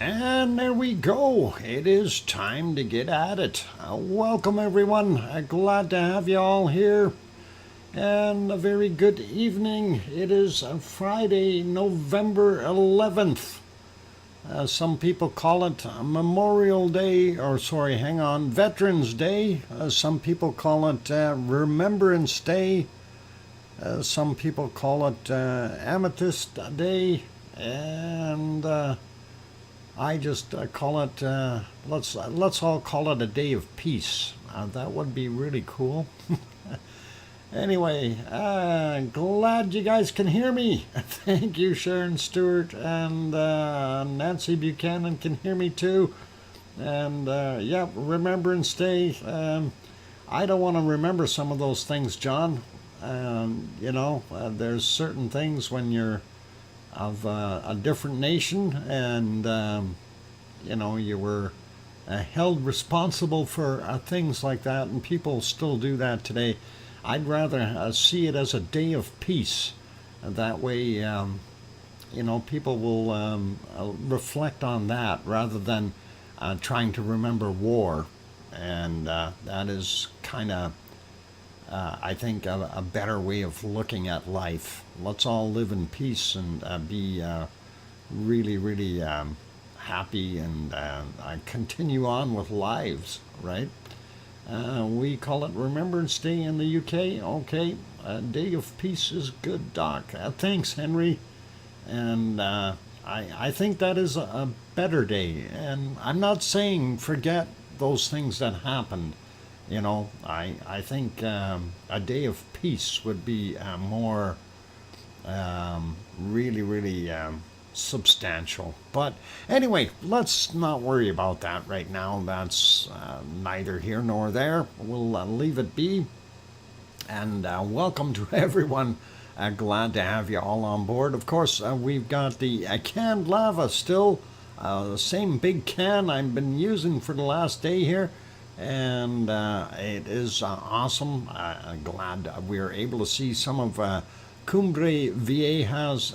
And there we go. It is time to get at it. Welcome, everyone. Glad to have you all here. And a very good evening. It is Friday, November 11th. Some people call it Memorial Day, Veterans Day. Some people call it Remembrance Day. Some people call it Amethyst Day. And I just call it, let's all call it a day of peace. That would be really cool. Anyway, glad you guys can hear me. Thank you, Sharon Stewart, and Nancy Buchanan can hear me too. And yeah, Remembrance Day. I don't want to remember some of those things, John. There's certain things when you're of a different nation, and you were held responsible for things like that, and people still do that today. I'd rather see it as a day of peace. That way, people will reflect on that rather than trying to remember war, and that is kind of I think a better way of looking at life. Let's all live in peace and be really, really happy and continue on with lives, right? We call it Remembrance Day in the UK. Okay, Day of Peace is good, Doc. Thanks, Henry. And I think that is a better day. And I'm not saying forget those things that happened. I think a day of peace would be more really, really substantial. But anyway, let's not worry about that right now. That's neither here nor there. We'll leave it be. And welcome to everyone. Glad to have you all on board. Of course, we've got the canned lava still. The same big can I've been using for the last day here. And it is awesome. Glad we are able to see some of Cumbre Vieja's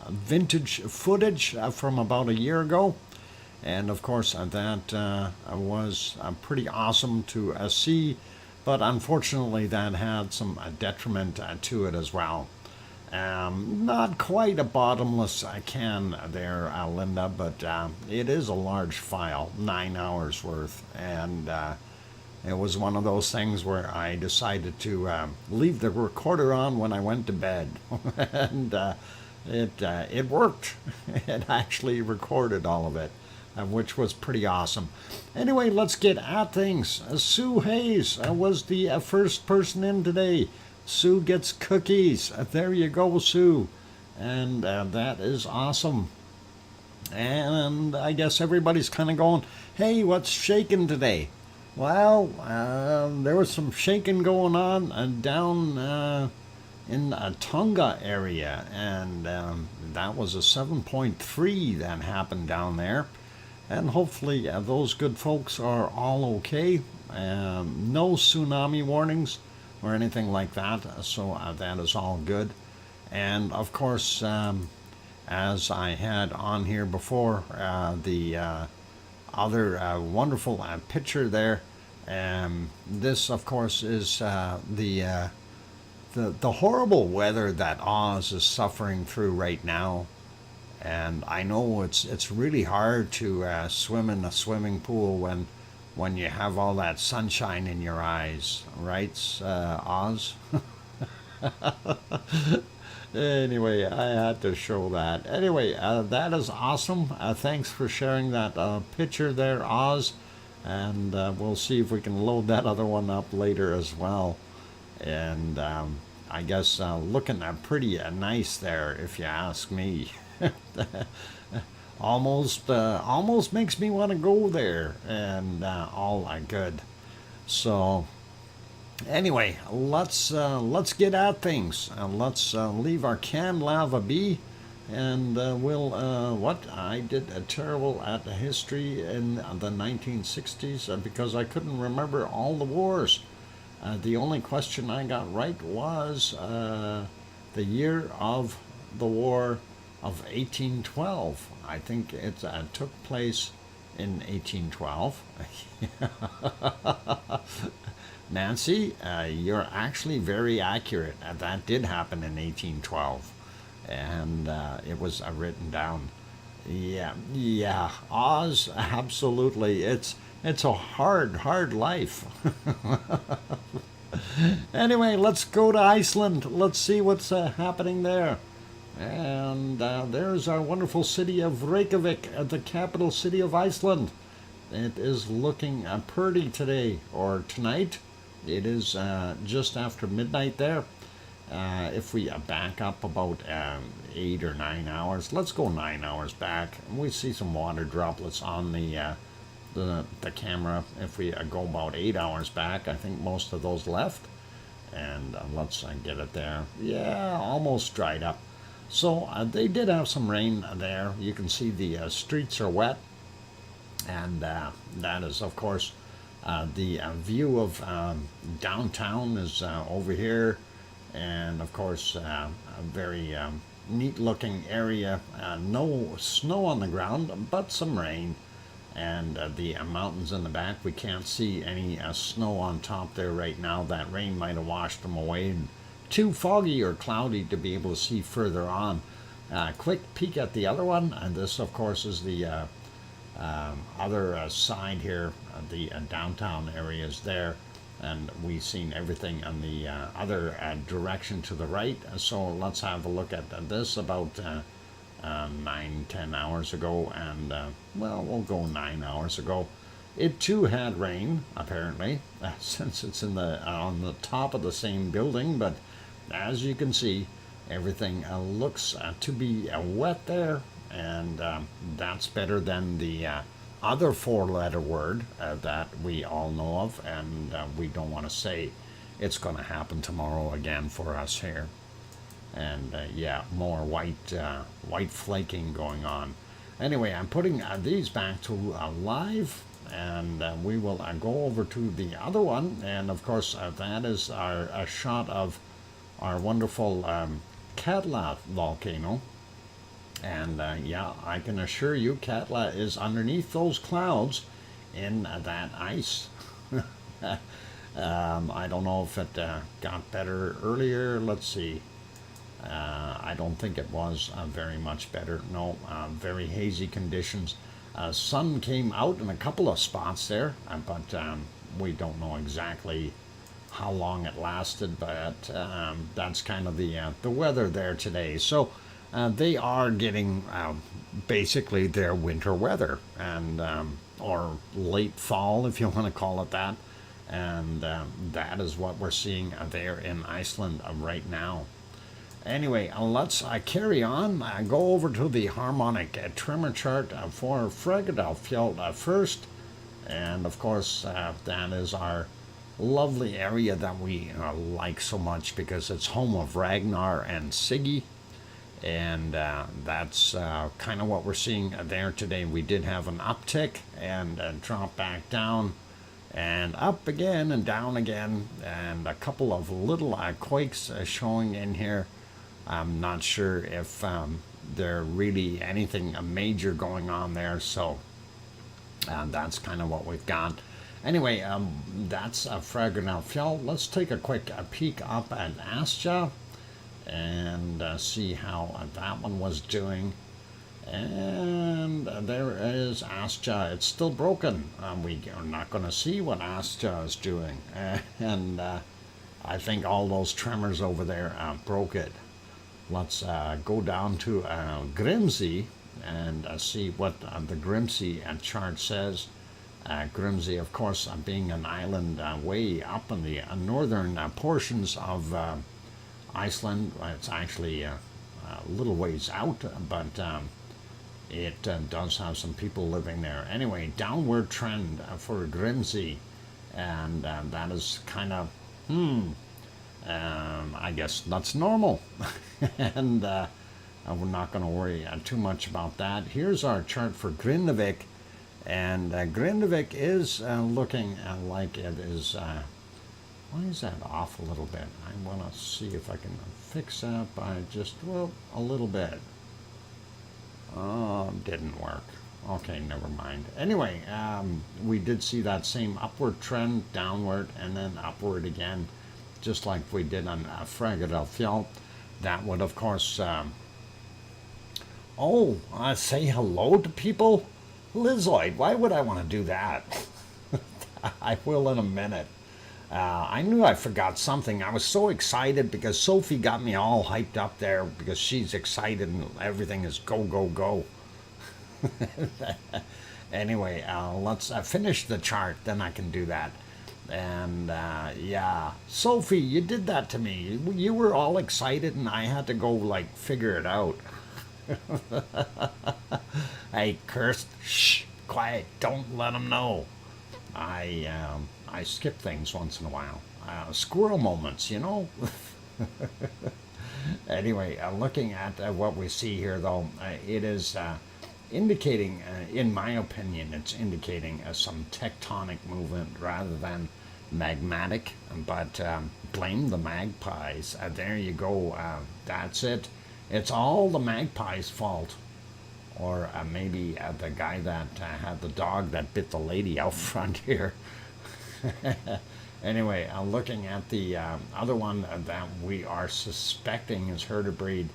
vintage footage from about a year ago. And of course, that was pretty awesome to see. But unfortunately, that had some detriment to it as well. Not quite a bottomless can there, Linda, but it is a large file, 9 hours worth, and it was one of those things where I decided to leave the recorder on when I went to bed, and it worked. It actually recorded all of it, which was pretty awesome. Anyway, let's get at things. Sue Hayes was the first person in today. Sue gets cookies. There you go, Sue. And that is awesome. And I guess everybody's kind of going, hey, what's shaking today? Well, there was some shaking going on down in the Tonga area. And that was a 7.3 that happened down there. And hopefully those good folks are all okay. No tsunami warnings or anything like that, so that is all good. And of course, as I had on here before, the other wonderful picture there, this of course is the horrible weather that Oz is suffering through right now. And I know it's really hard to swim in a swimming pool when you have all that sunshine in your eyes, right, Oz? Anyway, I had to show that. Anyway, that is awesome. Thanks for sharing that picture there, Oz. And we'll see if we can load that other one up later as well. And I guess looking pretty nice there, if you ask me. Almost makes me want to go there, and all good. So anyway, let's get at things. Let's leave our canned lava be, and we'll what I did terrible at the history in the 1960s because I couldn't remember all the wars. The only question I got right was the year of the war of 1812. I think it took place in 1812. Nancy, you're actually very accurate. That did happen in 1812, and it was written down. Yeah, yeah, Oz, absolutely. It's a hard life. Anyway, let's go to Iceland. Let's see what's happening there. And there's our wonderful city of Reykjavik, the capital city of Iceland. It is looking pretty today, or tonight. It is just after midnight there. If we back up about 8 or 9 hours, let's go 9 hours back, and we see some water droplets on the camera. If we go about 8 hours back, I think most of those left. And let's get it there. Yeah, almost dried up. So they did have some rain there. You can see the streets are wet, and that is, of course, the view of downtown is over here, and of course a very neat looking area. No snow on the ground, but some rain, and the mountains in the back, we can't see any snow on top there right now. That rain might have washed them away, and too foggy or cloudy to be able to see further on. Quick peek at the other one, and this of course is the other side here. The downtown areas there, and we've seen everything on the other direction to the right. So let's have a look at this about 9-10 hours ago, and well, we'll go 9 hours ago. It too had rain, apparently, since it's in on the top of the same building. But as you can see, everything looks to be wet there, and that's better than the other four-letter word that we all know of, and we don't want to say it's going to happen tomorrow again for us here. And yeah, more white flaking going on. Anyway, I'm putting these back to live, and we will go over to the other one. And of course, that is a shot of our wonderful Katla volcano. And yeah, I can assure you, Katla is underneath those clouds in that ice. I don't know if it got better earlier. Let's see. I don't think it was very much better. No, very hazy conditions. Sun came out in a couple of spots there, but we don't know exactly how long it lasted. But that's kind of the weather there today. So they are getting basically their winter weather, and or late fall, if you want to call it that. And that is what we're seeing there in Iceland right now. Anyway, let's carry on. Go over to the harmonic tremor chart for Fregardalfjall first. And of course, that is our lovely area that we like so much, because it's home of Ragnar and Siggy. And that's kind of what we're seeing there today. We did have an uptick and drop back down, and up again and down again, and a couple of little quakes showing in here. I'm not sure if there really anything major going on there, so that's kind of what we've got. Anyway, that's Fregardalfjall. Let's take a quick peek up at Astja and see how that one was doing. And there is Astja. It's still broken. We are not going to see what Astja is doing. And I think all those tremors over there broke it. Let's go down to Grimsey and see what the Grimsey chart says. Grimsey, of course, being an island way up in the northern portions of Iceland. It's actually a little ways out, but it does have some people living there. Anyway, downward trend for Grimsey, and that is kind of, I guess that's normal. And we're not going to worry too much about that. Here's our chart for Grindavik, and Grindavik is looking like it is. Why is that off a little bit? I want to see if I can fix that by just, well, a little bit. Oh, didn't work. Okay, never mind. Anyway, we did see that same upward trend, downward, and then upward again, just like we did on Eruption. That would, of course, say hello to people? Lizoid, why would I want to do that? I will in a minute. I knew I forgot something. I was so excited because Sophie got me all hyped up there because she's excited and everything is go, go, go. Anyway, let's finish the chart, then I can do that. And yeah, Sophie, you did that to me. You were all excited and I had to go like figure it out. Hey, Kirst, shh, quiet, don't let them know. I skip things once in a while. Squirrel moments, you know. Anyway, looking at what we see here, though, it is indicating, in my opinion, it's indicating some tectonic movement rather than magmatic. But blame the magpies. There you go. That's it. It's all the magpies' fault. Or maybe the guy that had the dog that bit the lady out front here. Anyway, looking at the other one that we are suspecting is herder-breed,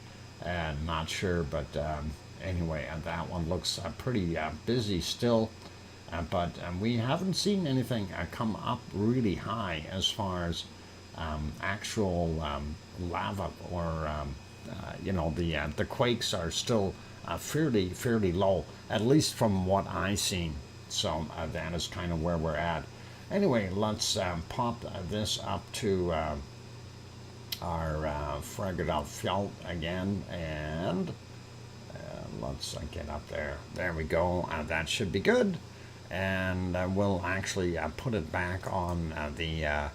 not sure, but anyway, that one looks pretty busy still, but we haven't seen anything come up really high as far as actual lava or the quakes are still fairly low, at least from what I've seen. So that is kind of where we're at. Anyway, let's pop this up to our Eruption again, and let's get up there. There we go. That should be good. And we'll actually put it back on the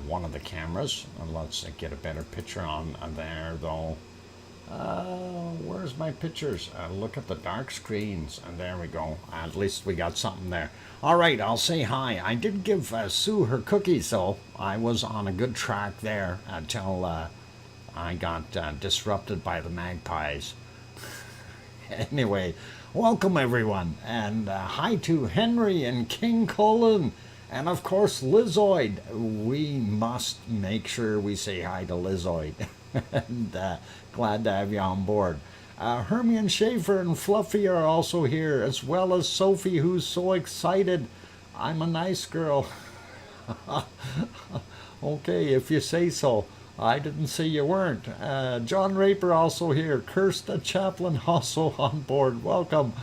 one of the cameras. Let's get a better picture on there, though. Where's my pictures? Look at the dark screens, and there we go. At least we got something there. All right, I'll say hi. I did give Sue her cookies, so I was on a good track there until I got disrupted by the magpies. Anyway, welcome everyone, and hi to Henry and King Colin, and of course Lizoid. We must make sure we say hi to Lizoid. And glad to have you on board. Hermione Schaefer and Fluffy are also here, as well as Sophie, who's so excited. I'm a nice girl. Okay, if you say so. I didn't say you weren't. John Raper also here. Kirsta Chaplin also on board. Welcome.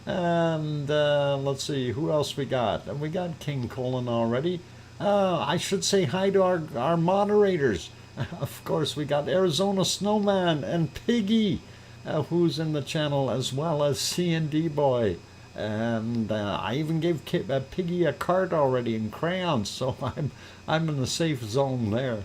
And let's see, who else we got? We got King Colin already. I should say hi to our moderators. Of course, we got Arizona Snowman and Piggy, who's in the channel, as well as C&D Boy. And I even gave Piggy a card already in crayons, so I'm in the safe zone there.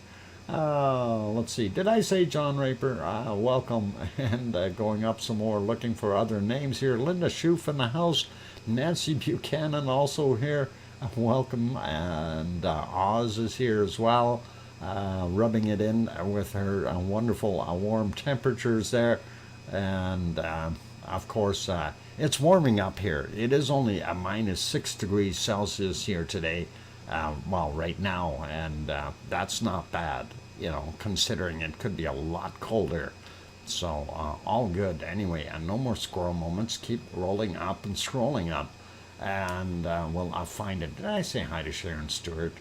Let's see. Did I say John Raper? Welcome. And going up some more, looking for other names here. Linda Schoof in the house. Nancy Buchanan also here. Welcome. And Oz is here as well. Rubbing it in with her wonderful warm temperatures there. And of course, it's warming up here. It is only a -6 degrees Celsius here today, right now, and that's not bad, considering it could be a lot colder. So all good. Anyway, no more squirrel moments. Keep rolling up and scrolling up, and I'll find it. Did I say hi to Sharon Stewart?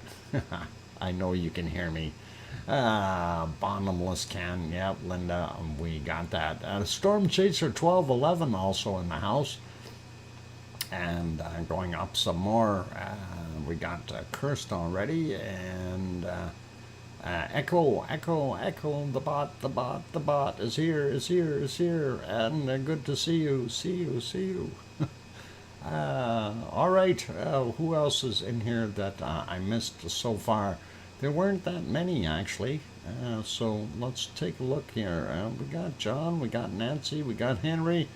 I know you can hear me. Bottomless can, yeah, Linda, we got that. Storm Chaser 1211 also in the house. And going up some more, we got Cursed already, and Echo, the bot is here, and good to see you. All right, who else is in here that I missed so far? There weren't that many, actually, so let's take a look here. We got John, we got Nancy, we got Henry,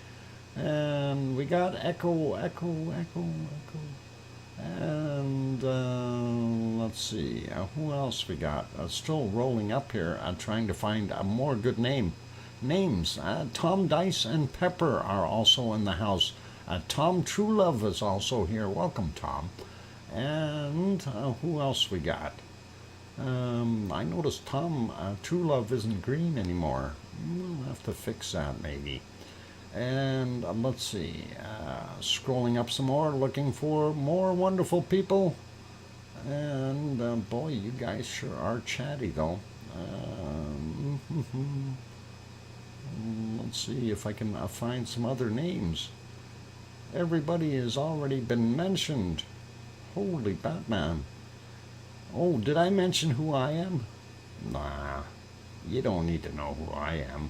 and we got Echo, and let's see, who else we got? Still rolling up here, trying to find a more good name. names. Tom Dice and Pepper are also in the house. Tom Truelove is also here. Welcome, Tom. And who else we got? I noticed Tom Truelove isn't green anymore. We'll have to fix that maybe. And let's see, scrolling up some more, looking for more wonderful people. And boy, you guys sure are chatty though. Let's see if I can find some other names. Everybody has already been mentioned. Holy Batman. Oh, did I mention who I am? Nah, you don't need to know who I am.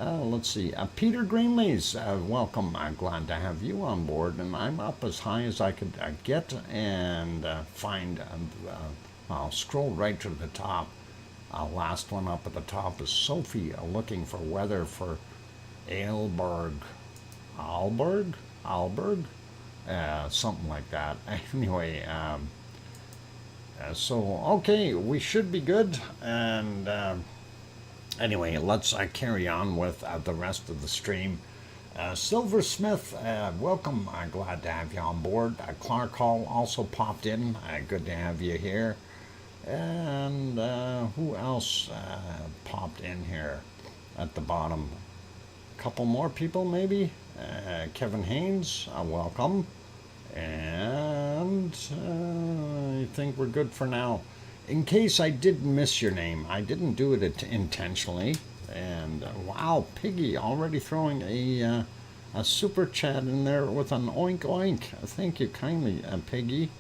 Let's see. Peter Greenleys, welcome. I'm glad to have you on board. And I'm up as high as I could get and find. I'll scroll right to the top. Last one up at the top is Sophie looking for weather for Aalborg. Aalborg? Something like that. Anyway, so, okay, we should be good. And anyway, let's carry on with the rest of the stream. Silversmith, welcome. Glad to have you on board. Clark Hall also popped in. Good to have you here. And who else popped in here at the bottom? A couple more people, maybe. Kevin Haynes, welcome. And I think we're good for now. In case I did miss your name, I didn't do it intentionally. And wow, Piggy already throwing a super chat in there with an oink oink. Thank you kindly, Piggy.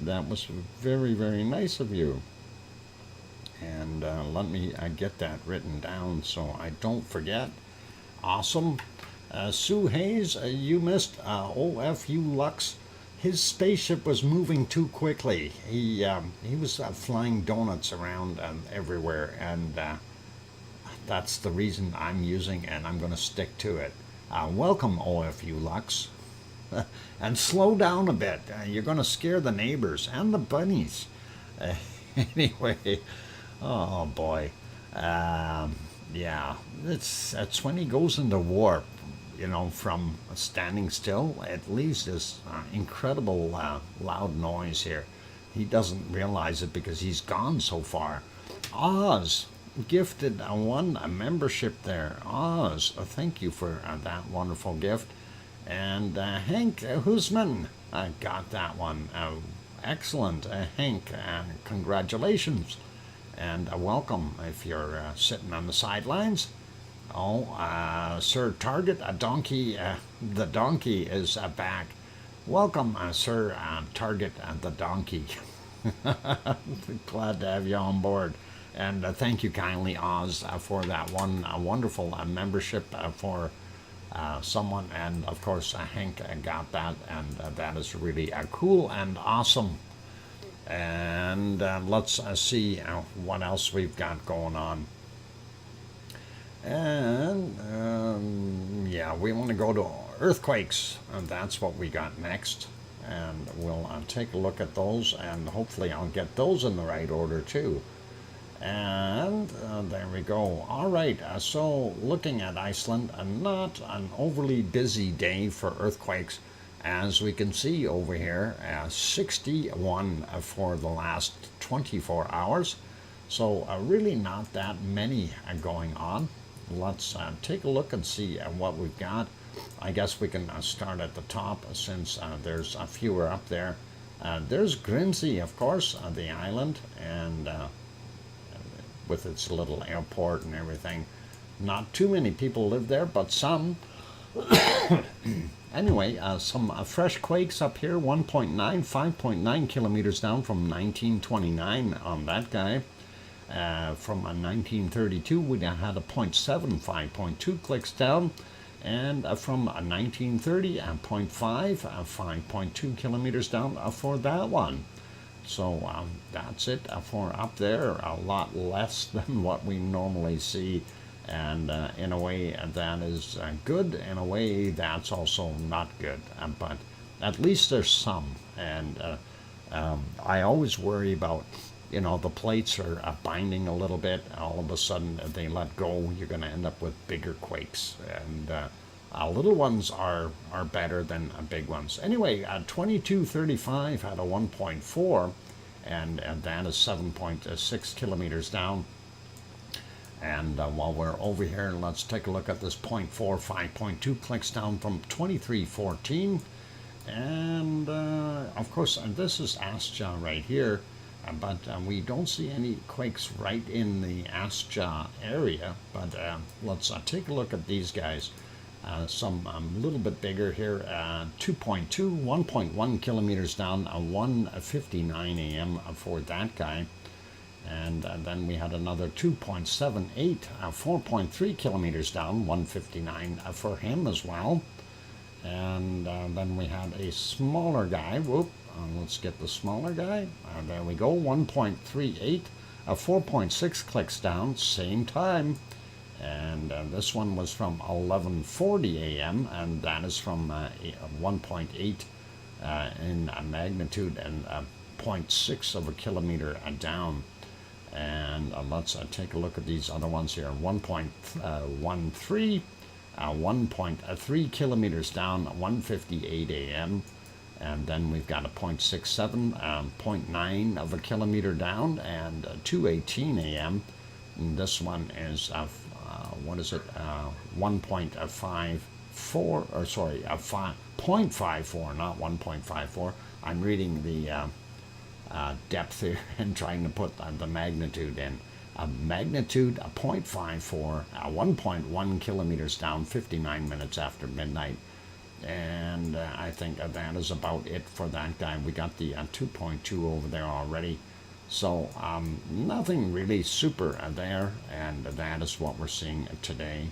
That was very, very nice of you. And let me get that written down so I don't forget. Awesome. Sue Hayes, you missed OFU Lux. His spaceship was moving too quickly. He was flying donuts around everywhere, and that's the reason I'm using, and I'm going to stick to it. Welcome, OFU Lux. And slow down a bit. You're going to scare the neighbors and the bunnies. Anyway, oh boy. Yeah, that's when he goes into warp. You know, from standing still, it leaves this incredible loud noise here. He doesn't realize it because he's gone so far. Oz gifted a membership there. Oz, thank you for that wonderful gift. And Hank Husman got that one. Excellent, Hank. Congratulations. And welcome if you're sitting on the sidelines. Oh, Sir Target, a donkey, the donkey is back. Welcome, Sir Target, the donkey. Glad to have you on board. And thank you kindly, Oz, for that one wonderful membership for someone. And of course, Hank got that, and that is really cool and awesome. And let's see what else we've got going on. And yeah, we want to go to earthquakes, and that's what we got next. And we'll take a look at those, and hopefully I'll get those in the right order too. And there we go. All right, so looking at Iceland, not an overly busy day for earthquakes. As we can see over here, 61 for the last 24 hours. So really not that many going on. Let's take a look and see what we've got. I guess we can start at the top since there's fewer up there. There's Grinzy, of course, the island, and with its little airport and everything. Not too many people live there, but some. Anyway, some fresh quakes up here, 1.9, 5.9 kilometers down from 1929 on that guy. From 1932, we had a 0.7, 5.2 clicks down. And from 1930, 0.5, 5.2 kilometers down for that one. So that's it for up there, a lot less than what we normally see. And in a way, that is good. In a way, that's also not good. But at least there's some. And I always worry about you know, the plates are binding a little bit. All of a sudden they let go. You're going to end up with bigger quakes. And little ones are better than big ones. Anyway, 2235 had a 1.4, and that is 7.6 kilometers down. And while we're over here, let's take a look at this 0.4, 5.2 clicks down from 2314. And of course, this is Astja right here, but we don't see any quakes right in the Astja area. But let's take a look at these guys. Some a little bit bigger here, 2.2, 1.1 kilometers down, 1:59 a.m. for that guy. And then we had another 2.78, 4.3 kilometers down, 1:59 for him as well. And then we had a smaller guy. Whoop, let's get the smaller guy. There we go, 1.38, 4.6 clicks down, same time. And this one was from 11:40 a.m. and that is from 1.8 in magnitude and 0.6 of a kilometer down. And let's take a look at these other ones here. 1.13, 1.3 kilometers down, 1:58 a.m. And then we've got a 0.67, 0.9 of a kilometer down, and 2:18 a.m. And this one is, what is it, 1.54, or sorry, 0.54, not 1.54. I'm reading the depth here and trying to put the magnitude in. Magnitude 0.54, 1.1 kilometers down, 59 minutes after midnight. And I think that is about it for that guy. We got the 2.2 over there already. So nothing really super there, and that is what we're seeing today.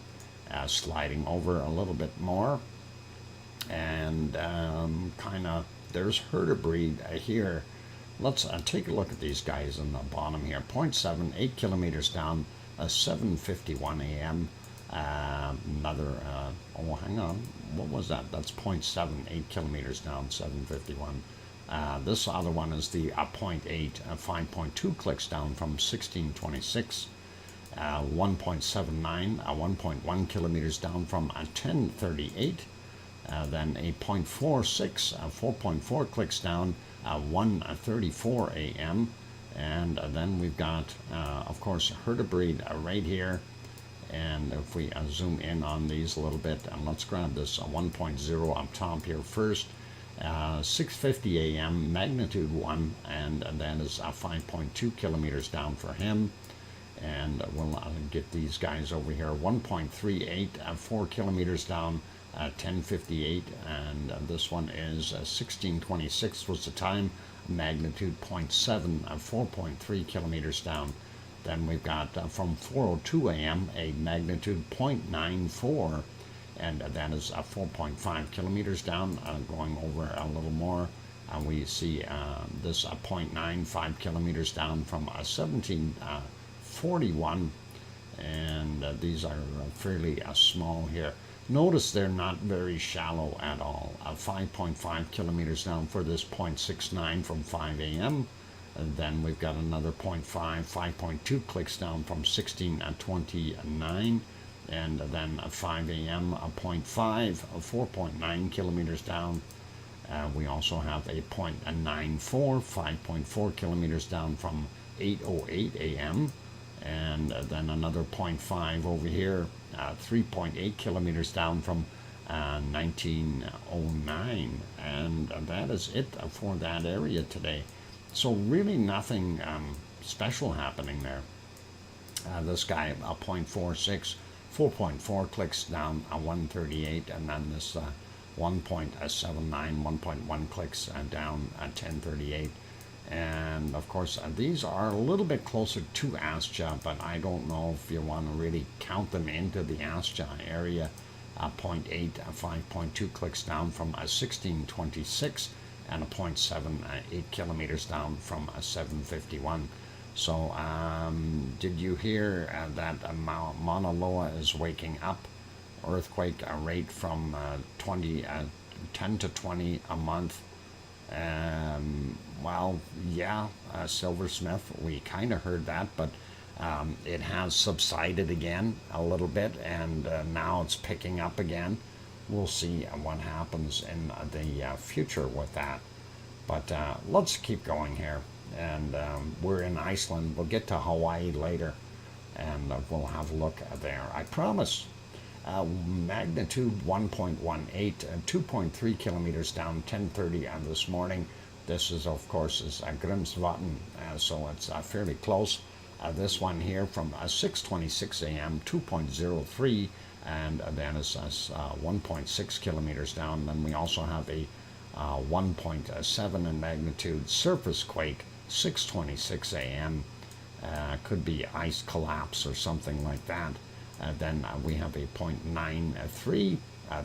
Sliding over a little bit more. And kind of, there's Hertebreed here. Let's take a look at these guys in the bottom here. 0.7, 8 kilometers down, 7:51 a.m. Another, oh, hang on. What was that? That's 0.7, 8 kilometers down, 7:51. This other one is the 0.8, 5.2 clicks down from 1626. 1.79, 1.1 kilometers down from 1038. Then a 0.46, 4.4 clicks down, 1:34 a.m. And then we've got, of course, Hertebreed right here. And if we zoom in on these a little bit, and let's grab this 1.0 up top here first. 6:50 a.m. magnitude 1, and that is 5.2 kilometers down for him. And we'll get these guys over here. 1.38, 4 kilometers down, 10:58, and this one is 1626 was the time, magnitude 0.7, 4.3 kilometers down. Then we've got from 4:02 a.m. a magnitude 0.94, and that is 4.5 kilometers down. Going over a little more, we see this 0.95 kilometers down from 1741, and these are fairly small here. Notice they're not very shallow at all. 5.5 kilometers down for this 0.69 from 5 a.m. And then we've got another 0.5, 5.2 clicks down from 1629. And then 5 a.m. 0.5, 4.9 kilometers down. We also have a 0.94, 5.4 kilometers down from 8:08 a.m. And then another 0.5 over here, 3.8 kilometers down from 1909. And that is it for that area today. So really nothing special happening there. This guy, 0.46, 4.4 clicks down, 138, and then this 1.79, 1.1 clicks down, 1038. And of course, these are a little bit closer to Astja, but I don't know if you want to really count them into the Astja area. 0.8, 5.2 clicks down from 1626, and a 0.7, 8 kilometers down from 751. So, did you hear that Mauna Loa is waking up? Earthquake rate from 10 to 20 a month. Well, yeah, silversmith, we kind of heard that, but it has subsided again a little bit, and now it's picking up again. We'll see what happens in the future with that. But let's keep going here. And we're in Iceland. We'll get to Hawaii later, and we'll have a look there. I promise. Magnitude 1.18, 2.3 kilometers down, 10:30 this morning. This is, of course, is Grimsvatn, so it's fairly close. This one here from 6:26 a.m., 2.03, and then it's 1.6 kilometers down. Then we also have a 1.7 in magnitude surface quake, 6:26 a.m. Could be ice collapse or something like that. Then we have a 0.93,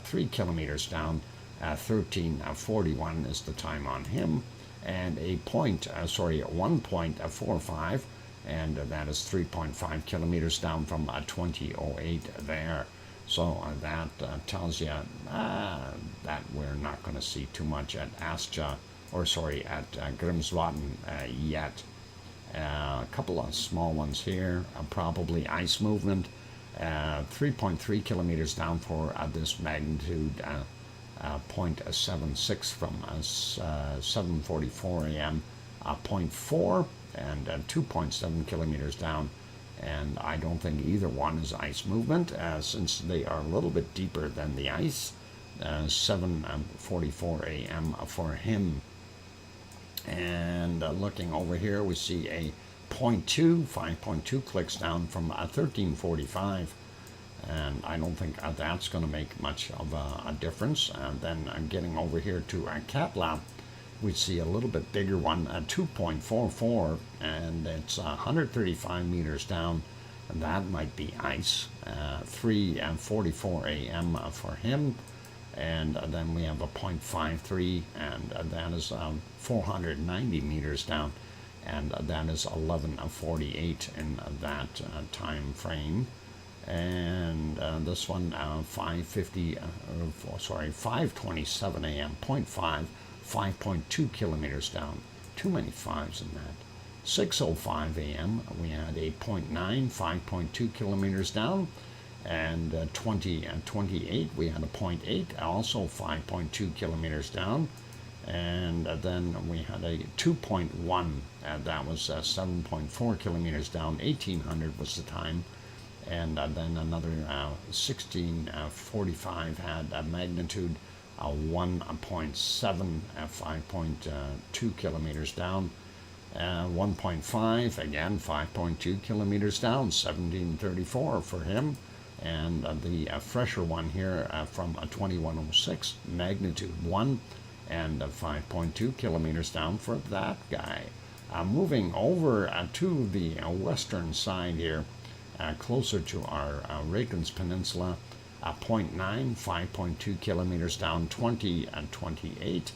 3 kilometers down, 13:41 is the time on him, and a 1.45, and that is 3.5 kilometers down from 2008 there. So that tells you that we're not going to see too much at Grimsvatn yet. A couple of small ones here, probably ice movement. 3.3 kilometers down for this magnitude, 0.76 from 7:44 a.m., 0.4 and 2.7 kilometers down. And I don't think either one is ice movement, since they are a little bit deeper than the ice. 7:44 a.m. for him. And looking over here, we see a 5.2 clicks down from 13:45, and I don't think that's going to make much of a difference. And then getting over here to Katla, we see a little bit bigger one, 2.44, and it's 135 meters down, and that might be ice. 3:44 a.m. for him. And then we have a 0.53, and that is 490 meters down, and that is 11:48 in that time frame. And this one 5:27 a.m. 5.2 kilometers down. Too many fives in that. 6:05 a.m. we had a 5.2 kilometers down. And 20:28 we had a 0.8, also 5.2 kilometers down. And then we had a 2.1, that was 7.4 kilometers down. 1800 was the time. And then another 16:45 had a magnitude 1.7, 5.2 kilometers down. 1.5, again 5.2 kilometers down, 17:34 for him. And the fresher one here from 2106, magnitude 1, and 5.2 kilometers down for that guy. Moving over to the western side here, closer to our Reykjanes Peninsula, 0.9, 5.2 kilometers down, 20 and 28.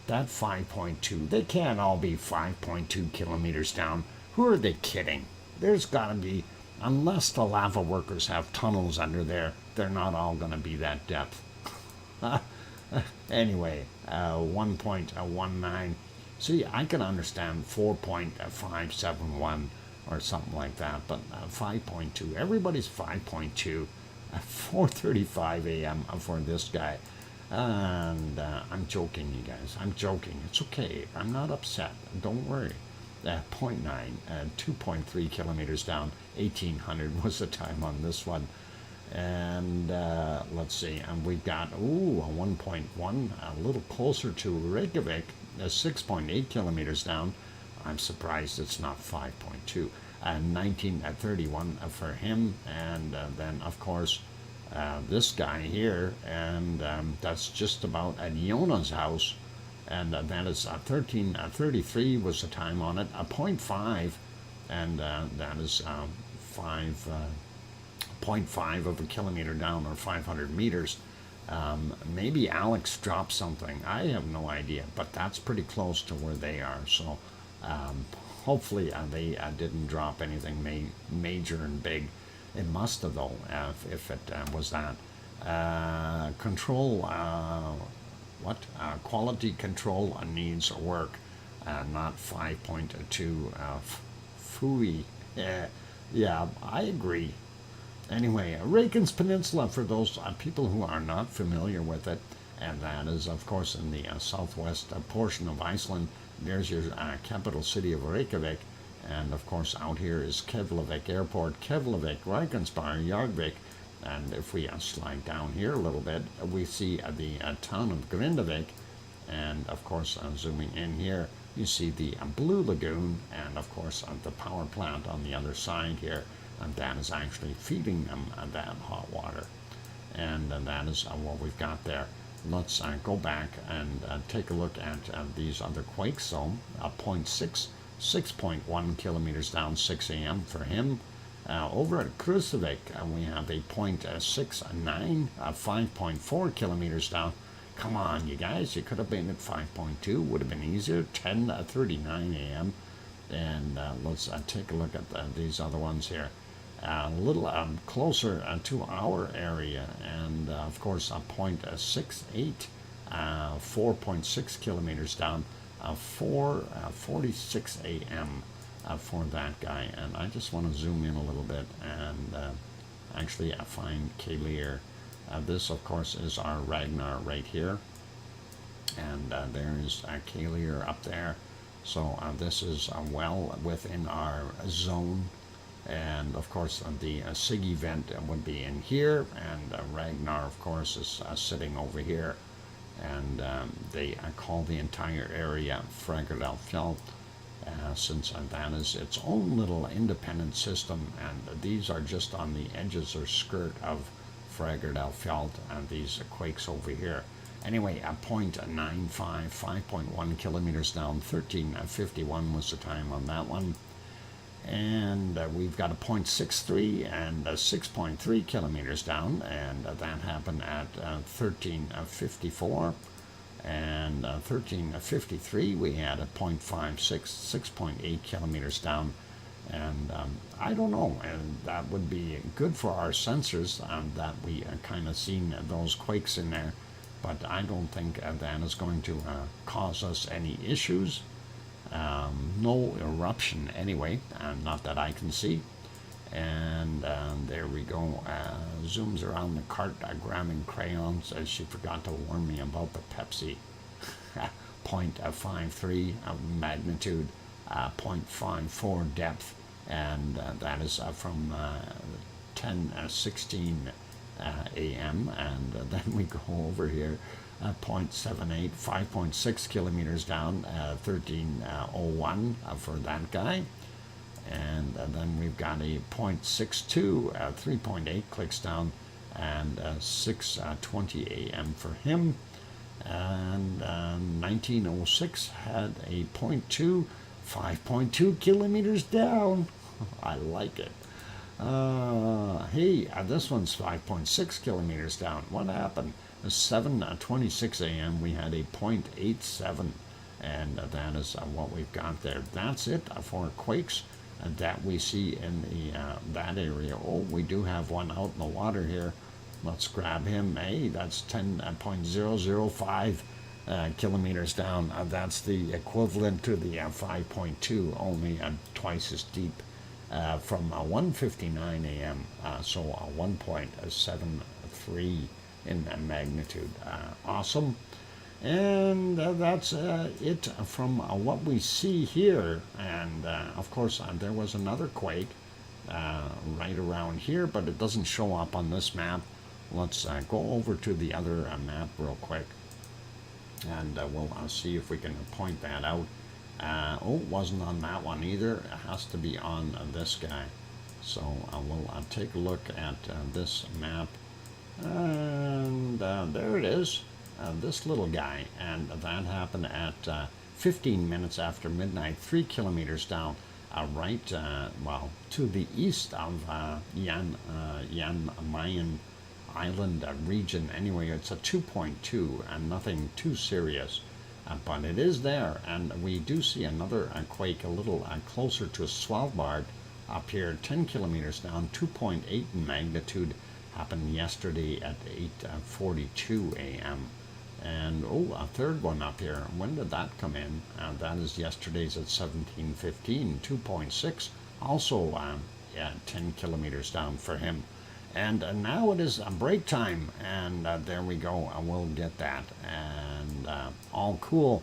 That 5.2, they can't all be 5.2 kilometers down. Who are they kidding? There's got to be, unless the lava workers have tunnels under there, they're not all going to be that depth. Anyway, 1.19. See, I can understand 4.571 or something like that, but 5.2. Everybody's 5.2 at 4:35 a.m. for this guy. And I'm joking, you guys. I'm joking. It's okay. I'm not upset. Don't worry. 0.9, 2.3 kilometers down, 1800 was the time on this one. And let's see, and we've got, a 1.1, a little closer to Reykjavik, 6.8 kilometers down. I'm surprised it's not 5.2. 1931 for him, and then, of course, this guy here, and that's just about at Jona's house. And that is 13:33 was the time on it, a 0.5, and that is 0.5 of a kilometer down, or 500 meters. Maybe Alex dropped something. I have no idea, but that's pretty close to where they are. So hopefully they didn't drop anything major and big. It must have, though, if it was that. Control what? Quality control needs work, not 5.2 FUI. Yeah, I agree. Anyway, Reykjanes Peninsula, for those people who are not familiar with it, and that is, of course, in the southwest portion of Iceland. There's your capital city of Reykjavik, and of course out here is Keflavik Airport, Keflavik, Reykjanesbær, Jarvik, and if we slide down here a little bit, we see the town of Grindavik, and of course zooming in here, you see the Blue Lagoon, and of course the power plant on the other side here, and that is actually feeding them that hot water, and that is what we've got there. Let's go back and take a look at these other quakes. So 0.6, 6.1 kilometers down, 6 a.m. for him. Over at Krusavik, we have a 0.69, 5.4 kilometers down. Come on, you guys, you could have been at 5.2, would have been easier. 10:39 a.m. And let's take a look at these other ones here. A little closer to our area, and of course 0.68, 4.6 kilometers down, 4:46 a.m. For that guy. And I just want to zoom in a little bit and actually find Kalir. This of course is our Ragnar right here, and there is Kalir up there. So this is well within our zone. And of course the SIG event would be in here, and Ragnar of course is sitting over here, and they call the entire area Fagradalfjall, since that is its own little independent system, and these are just on the edges or skirt of Fagradalfjall, and these quakes over here. Anyway, 0.95, 5.1 kilometers down, 13:51 was the time on that one. And we've got a 0.63 and 6.3 kilometers down, and that happened at 13:54. And 13:53 we had a 0.56, 6.8 kilometers down, and I don't know, and that would be good for our sensors that we kind of seen those quakes in there, but I don't think that is going to cause us any issues. No eruption anyway, not that I can see. And there we go. Zooms around the cart, grabbing crayons, as she forgot to warn me about the Pepsi. 0.53 magnitude, 0.54 depth, and that is from 10:16 a.m. And then we go over here. 0.78, 5.6 kilometers down, 13:01 for that guy. And then we've got a 0.62, 3.8 clicks down, and 6:20 a.m. for him. And 1906 had a 0.2, 5.2 kilometers down. I like it. Hey, this one's 5.6 kilometers down. What happened? 7:26 a.m. we had a 0.87, and that is what we've got there. That's it for quakes that we see in the that area. Oh, we do have one out in the water here. Let's grab him. Hey, that's 10.005 kilometers down. That's the equivalent to the 5.2, only twice as deep, from 1:59 a.m. So 1.73 in magnitude. Awesome. And that's it from what we see here. And of course there was another quake right around here, but it doesn't show up on this map. Let's go over to the other map real quick, and we'll see if we can point that out. Oh, it wasn't on that one either. It has to be on this guy. So we'll take a look at this map, and there it is. This little guy, and that happened at 15 minutes after midnight, 3 kilometers down, right, well, to the east of Jan Mayen Island region. Anyway, it's a 2.2 and nothing too serious, but it is there. And we do see another quake a little closer to Svalbard up here, 10 kilometers down, 2.8 in magnitude, happened yesterday at 8:42 a.m. And oh, a third one up here. When did that come in? That is yesterday's at 17:15, 2.6. Also, yeah, 10 kilometers down for him. And now it is a break time, and there we go. I will get that, and all cool.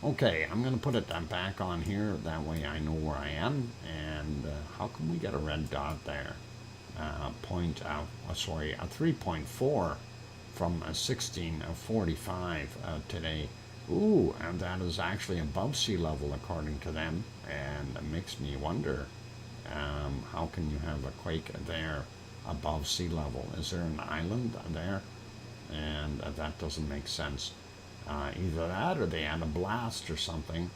Okay, I'm going to put it back on here. That way I know where I am. And how come we get a red dot there? Sorry, a 3.4 from 1645 today. Ooh, and that is actually above sea level according to them. And it makes me wonder, how can you have a quake there above sea level? Is there an island there? And that doesn't make sense. Either that or they had a blast or something.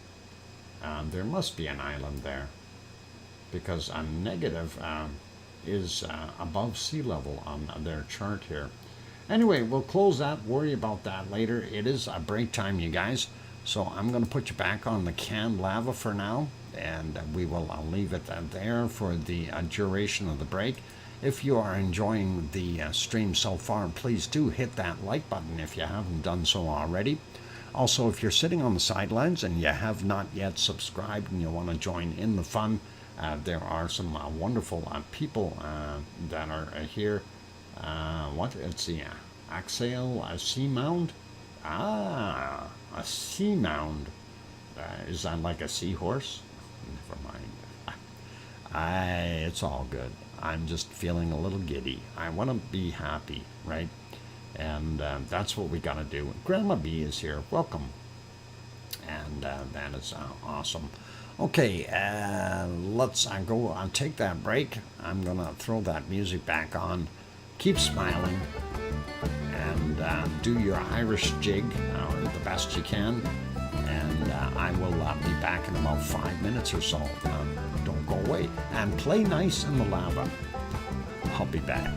There must be an island there, because a negative is above sea level on their chart here. Anyway, we'll close that, worry about that later. It is a break time, you guys. So I'm going to put you back on the canned lava for now, and we will leave it there for the duration of the break. If you are enjoying the stream so far, please do hit that like button if you haven't done so already. Also, if you're sitting on the sidelines and you have not yet subscribed and you want to join in the fun, there are some wonderful people that are here. It's the Axel Seamound? Ah, a seamound. Is that like a seahorse? Never mind. It's all good. I'm just feeling a little giddy. I want to be happy, right? And that's what we got to do. Grandma B is here. Welcome. And that is awesome. Okay, let's go take that break. I'm going to throw that music back on. Keep smiling. And do your Irish jig the best you can. And I will be back in about 5 minutes or so. Don't go away. And play nice in the lava. I'll be back.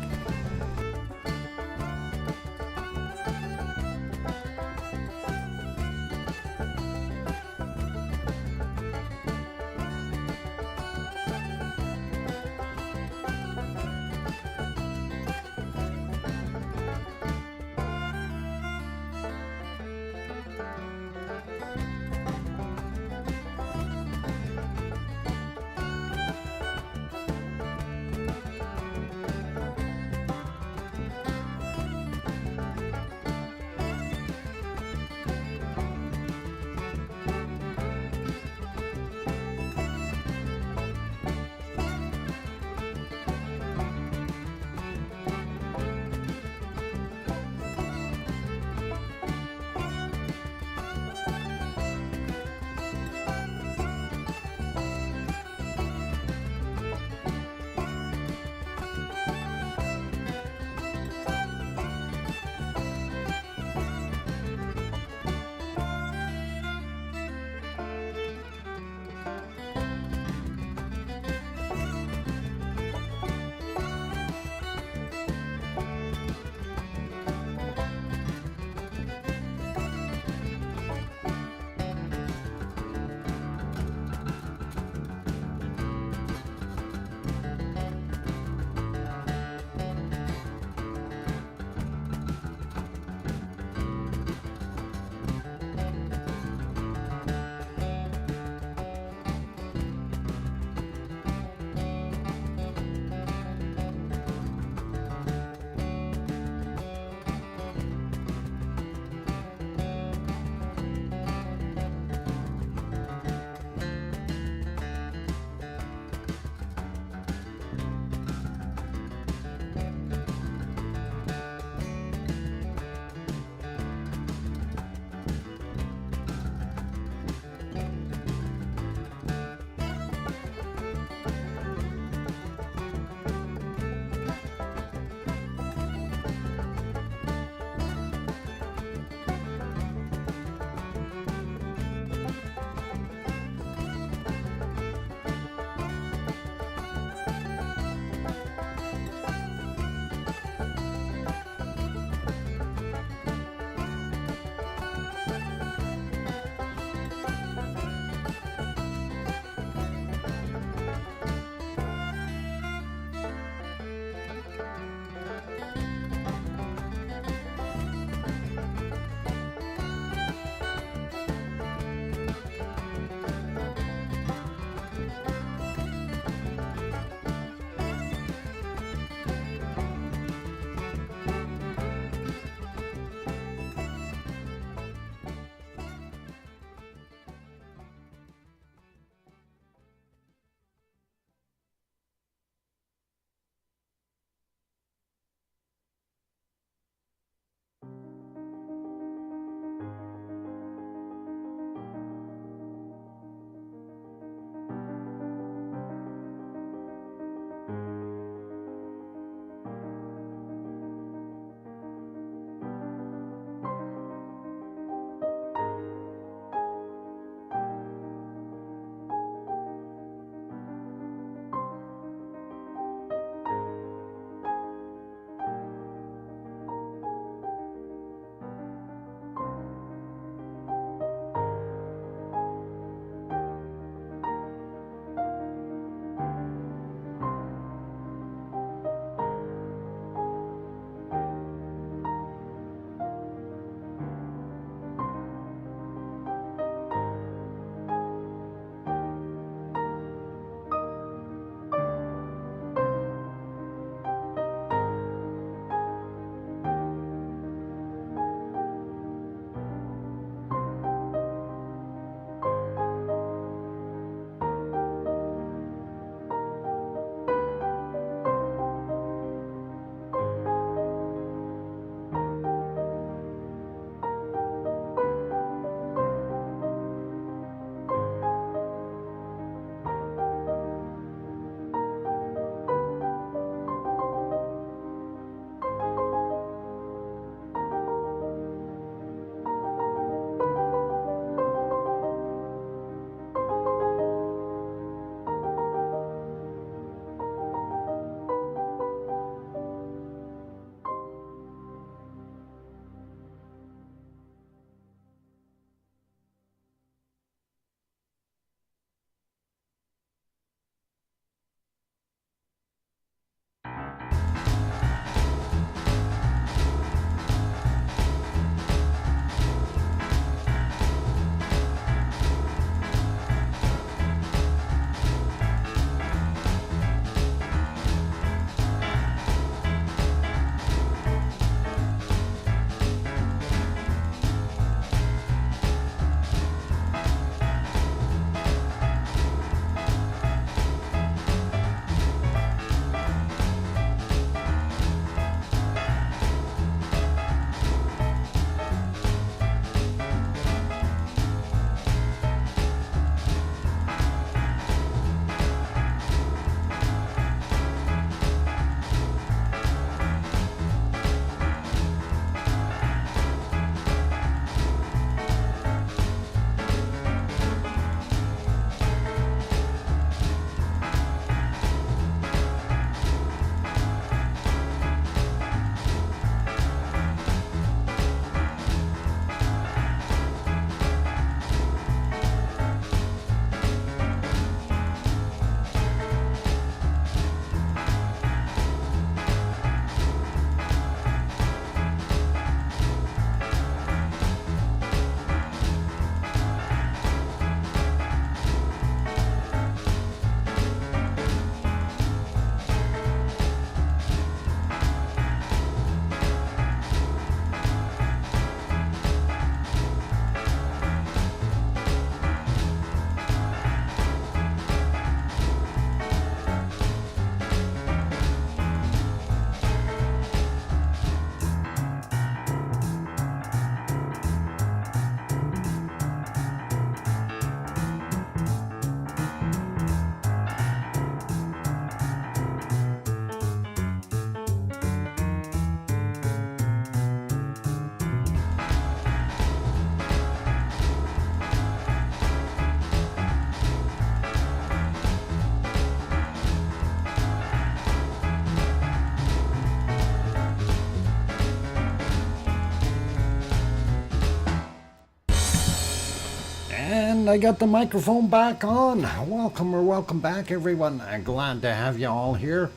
And I got the microphone back on. Welcome back, everyone. Glad to have you all here.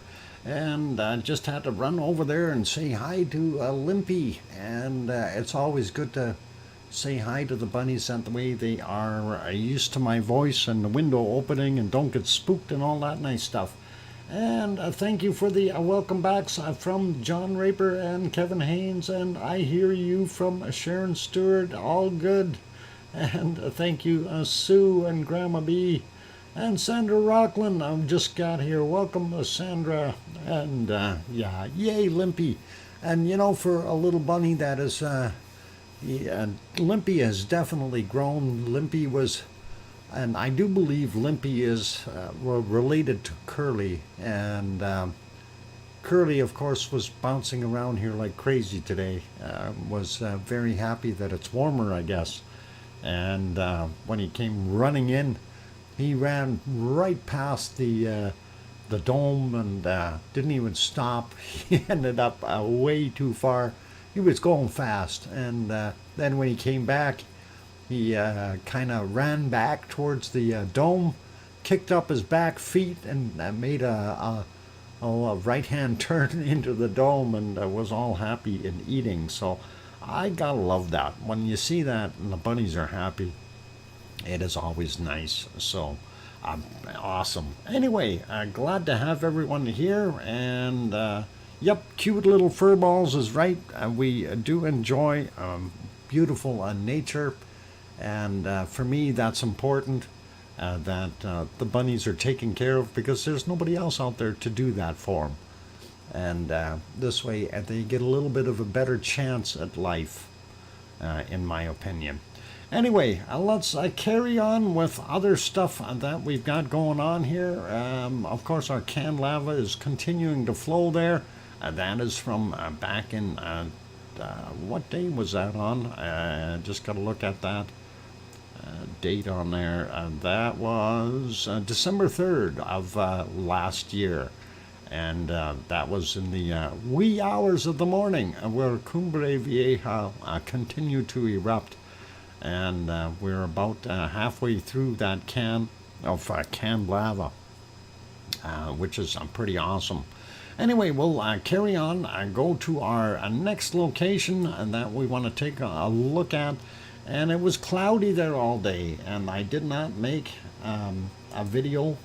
And just had to run over there and say hi to Limpy. And it's always good to say hi to the bunnies, and the way they are used to my voice and the window opening and don't get spooked and all that nice stuff. And thank you for the welcome backs from John Raper and Kevin Haynes. And I hear you from Sharon Stewart. All good. And thank you, Sue and Grandma B. And Sandra Rockland. I've just got here. Welcome, Sandra. And yeah, yay, Limpy. And you know, for a little bunny that is, Limpy has definitely grown. Limpy was, and I do believe Limpy is related to Curly. And Curly, of course, was bouncing around here like crazy today. Was very happy that it's warmer, I guess. And when he came running in, he ran right past the dome and didn't even stop. He ended up way too far. He was going fast, and then when he came back, he kind of ran back towards the dome, kicked up his back feet, and made a right-hand turn into the dome, and was all happy and eating. So I gotta love that. When you see that and the bunnies are happy, it is always nice. So awesome. Anyway, glad to have everyone here. And yep, cute little furballs is right. We do enjoy beautiful nature. And for me, that's important, that the bunnies are taken care of, because there's nobody else out there to do that for them. And this way they get a little bit of a better chance at life, in my opinion. Anyway, let's carry on with other stuff that we've got going on here. Of course, our canned lava is continuing to flow there. That is from back in, what day was that on? Just got to look at that date on there. That was December 3rd of last year. And that was in the wee hours of the morning, where Cumbre Vieja continued to erupt. And we're about halfway through that can of canned lava, which is pretty awesome. Anyway, we'll carry on and go to our next location that we want to take a look at. And it was cloudy there all day, and I did not make a video,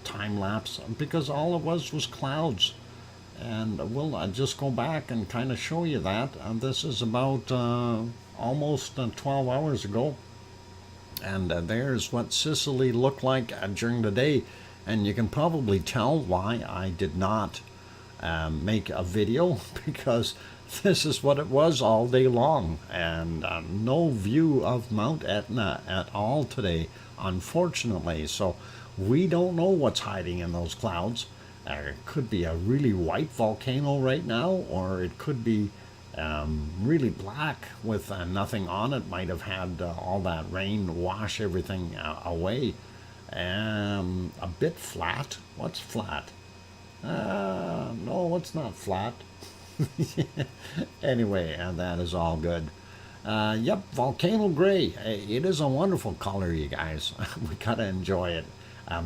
time lapse, because all it was clouds. And we'll just go back and kind of show you that. And this is about almost 12 hours ago. And there's what Sicily looked like during the day. And you can probably tell why I did not make a video, because this is what it was all day long. And no view of Mount Etna at all today, unfortunately. So we don't know what's hiding in those clouds. It could be a really white volcano right now, or it could be really black with nothing on it. Might have had all that rain wash everything away. A bit flat. What's flat? No, it's not flat. Anyway, that is all good. Yep, volcano gray. It is a wonderful color, you guys. We gotta enjoy it.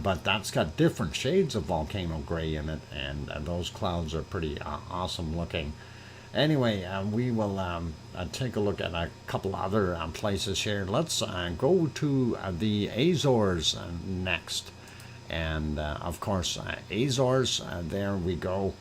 But that's got different shades of volcano gray in it, and those clouds are pretty awesome looking. Anyway, we will take a look at a couple other places here. Let's go to the Azores next. And of course, Azores, there we go.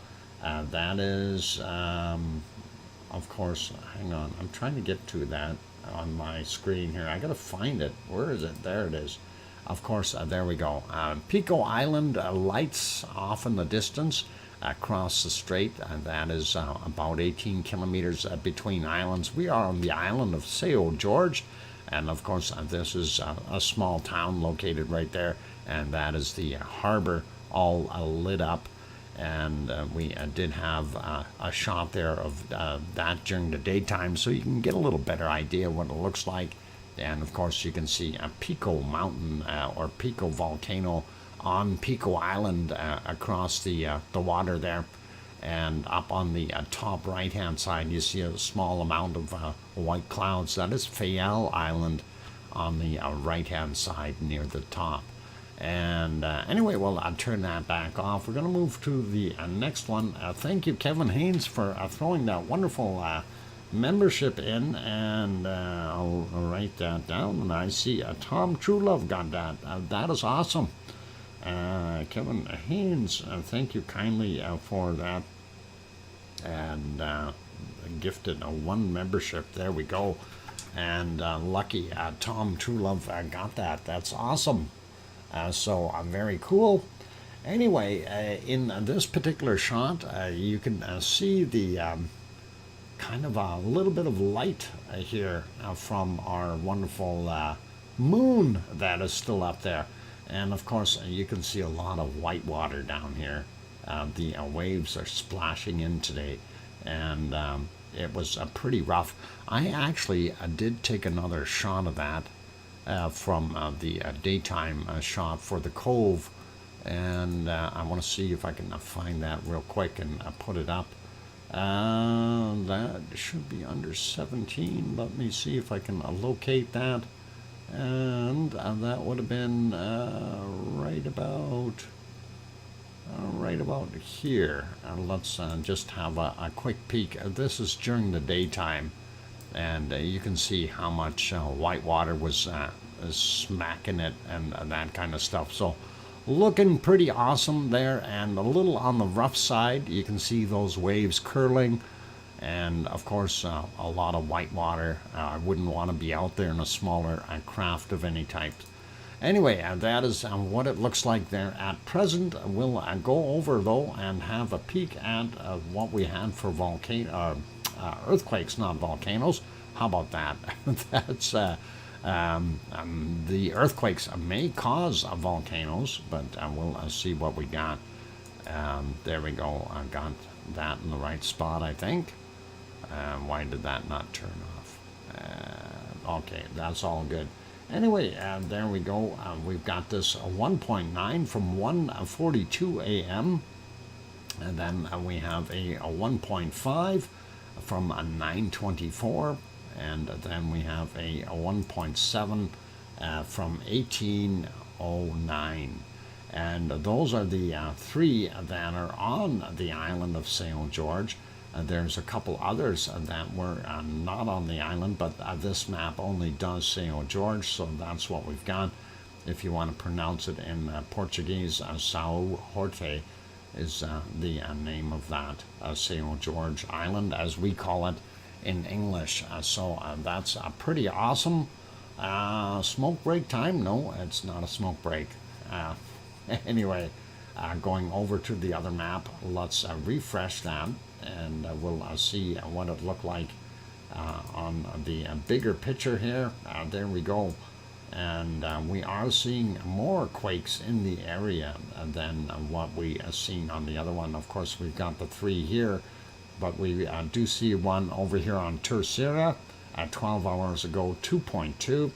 That is, of course, hang on, I'm trying to get to that on my screen here. I gotta find it. Where is it? There it is. Of course, there we go. Pico Island lights off in the distance across the strait, and that is about 18 kilometers between islands. We are on the island of Sao Jorge, and of course, this is a small town located right there, and that is the harbor all lit up. And we did have a shot there of that during the daytime, so you can get a little better idea what it looks like. And of course, you can see a Pico Mountain or Pico Volcano on Pico Island across the water there. And up on the top right-hand side, you see a small amount of white clouds. That is Fayal Island on the right-hand side near the top. And anyway, well, I'll turn that back off. We're going to move to the next one. Thank you, Kevin Haynes, for throwing that wonderful membership in, and I'll write that down. And I see Tom Truelove got that. That is awesome. Kevin Haynes, thank you kindly for that. And gifted one membership. There we go. And lucky Tom Truelove got that. That's awesome. So very cool. Anyway, in this particular shot, you can see the kind of a little bit of light here from our wonderful moon that is still up there. And of course, you can see a lot of white water down here. The waves are splashing in today, and it was pretty rough. I actually did take another shot of that from the daytime shot for the cove, and I want to see if I can find that real quick and put it up. That should be under 17. Let me see if I can locate that. And that would have been right about here. Let's just have a quick peek. This is during the daytime, and you can see how much white water was smacking it and that kind of stuff. So looking pretty awesome there, and a little on the rough side. You can see those waves curling, and of course a lot of white water. I wouldn't want to be out there in a smaller craft of any type. Anyway, that is what it looks like there at present. We'll go over though and have a peek at what we had for earthquakes, not volcanoes. How about that? That's the earthquakes may cause volcanoes, but we'll see what we got. There we go. I got that in the right spot, I think. Why did that not turn off? Okay, that's all good. Anyway, there we go. We've got this 1.9 from 1:42 a.m. And then we have a 1.5 from 9:24. And then we have a 1.7 from 18:09. And those are the three that are on the island of St. George. There's a couple others that were not on the island, but this map only does St. George, so that's what we've got. If you want to pronounce it in Portuguese, São Jorge is the name of that St. George Island, as we call it in English. So that's pretty awesome. Smoke break time? No, it's not a smoke break. Anyway, going over to the other map, let's refresh that, and we'll see what it looked like on the bigger picture here. There we go. And we are seeing more quakes in the area than what we seen on the other one. Of course, we've got the three here, but we do see one over here on Terceira at 12 hours ago, 2.2.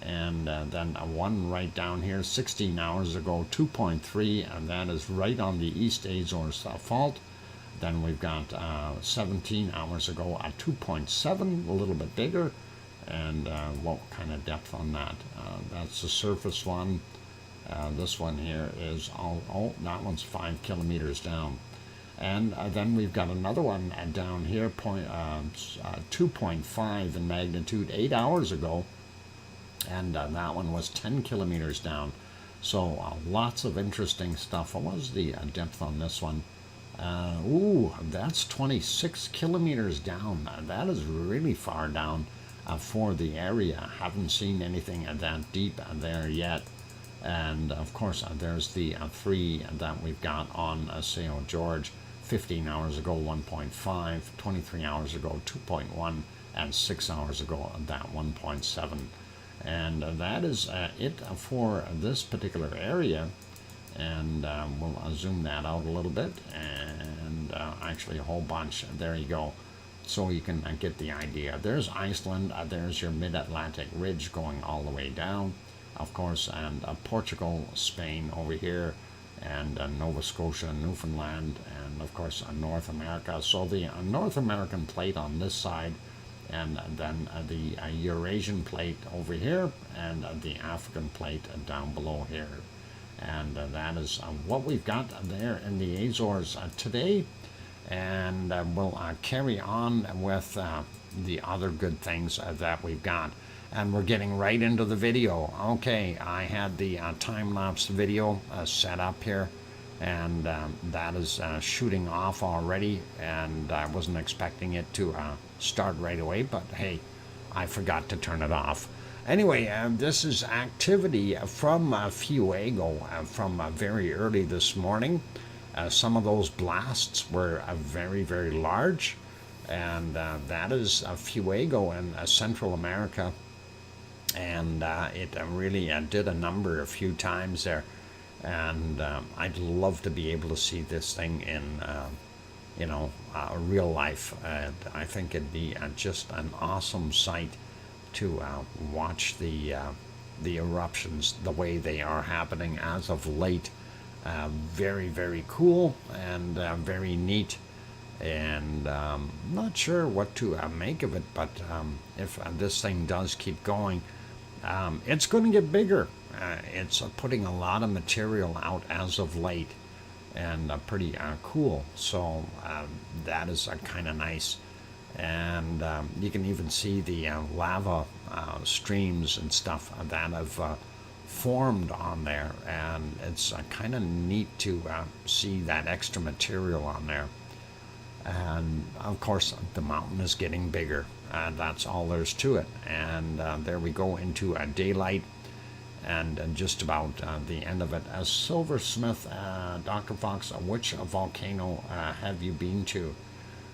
And then one right down here, 16 hours ago, 2.3, and that is right on the East Azores fault. Then we've got 17 hours ago at 2.7, a little bit bigger. And what kind of depth on that? That's the surface one. This one here is, that one's 5 kilometers down. And then we've got another one down here, 2.5 in magnitude, 8 hours ago. And that one was 10 kilometers down. So lots of interesting stuff. What was the depth on this one? That's 26 kilometers down. That is really far down for the area. Haven't seen anything that deep there yet. And of course, there's the three that we've got on St. George. 15 hours ago, 1.5, 23 hours ago, 2.1, and 6 hours ago, that 1.7. And that is it for this particular area. And we'll zoom that out a little bit, and actually a whole bunch. There you go. So you can get the idea. There's Iceland, there's your mid-Atlantic ridge going all the way down, of course, and Portugal, Spain over here, and Nova Scotia, Newfoundland, and of course North America. So the North American plate on this side and then the Eurasian plate over here, and the African plate down below here. And that is what we've got there in the Azores today. And we'll carry on with the other good things that we've got. And we're getting right into the video. Okay, I had the time-lapse video set up here, and that is shooting off already, and I wasn't expecting it to start right away, but hey, I forgot to turn it off. Anyway, this is activity from Fuego from very early this morning. Some of those blasts were very, very large, and that is Fuego in Central America, and it really did a number a few times there. And I'd love to be able to see this thing in, real life. I think it'd be just an awesome sight to watch the eruptions the way they are happening as of late. Very, very cool and very neat. And not sure what to make of it, but if this thing does keep going, it's going to get bigger. It's putting a lot of material out as of late, and pretty cool. So that is kind of nice. And you can even see the lava streams and stuff that have formed on there. And it's kind of neat to see that extra material on there. And of course, the mountain is getting bigger. That's all there's to it. And there we go into daylight, and just about the end of it. Silversmith, Dr. Fox, which volcano have you been to?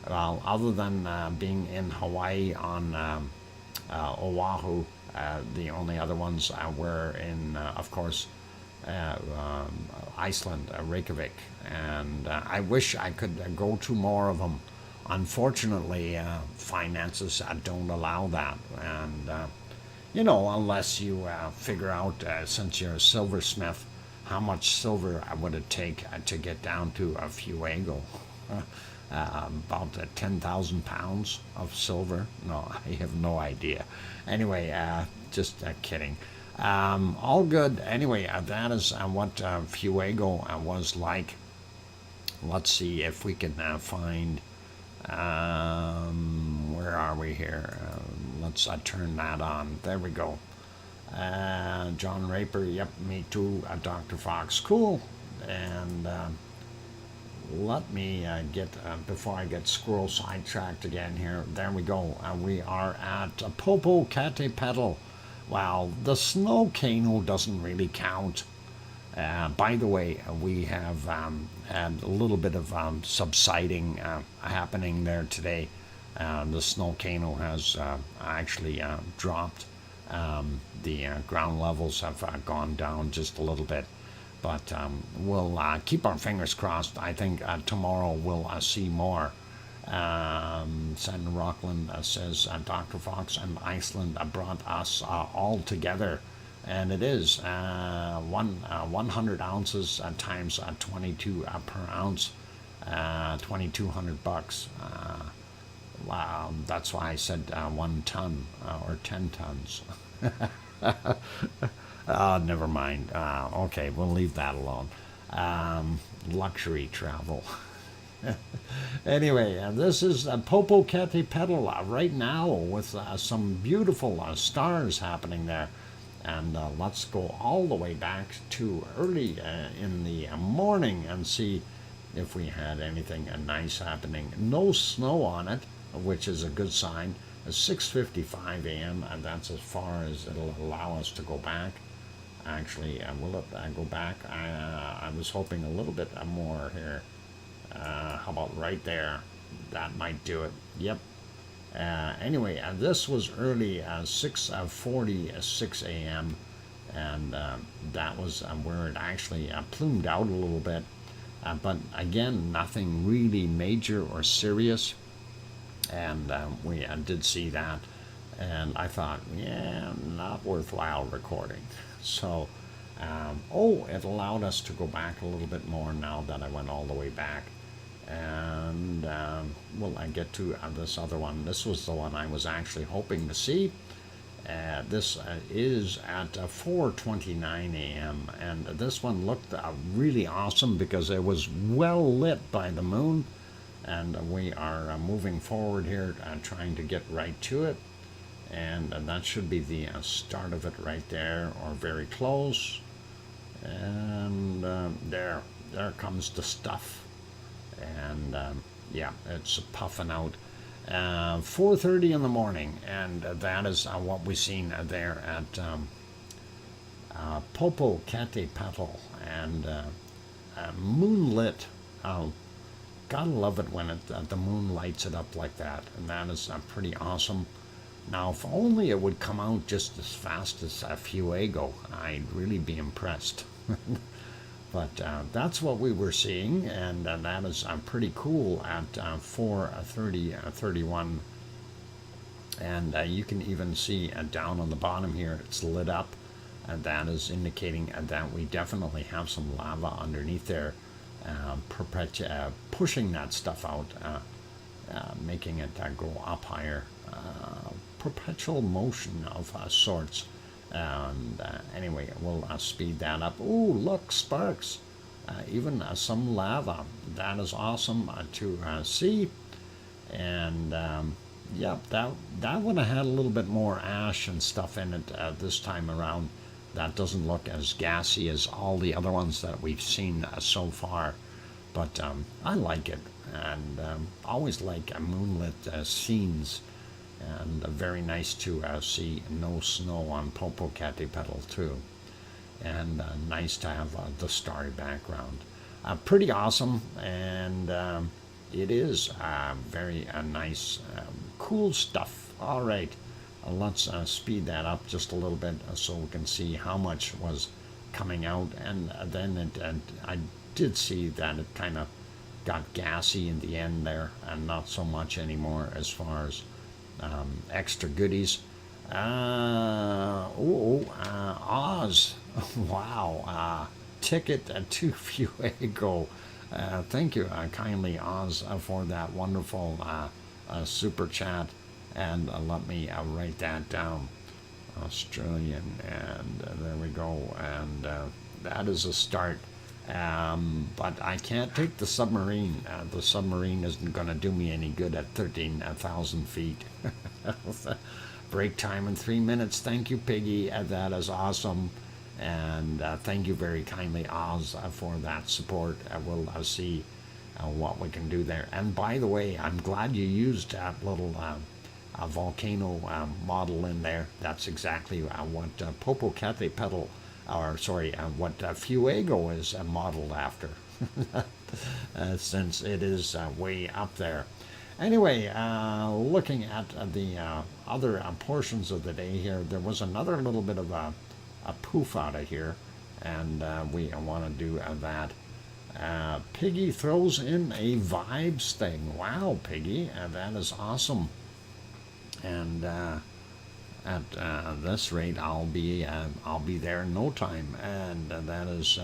Well, other than being in Hawaii on Oahu, the only other ones were in, of course, Iceland, Reykjavik, and I wish I could go to more of them. Unfortunately, finances don't allow that, and unless you figure out, since you're a silversmith, how much silver would it take to get down to Fuego? About 10,000 pounds of silver? No, I have no idea. Anyway, just kidding. All good. Anyway, that is what Fuego was like. Let's see if we can find, where are we here? Let's turn that on. There we go. John Raper, yep, me too. Dr. Fox, cool. And let me get, before I get squirrel sidetracked again here, there we go. We are at Popocatépetl. Well, the snow cano doesn't really count. By the way, we have had a little bit of subsiding happening there today. The snow cano has actually dropped. The ground levels have gone down just a little bit. But we'll keep our fingers crossed. I think tomorrow we'll see more. Sandra Rockland says, Dr. Fox and Iceland brought us all together. And it is 100 ounces times 22 per ounce, $2,200. Wow, that's why I said 1 ton or 10 tons. Never mind. Okay, we'll leave that alone. Luxury travel. Anyway, this is Popocatépetl right now with some beautiful stars happening there. And let's go all the way back to early in the morning and see if we had anything nice happening. No snow on it, which is a good sign. 6:55 a.m. and that's as far as it'll allow us to go back. Actually, will it go back? I was hoping a little bit more here. How about right there? That might do it. Yep. Anyway, this was early, 6:46 a.m. and that was where it actually plumed out a little bit. But again, nothing really major or serious. And we did see that, and I thought, yeah, not worthwhile recording. So, it allowed us to go back a little bit more now that I went all the way back. And well, I get to this other one. This was the one I was actually hoping to see. This is at 4:29 a.m. and this one looked really awesome because it was well lit by the moon. And we are moving forward here, trying to get right to it. And that should be the start of it right there, or very close. And there comes the stuff. And yeah, it's puffing out. 4:30 in the morning, and that is what we've seen there at Popocatépetl, and moonlit. Gotta love it when the moon lights it up like that, and that is pretty awesome. Now, if only it would come out just as fast as Fuego, I'd really be impressed. But that's what we were seeing, and that is pretty cool at 4:31. And you can even see down on the bottom here, it's lit up. And that is indicating that we definitely have some lava underneath there, pushing that stuff out, making it go up higher. Perpetual motion of sorts. And anyway, we'll speed that up. Ooh, look, sparks. Even some lava. That is awesome to see. And yeah, that one had a little bit more ash and stuff in it this time around. That doesn't look as gassy as all the other ones that we've seen so far. But I like it. And always like moonlit scenes. And very nice to see no snow on Popocatépetl too, and nice to have the starry background. Pretty awesome, and it is very nice, cool stuff. All right, let's speed that up just a little bit so we can see how much was coming out, and then I did see that it kind of got gassy in the end there, and not so much anymore as far as extra goodies. Oz. Wow. Ticket to Fuego. Thank you kindly, Oz, for that wonderful super chat. And let me write that down. Australian. And there we go. And that is a start. But I can't take the submarine. The submarine isn't going to do me any good at 13,000 feet. Break time in 3 minutes. Thank you, Piggy. That is awesome. And thank you very kindly, Oz, for that support. We'll see what we can do there. And by the way, I'm glad you used that little volcano model in there. That's exactly what Popocatépetl, or sorry, what Fuego is modeled after, since it is way up there. Anyway, looking at the other portions of the day here, there was another little bit of a poof out of here, and we want to do that. Piggy throws in a vibes thing. Wow, Piggy, that is awesome. And at this rate, I'll be there in no time, and that is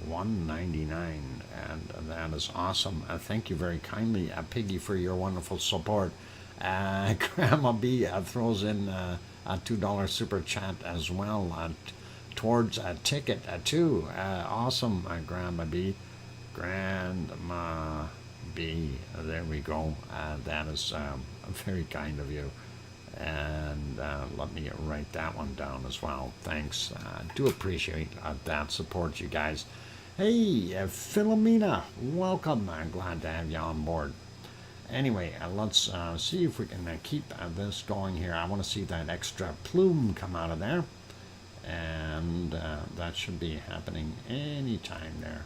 $1.99, and that is awesome. Thank you very kindly, Piggy, for your wonderful support. Grandma B throws in a $2 super chat as well towards a ticket too. Awesome, Grandma B. Grandma B. There we go. That is very kind of you. And let me write that one down as well. Thanks. Do appreciate that support, you guys. Hey, Philomena, welcome. I'm glad to have you on board. Anyway, let's see if we can keep this going here. I want to see that extra plume come out of there. And that should be happening anytime there.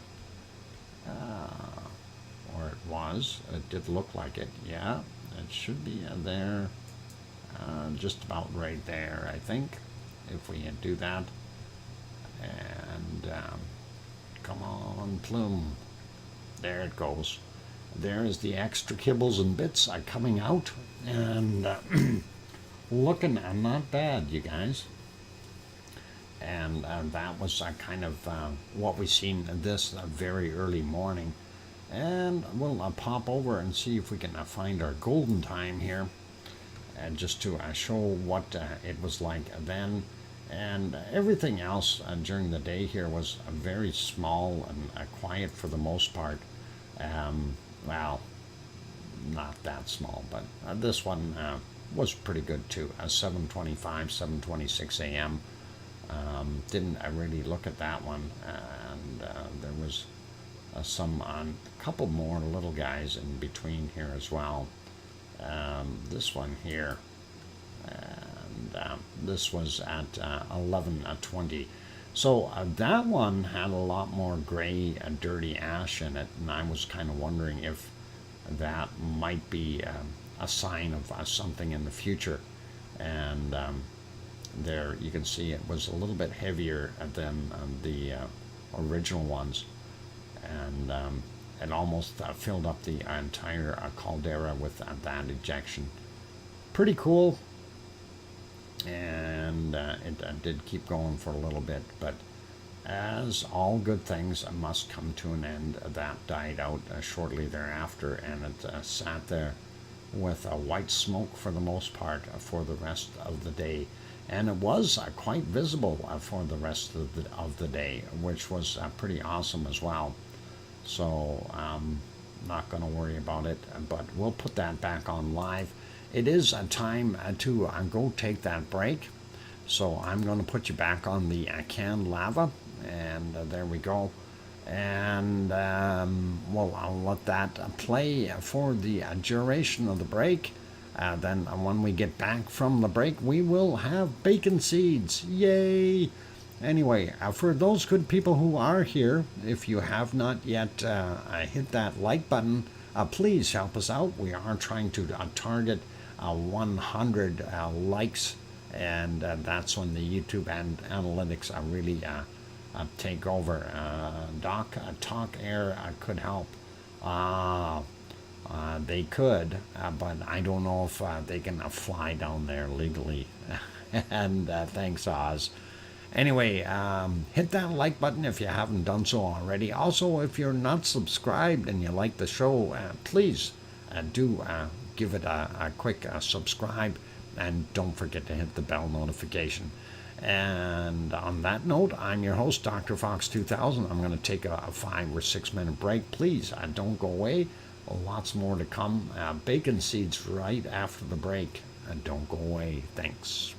Or it was. It did look like it. Yeah, it should be there. Just about right there, I think, if we do that. And come on, plume. There it goes. There is the extra kibbles and bits coming out, and looking not bad, you guys. And that was kind of what we seen this very early morning. And we'll pop over and see if we can find our golden time here, and just to show what it was like then. And everything else during the day here was very small and quiet for the most part. Well, not that small, but this one was pretty good too. 7:25, 7:26 a.m. Didn't really look at that one, and there was a couple more little guys in between here as well. This one here, and this was at 11:20. So that one had a lot more gray, dirty ash in it, and I was kind of wondering if that might be a sign of something in the future. And there you can see it was a little bit heavier than the original ones, and it almost filled up the entire caldera with that ejection. Pretty cool. And it did keep going for a little bit, but as all good things must come to an end, that died out shortly thereafter, and it sat there with white smoke for the most part for the rest of the day. And it was quite visible for the rest of the day, which was pretty awesome as well. So not going to worry about it, but we'll put that back on live. It is a time to go take that break. So I'm going to put you back on the canned lava, and there we go. And well, I'll let that play for the duration of the break. Then when we get back from the break, we will have bacon seeds. Yay! Anyway, for those good people who are here, if you have not yet hit that like button, please help us out. We are trying to target 100 likes, and that's when the YouTube and analytics really take over. Talk Air could help. They could, but I don't know if they can fly down there legally. And thanks, Oz. Anyway, hit that like button if you haven't done so already. Also, if you're not subscribed and you like the show, please do give it a quick subscribe, and don't forget to hit the bell notification. And on that note, I'm your host, DrFox2000. I'm going to take a 5 or 6 minute break. Please don't go away. Lots more to come. Bacon seeds right after the break. Don't go away. Thanks.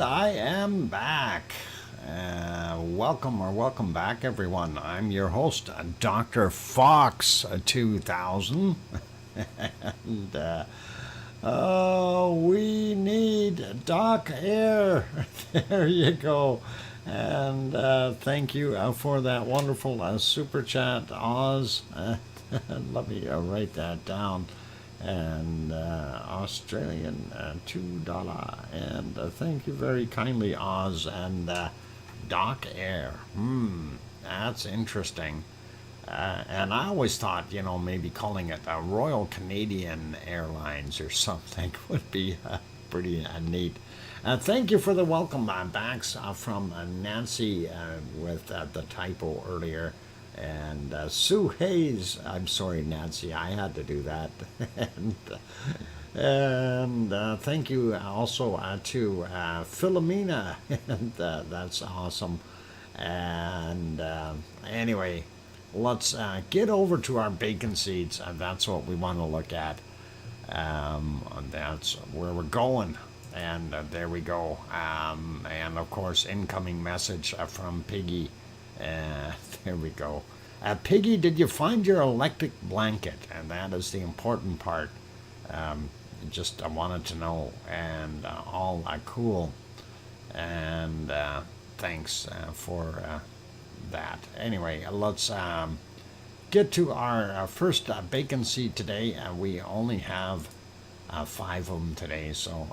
I am back. Welcome back, everyone. I'm your host, Dr. Fox2000. And we need Doc Air. There you go. And thank you for that wonderful super chat, Oz. Let me write that down. And Australian $2. And thank you very kindly, Oz and Doc Air. That's interesting. And I always thought, maybe calling it Royal Canadian Airlines or something would be pretty neat. Thank you for the welcome backs from Nancy with the typo earlier. And Sue Hayes, I'm sorry, Nancy, I had to do that. and thank you also to Philomena, and that's awesome. And anyway, let's get over to our bacon seeds. That's what we want to look at. That's where we're going. And there we go. And of course, incoming message from Piggy. There we go. Piggy, did you find your electric blanket? And that is the important part. I wanted to know. And all cool. And thanks for that. Anyway, let's get to our first bacon seed today. We only have 5 of them today. So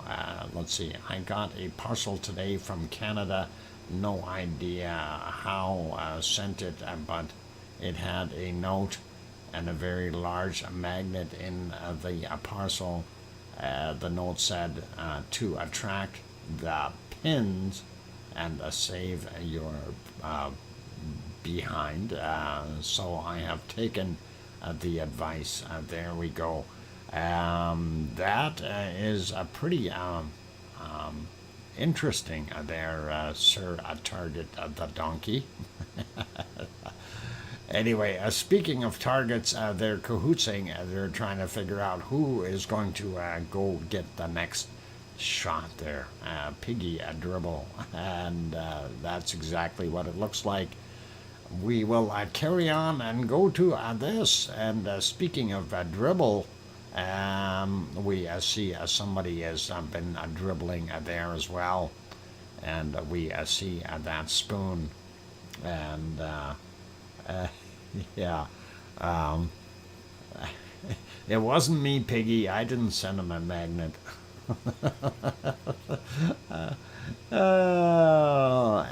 let's see. I got a parcel today from Canada. No idea how sent it, but it had a note and a very large magnet in the parcel. The note said to attract the pins and save your behind. So I have taken the advice. There we go. That is a pretty interesting there, Sir Target the Donkey. Anyway, speaking of targets, they're cahootsing. They're trying to figure out who is going to go get the next shot there. Piggy dribble. And that's exactly what it looks like. We will carry on and go to this. And speaking of dribble, we see somebody has been dribbling there as well. And we see that spoon. And yeah. It wasn't me, Piggy. I didn't send him a magnet.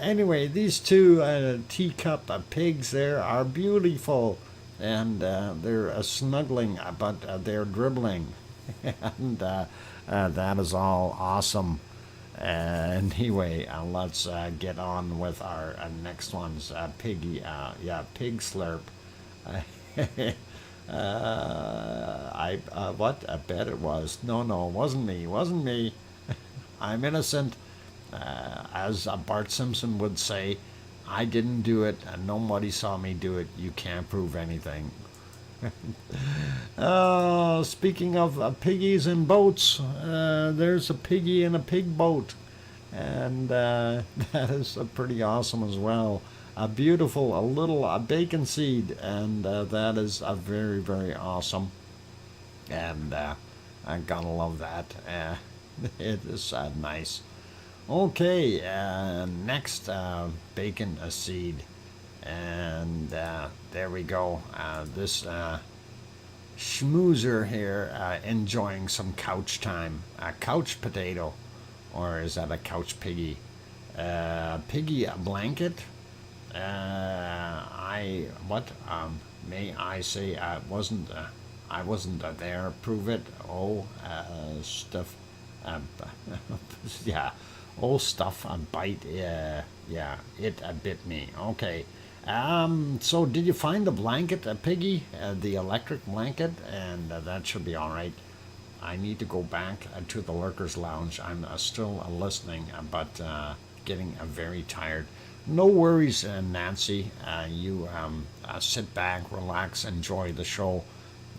Anyway, these two teacup pigs there are beautiful. And they're snuggling, but they're dribbling. And that is all awesome. Anyway, let's get on with our next ones. Piggy, pig slurp. What? I bet it was. No, it wasn't me. I'm innocent. As Bart Simpson would say, I didn't do it, and nobody saw me do it. You can't prove anything. Speaking of piggies and boats, there's a piggy in a pig boat. And that is pretty awesome as well. A little bacon seed. And that is very, very awesome. And I gotta love that. It is nice. Okay, next bacon seed. And there we go. This schmoozer here enjoying some couch time. A couch potato. Or is that a couch piggy? Piggy blanket? May I say I wasn't there. Prove it. Stuff. Yeah. Stuff bite. Yeah, it bit me. Okay. So did you find the blanket, Piggy? The electric blanket? And that should be all right. I need to go back to the Lurkers Lounge. I'm still listening, but getting very tired. No worries, Nancy. You sit back, relax, enjoy the show,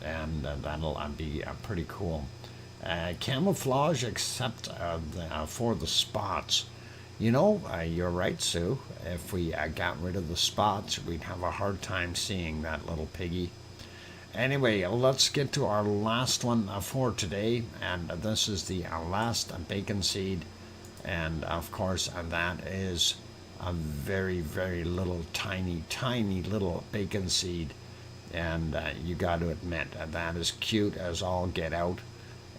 and that'll be pretty cool. Camouflage except for the spots. You're right, Sue. If we got rid of the spots, we'd have a hard time seeing that little piggy. Anyway, let's get to our last one for today, and this is the last bacon seed, and of course that is a very, very little, tiny, tiny little bacon seed, and you got to admit that is cute as all get out,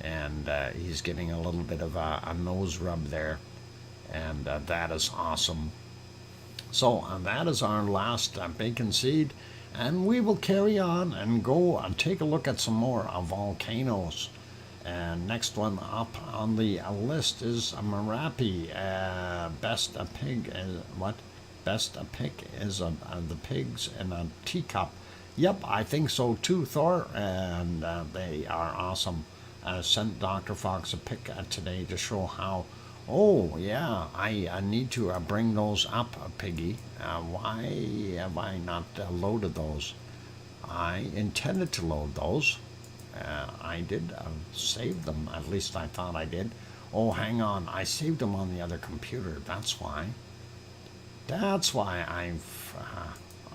and he's getting a little bit of a nose rub there, and that is awesome. So that is our last bacon seed, and we will carry on and go and take a look at some more volcanoes. And next one up on the list is a Merapi. Best a pig is what? Best a pick is the pigs in a teacup. Yep, I think so too, Thor. And they are awesome. Sent Dr. Fox a pic today to show how. Oh yeah, I need to bring those up, Piggy. Why have I not loaded those? I intended to load those. I did save them, at least I thought I did. Oh, hang on, I saved them on the other computer, that's why. That's why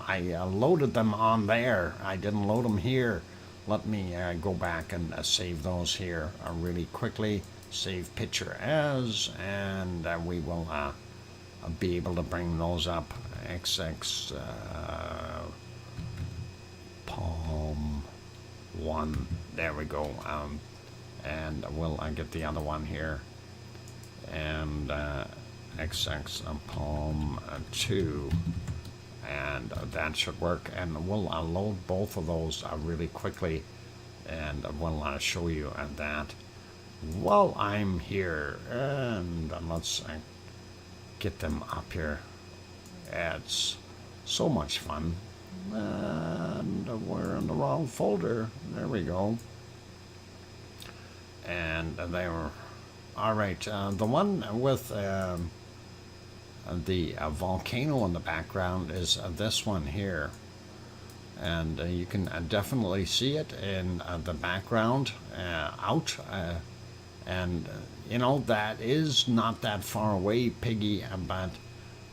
I loaded them on there. I didn't load them here. Let me go back and save those here really quickly. Save picture as, and we will be able to bring those up. XX Palm 1. There we go. And we'll get the other one here. And XX Palm 2. And that should work. And we'll load both of those really quickly. And we'll show you that while I'm here. And let's get them up here. It's so much fun. And we're in the wrong folder. There we go. And they were all right. The one with the volcano in the background is this one here, and you can definitely see it in the background out, and that is not that far away, Piggy, but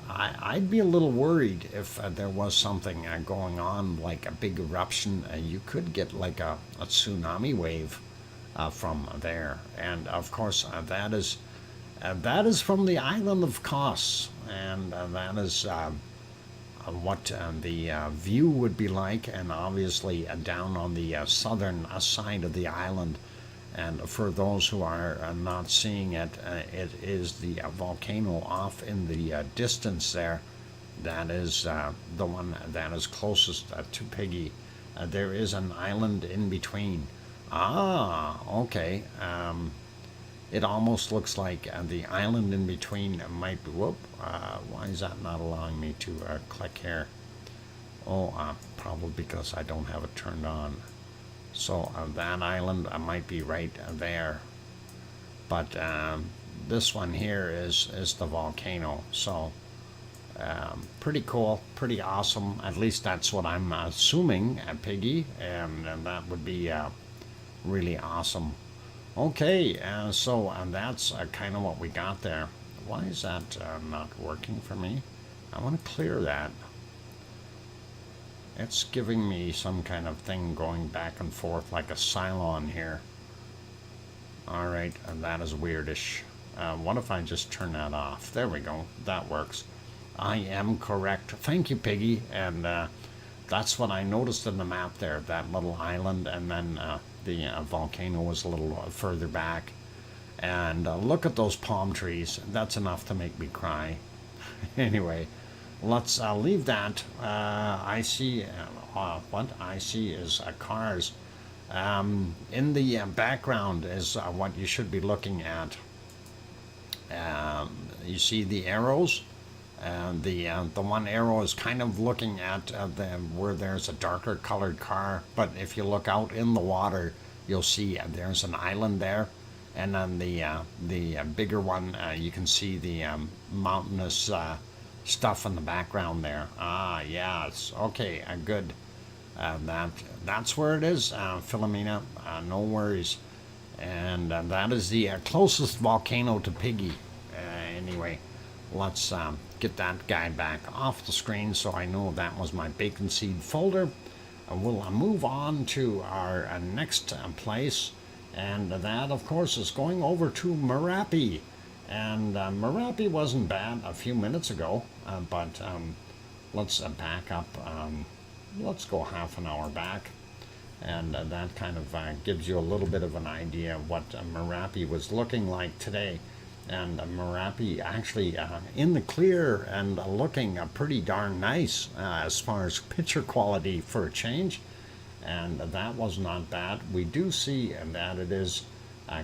I'd be a little worried if there was something going on, like a big eruption. You could get like a tsunami wave from there. And of course, that is from the island of Kos, and that is what the view would be like, and obviously down on the southern side of the island. And for those who are not seeing it, it is the volcano off in the distance there. That is the one that is closest to Piggy. There is an island in between. Ah, okay. It almost looks like the island in between might be... Whoop. Why is that not allowing me to click here? Oh, probably because I don't have it turned on. So that island might be right there, but this one here is the volcano. So pretty cool, pretty awesome. At least that's what I'm assuming, Piggy, and that would be really awesome. Okay, so that's kind of what we got there. Why is that not working for me? I want to clear that. It's giving me some kind of thing going back and forth like a Cylon here. Alright, and that is weirdish. What if I just turn that off? There we go. That works. I am correct. Thank you, Piggy. And that's what I noticed in the map there, that little island, and then the volcano was a little further back. And look at those palm trees. That's enough to make me cry. Anyway. Let's leave that. I see, what I see is cars. In the background is what you should be looking at. You see the arrows? The one arrow is kind of looking at where there's a darker colored car, but if you look out in the water, you'll see there's an island there. And then the bigger one, you can see the mountainous stuff in the background there. Ah, yes. Okay, good. That's where it is, Philomena. No worries. And that is the closest volcano to Piggy. Anyway, let's get that guy back off the screen so I know that was my bacon seed folder. We'll move on to our next place, and that of course is going over to Merapi. And Merapi wasn't bad a few minutes ago, but let's back up. Let's go half an hour back, and that kind of gives you a little bit of an idea of what Merapi was looking like today. And Merapi actually in the clear and looking pretty darn nice as far as picture quality for a change, and that was not bad. We do see that it is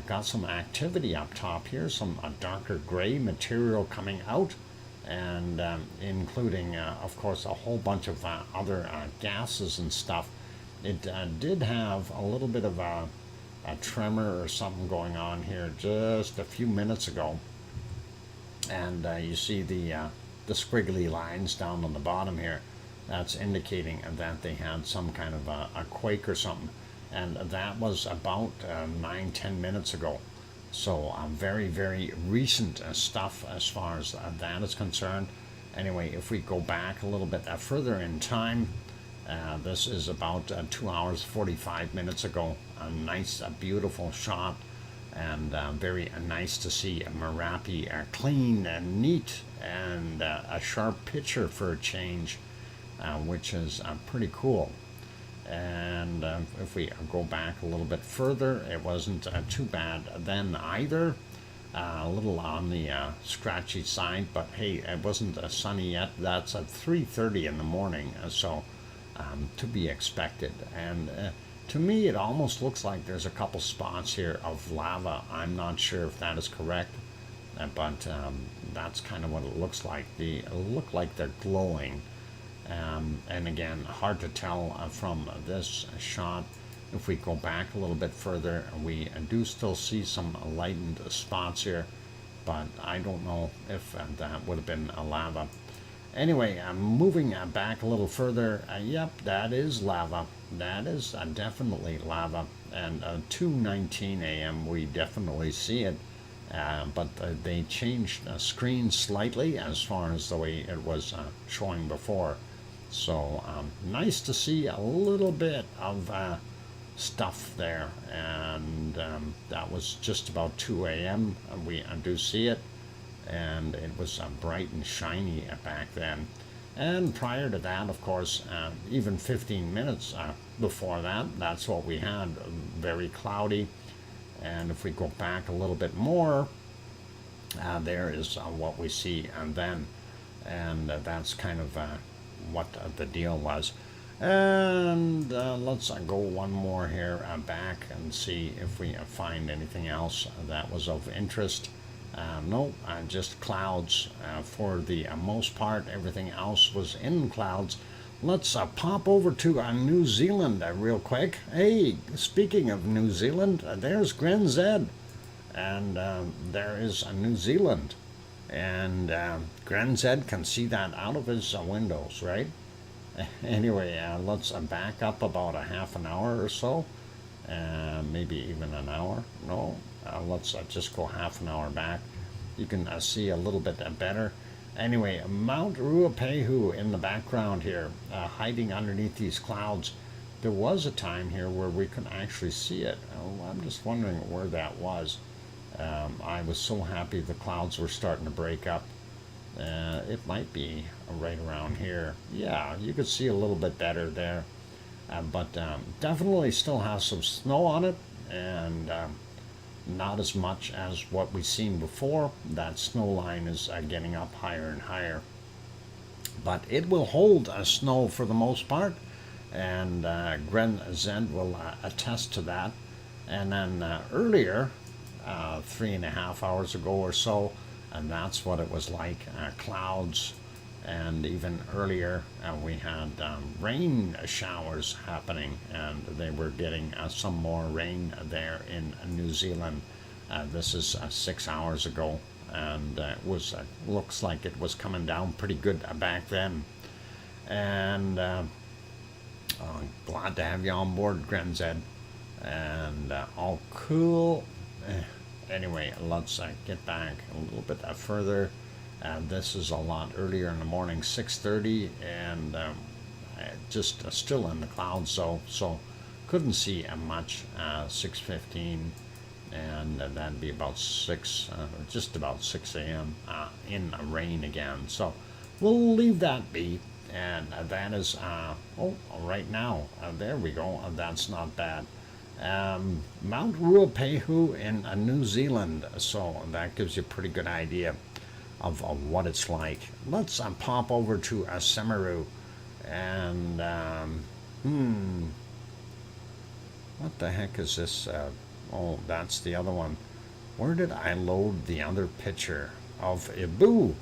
got some activity up top here, some darker gray material coming out, and including of course a whole bunch of other gases and stuff. It did have a little bit of a tremor or something going on here just a few minutes ago, and you see the squiggly lines down on the bottom here. That's indicating that they had some kind of a quake or something, and that was about 9-10 minutes ago. So very, very recent stuff as far as that is concerned. Anyway, if we go back a little bit further in time, this is about 2 hours 45 minutes ago. A nice, beautiful shot, and very nice to see Merapi clean and neat, and a sharp picture for a change, which is pretty cool. And if we go back a little bit further, it wasn't too bad then either. A little on the scratchy side, but hey, it wasn't sunny yet. That's at 3:30 in the morning, so to be expected. And to me, it almost looks like there's a couple spots here of lava. I'm not sure if that is correct, but that's kind of what it looks like. They look like they're glowing. And again, hard to tell from this shot. If we go back a little bit further, we do still see some lightened spots here, but I don't know if that would have been a lava. Anyway, moving back a little further, yep, that is lava. That is definitely lava. And 2:19 a.m. we definitely see it, but they changed the screen slightly as far as the way it was showing before. So nice to see a little bit of stuff there, and that was just about 2 a.m. We do see it, and it was bright and shiny back then. And prior to that, of course, even 15 minutes before that, that's what we had, very cloudy. And if we go back a little bit more, there is what we see and then, and that's kind of what the deal was. And let's go one more here back and see if we find anything else that was of interest. No, just clouds for the most part. Everything else was in clouds. Let's pop over to New Zealand real quick. Hey, speaking of New Zealand, there's Gren Zed, and there is New Zealand. And Gren Zed can see that out of his windows, right? Anyway, let's back up about a half an hour or so, maybe even an hour. No, let's just go half an hour back. You can see a little bit better. Anyway, Mount Ruapehu in the background here, hiding underneath these clouds. There was a time here where we could actually see it. Oh, I'm just wondering where that was. I was so happy the clouds were starting to break up. It might be right around here. Yeah, you could see a little bit better there. But definitely still has some snow on it, and not as much as what we've seen before. That snow line is getting up higher and higher. But it will hold snow for the most part, and Gren Zed will attest to that. And then earlier, 3.5 hours ago or so, and that's what it was like, clouds. And even earlier we had rain showers happening, and they were getting some more rain there in New Zealand. This is 6 hours ago, and it was looks like it was coming down pretty good back then. And glad to have you on board, Gren Zed, and all cool. Anyway, let's get back a little bit further. This is a lot earlier in the morning, 6:30, and just still in the clouds, so couldn't see much. 6:15, and that'd be about 6, just about 6 a.m. In rain again. So we'll leave that be. And that is, oh, right now, there we go. That's not bad. Mount Ruapehu in New Zealand. So that gives you a pretty good idea of what it's like. Let's pop over to Semeru. And, what the heck is this? Oh, that's the other one. Where did I load the other picture of Ibu?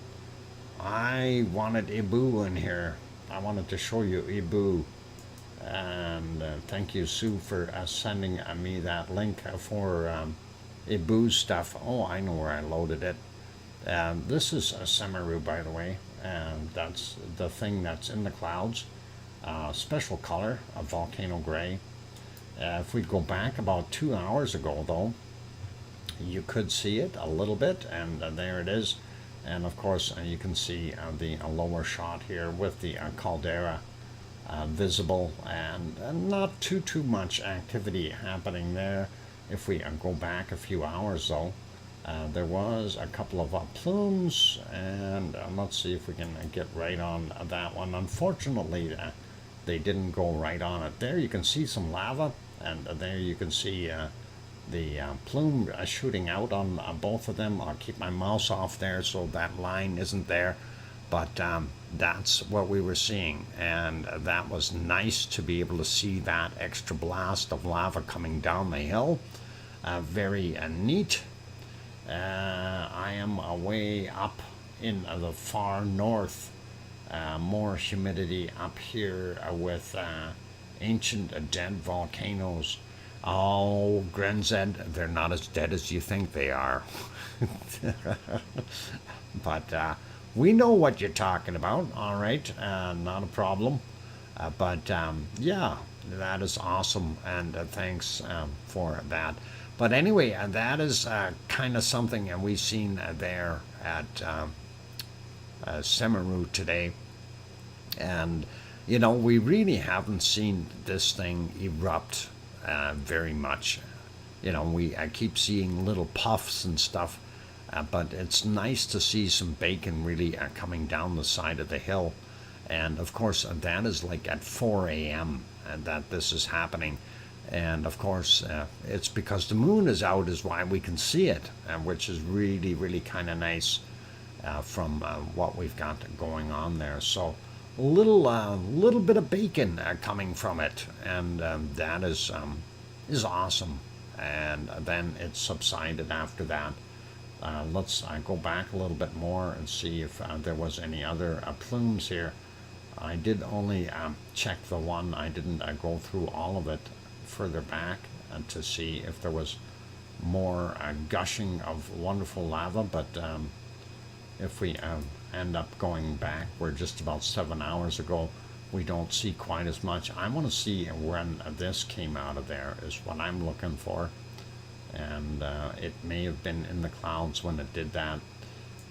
I wanted Ibu in here. I wanted to show you Ibu. And thank you, Sue, for sending me that link for Ibu stuff. Oh, I know where I loaded it. This is Semeru, by the way. And that's the thing that's in the clouds. Special color, a volcano gray. If we go back about 2 hours ago, though, you could see it a little bit, and there it is. And of course, you can see the lower shot here with the caldera visible, and not too much activity happening there. If we go back a few hours, though, there was a couple of plumes, and let's see if we can get right on that one. Unfortunately, they didn't go right on it. There you can see some lava, and there you can see the plume shooting out on both of them. I'll keep my mouse off there so that line isn't there, but that's what we were seeing, and that was nice to be able to see that extra blast of lava coming down the hill. Very neat. I am way up in the far north. More humidity up here with ancient dead volcanoes. Oh, Grenzed, they're not as dead as you think they are. But we know what you're talking about, all right, not a problem. But yeah, that is awesome, and thanks for that. But anyway, that is kind of something we've seen there at Semeru today. And, you know, we really haven't seen this thing erupt very much. You know, I keep seeing little puffs and stuff, but it's nice to see some bacon really coming down the side of the hill. And of course, that is like at 4 a.m. That this is happening. And of course, it's because the moon is out is why we can see it, which is really kind of nice from what we've got going on there. So a little bit of bacon coming from it, and that is awesome. And then it subsided after that. Let's go back a little bit more and see if there was any other plumes here. I did only check the one. I didn't go through all of it further back to see if there was more gushing of wonderful lava, but if we end up going back, we're just about 7 hours ago, we don't see quite as much. I want to see when this came out of there is what I'm looking for, and it may have been in the clouds when it did that.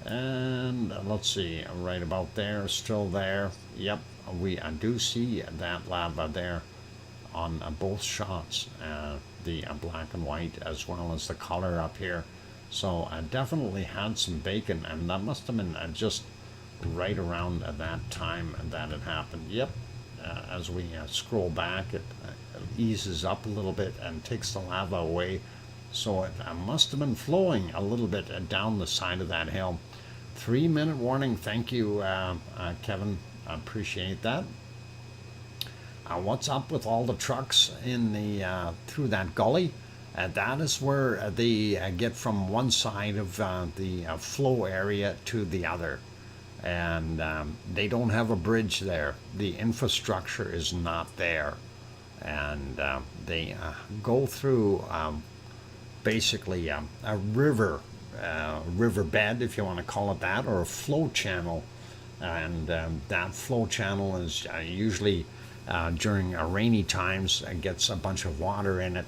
And let's see, right about there, still there. Yep, we do see that lava there on both shots, the black and white as well as the color up here. So I definitely had some bacon, and that must have been just right around that time that it happened. Yep, as we scroll back, it eases up a little bit and takes the lava away. So it must have been flowing a little bit down the side of that hill. 3-minute warning. Thank you, Kevin. I appreciate that. What's up with all the trucks in the through that gully? That is where they get from one side of the flow area to the other, and they don't have a bridge there. The infrastructure is not there, and they go through basically a riverbed, if you want to call it that, or a flow channel, and that flow channel is usually during rainy times gets a bunch of water in it,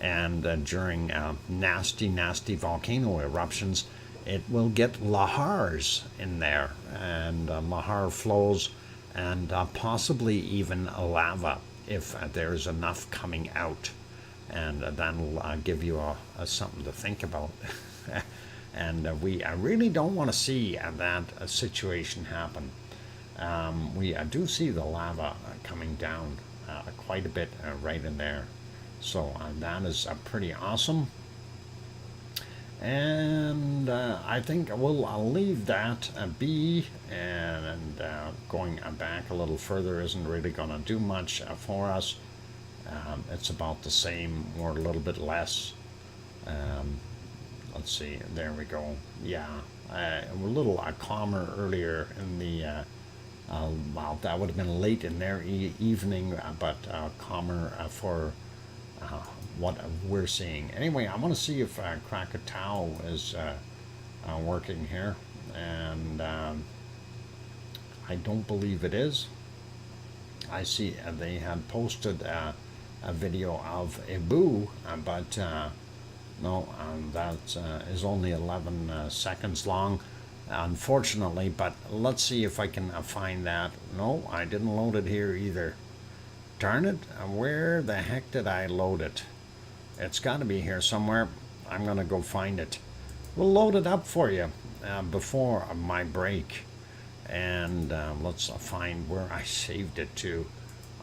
and during nasty volcano eruptions it will get lahars in there, and lahar flows, and possibly even lava if there's enough coming out. And that'll give you something to think about. And we really don't want to see that situation happen. We do see the lava coming down quite a bit right in there. So that is pretty awesome. And I think I'll leave that be, and going back a little further isn't really going to do much for us. It's about the same or a little bit less. Let's see, there we go. Yeah, a little calmer earlier in the, well, that would have been late in their evening, but calmer for what we're seeing. Anyway, I want to see if Krakatoa is working here, and I don't believe it is. I see they had posted a video of Ibu, but no, that is only 11 seconds long, unfortunately. But let's see if I can find that. No, I didn't load it here either. Darn it, where the heck did I load it? It's got to be here somewhere. I'm going to go find it. We'll load it up for you before my break. And let's find where I saved it to.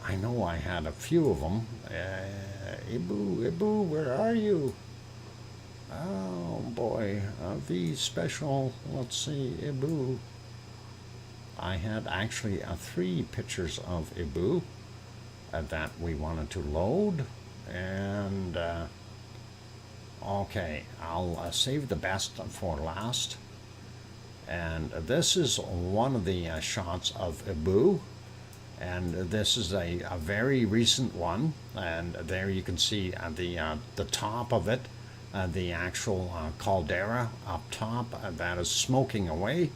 I know I had a few of them. Ibu, where are you? Oh boy, V special. Let's see, Ibu. I had actually 3 pictures of Ibu that we wanted to load. And okay, I'll save the best for last. And this is one of the shots of Ibu. And this is a very recent one, and there you can see the top of it, the actual caldera up top that is smoking away.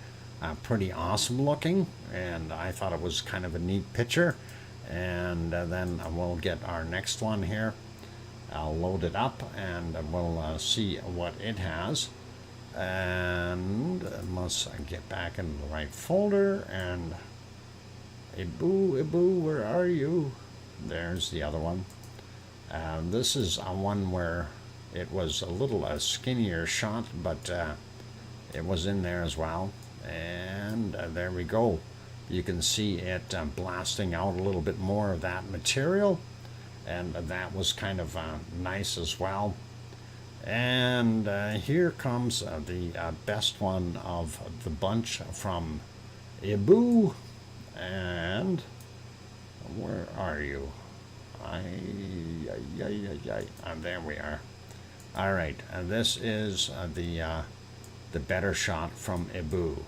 Pretty awesome looking, and I thought it was kind of a neat picture. And then we'll get our next one here. I'll load it up, and we'll see what it has. And let's get back into the right folder, and Ibu, where are you? There's the other one. This is one where it was a little skinnier shot, but it was in there as well. And there we go. You can see it blasting out a little bit more of that material, and that was kind of nice as well. And here comes the best one of the bunch from Ibu. And where are you? There we are. All right, this is the better shot from Ibu.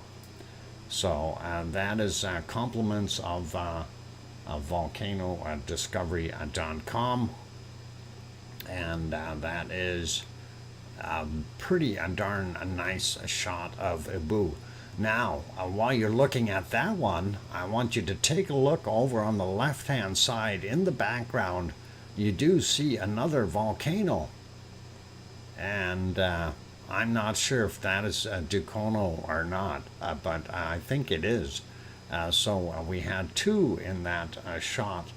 So that is compliments of volcanodiscovery.com, and that is pretty darn nice shot of Ibu. Now, while you're looking at that one, I want you to take a look over on the left-hand side. In the background, you do see another volcano. And I'm not sure if that is Dukono or not, but I think it is. So we had 2 in that shot.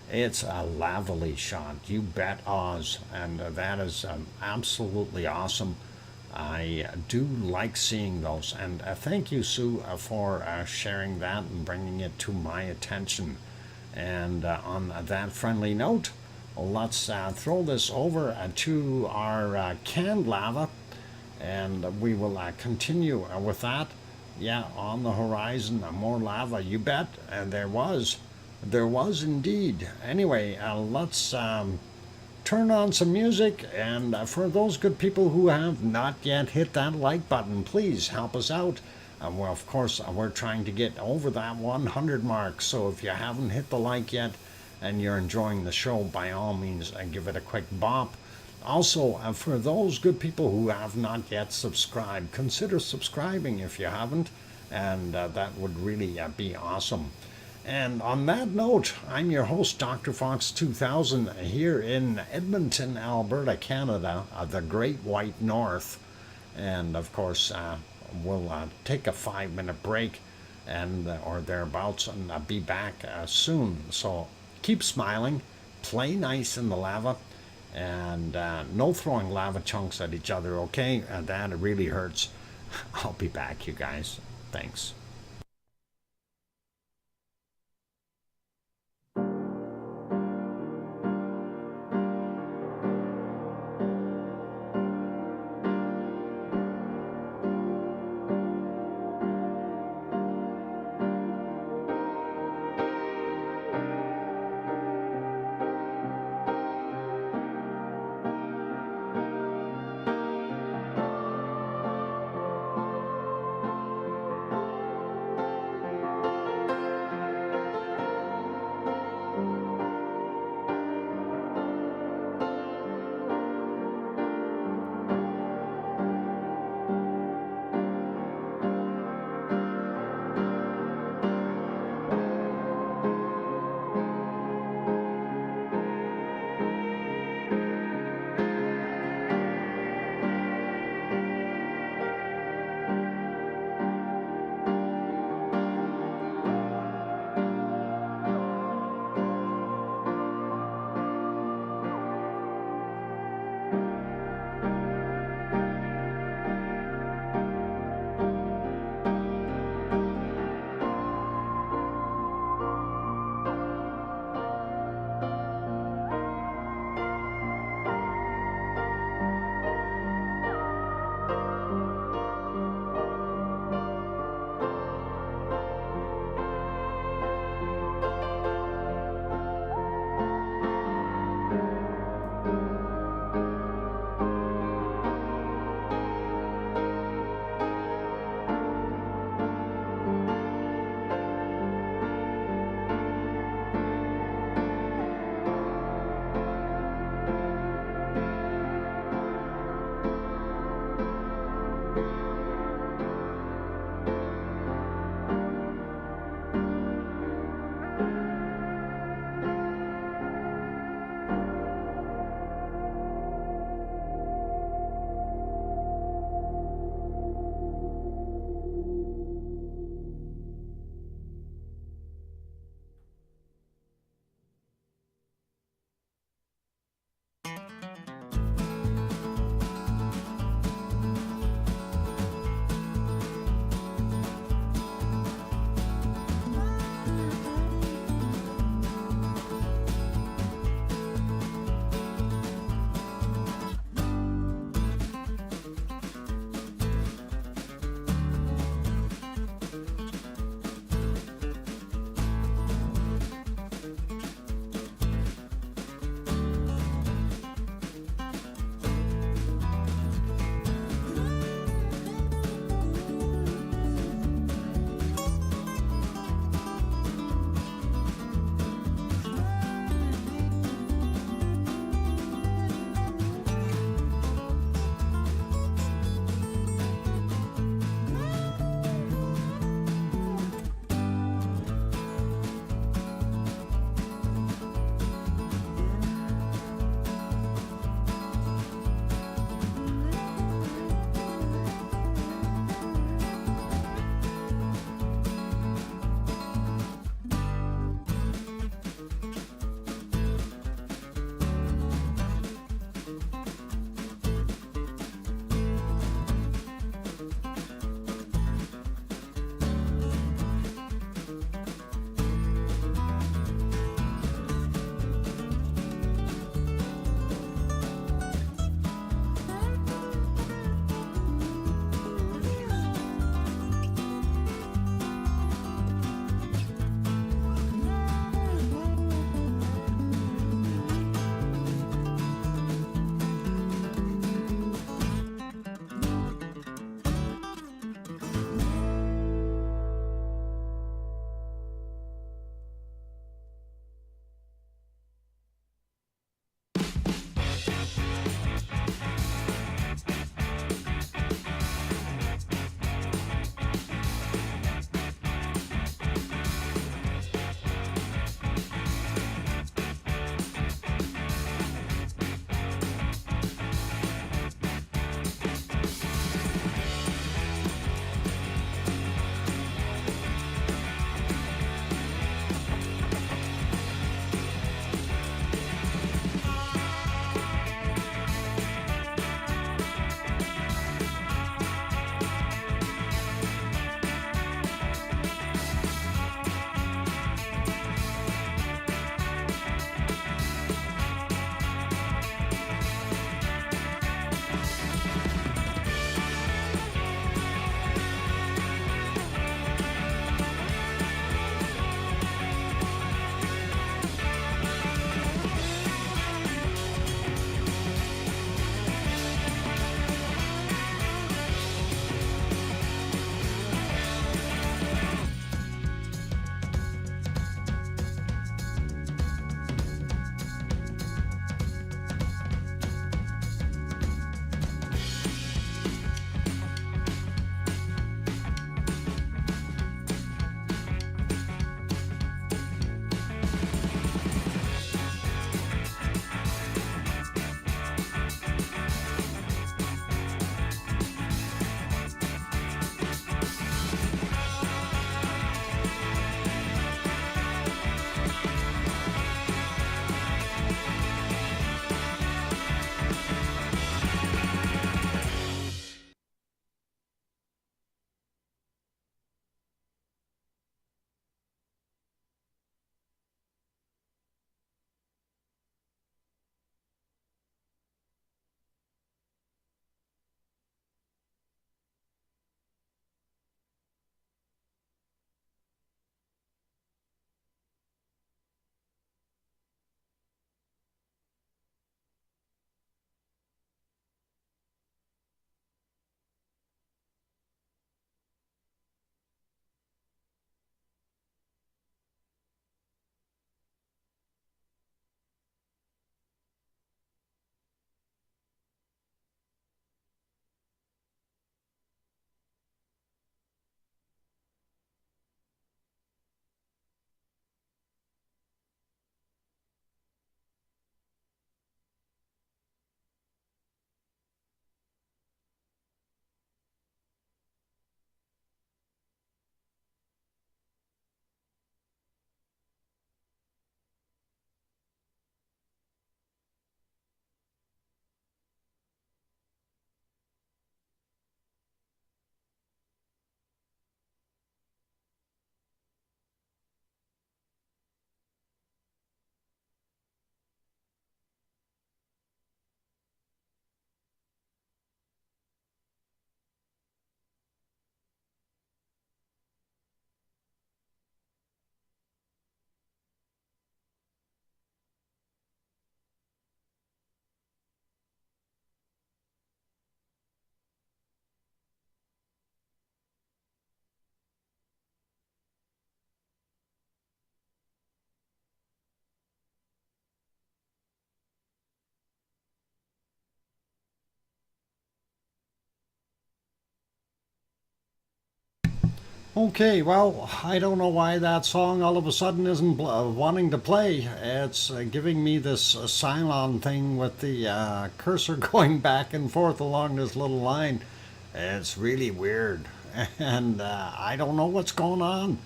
It's a lavally shot, you bet Oz, and that is absolutely awesome. I do like seeing those, and thank you, Sue, for sharing that and bringing it to my attention. And on that friendly note, let's throw this over to our canned lava, and we will continue with that. Yeah, on the horizon, more lava, you bet. And there was indeed. Anyway, let's turn on some music, and for those good people who have not yet hit that like button, please help us out. Well, of course, we're trying to get over that 100 mark, so if you haven't hit the like yet and you're enjoying the show, by all means, give it a quick bop. Also, for those good people who have not yet subscribed, consider subscribing if you haven't, and that would really be awesome. And on that note, I'm your host, DrFox2000, here in Edmonton, Alberta, Canada, the Great White North. And of course, we'll take a 5-minute break and or thereabouts, and be back soon. So keep smiling, play nice in the lava, and no throwing lava chunks at each other, okay? That really hurts. I'll be back, you guys. Thanks. Okay, well, I don't know why that song all of a sudden isn't wanting to play. It's giving me this Cylon thing with the cursor going back and forth along this little line. It's really weird, and I don't know what's going on.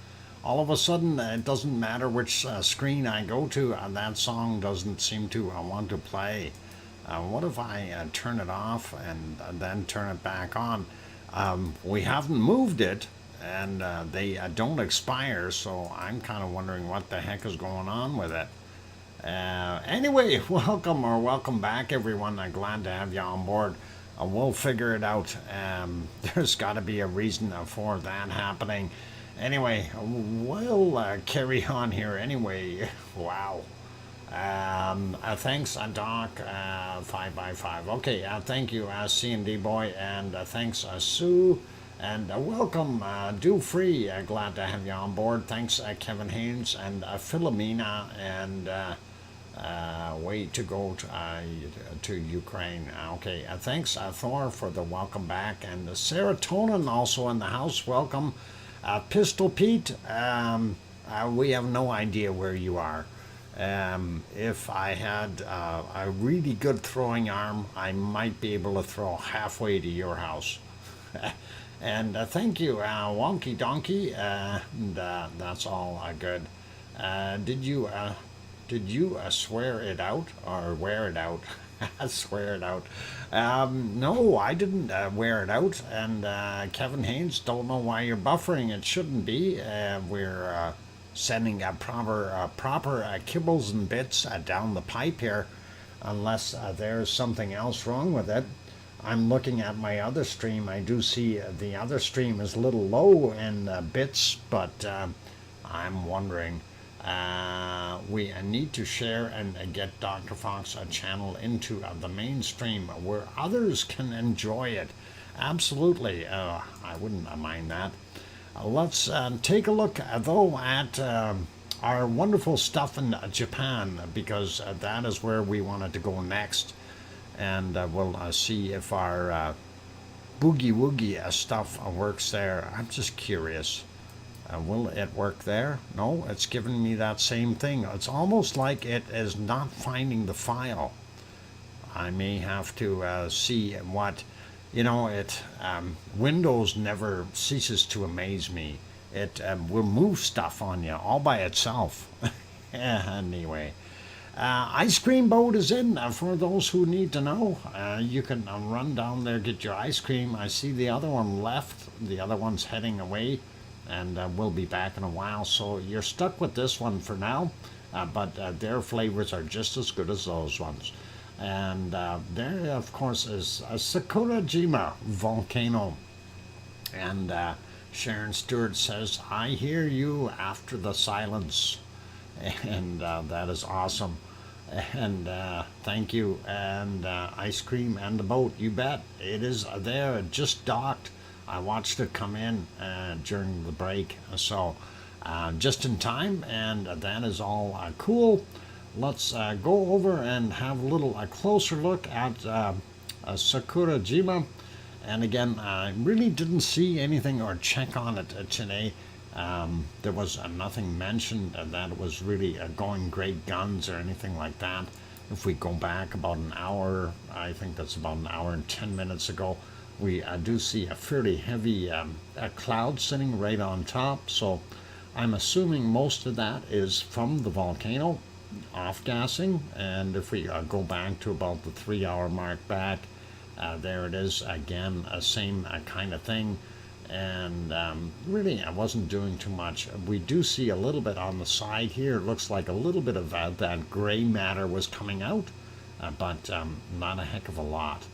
All of a sudden, it doesn't matter which screen I go to, and that song doesn't seem to want to play. What if I turn it off and then turn it back on? We haven't moved it, and they don't expire, so I'm kind of wondering what the heck is going on with it. Anyway, welcome back, everyone. I'm glad to have you on board. We'll figure it out. There's got to be a reason for that happening. Anyway, we'll carry on here anyway. Wow. Thanks, Doc, 5x5. Okay, thank you, C&D Boy, and thanks, Sue, and welcome, Do Free. Glad to have you on board. Thanks, Kevin Haynes, and Philomena, and way to go to Ukraine. Okay, thanks, Thor, for the welcome back, and Serotonin also in the house. Welcome, Pistol Pete. We have no idea where you are. If I had a really good throwing arm, I might be able to throw halfway to your house. And thank you, Wonky Donkey. And that's all good. Did you swear it out or wear it out? Swear it out. No, I didn't wear it out. And Kevin Haynes, don't know why you're buffering. It shouldn't be. We're sending proper kibbles and bits down the pipe here, unless there's something else wrong with it. I'm looking at my other stream. I do see the other stream is a little low in bits, but I'm wondering. We need to share and get Dr. Fox channel into the mainstream where others can enjoy it. Absolutely, I wouldn't mind that. Let's take a look, though, at our wonderful stuff in Japan, because that is where we wanted to go next. And we'll see if our boogie woogie stuff works there. I'm just curious. Will it work there? No, it's giving me that same thing. It's almost like it is not finding the file. I may have to see what... Windows never ceases to amaze me. It will move stuff on you all by itself. Anyway, ice cream boat is in for those who need to know. You can run down there, get your ice cream. I see the other one left. The other one's heading away, and we'll be back in a while. So you're stuck with this one for now, but their flavors are just as good as those ones. And there, of course, is a Sakurajima volcano. And Sharon Stewart says, I hear you after the silence. And that is awesome. And thank you. And ice cream and the boat, you bet. It is there. It just docked. I watched it come in during the break. So just in time. And that is all cool. Let's go over and have a little closer look at Sakurajima. And again, I really didn't see anything or check on it today. There was nothing mentioned that it was really going great guns or anything like that. If we go back about an hour, I think that's about an hour and 10 minutes ago, we do see a fairly heavy cloud sitting right on top. So I'm assuming most of that is from the volcano off-gassing. And if we go back to about the 3-hour mark back, there it is again, same kind of thing. And really I wasn't doing too much. We do see a little bit on the side here. It looks like a little bit of that gray matter was coming out, but not a heck of a lot.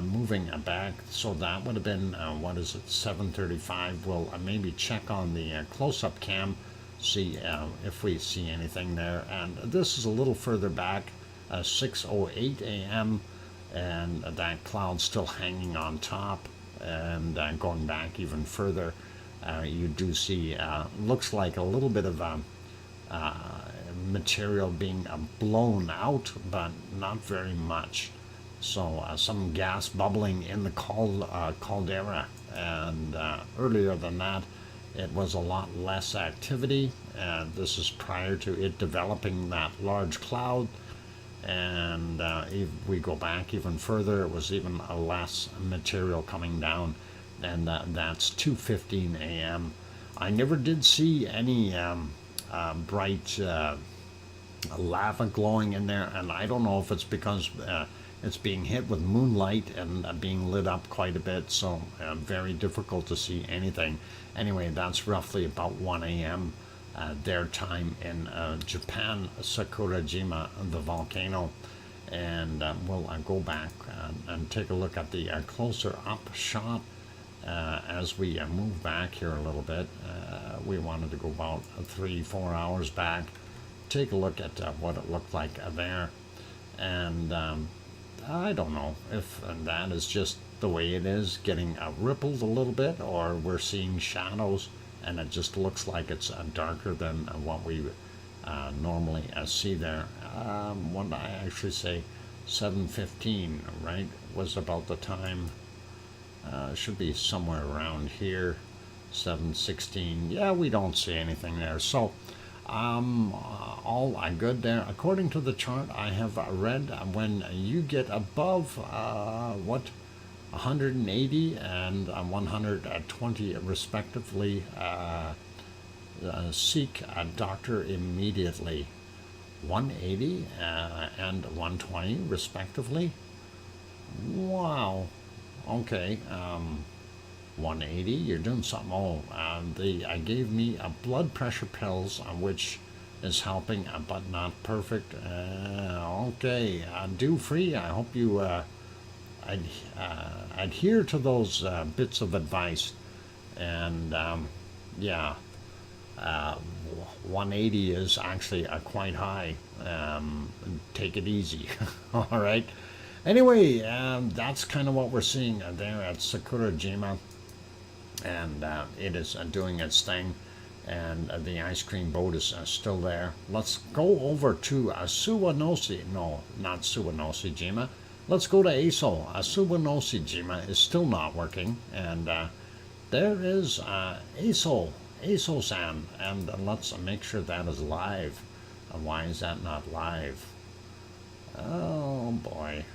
Moving back, so that would have been what is it, 7:35. We'll maybe check on the close-up cam, see if we see anything there. And this is a little further back, 6:08 a.m. and that cloud still hanging on top. And going back even further, you do see looks like a little bit of material being blown out, but not very much. So some gas bubbling in the caldera, and earlier than that, it was a lot less activity. And this is prior to it developing that large cloud. And if we go back even further, it was even less material coming down, and that's 2:15 a.m. I never did see any bright lava glowing in there, and I don't know if it's because it's being hit with moonlight and being lit up quite a bit, so very difficult to see anything. Anyway, that's roughly about 1 a.m. Their time in Japan, Sakurajima, the volcano. And we'll go back and take a look at the closer up shot as we move back here a little bit. We wanted to go about 3-4 hours back, take a look at what it looked like there. And I don't know if that is just the way it is, getting rippled a little bit, or we're seeing shadows and it just looks like it's darker than what we normally see there. What did I actually say? 7:15, right? Was about the time. Should be somewhere around here. 7:16. Yeah, we don't see anything there. So, all good there. According to the chart I have read, when you get above 180 and 120 respectively, seek a doctor immediately. 180 and 120 respectively. Wow. Okay. 180. You're doing something. Oh, they gave me blood pressure pills, which is helping, but not perfect. Okay. Do free. I hope you adhere to those bits of advice. And yeah. 180 is actually quite high. Take it easy. All right. Anyway, that's kind of what we're seeing there at Sakurajima, and it is doing its thing, and the ice cream boat is still there. Let's go over to Suwanoshi. No, not Suwanoshi-jima. Let's go to Aso. Suwanoshi-jima is still not working, and there is Aso-san, and let's make sure that is live. Why is that not live? Oh boy.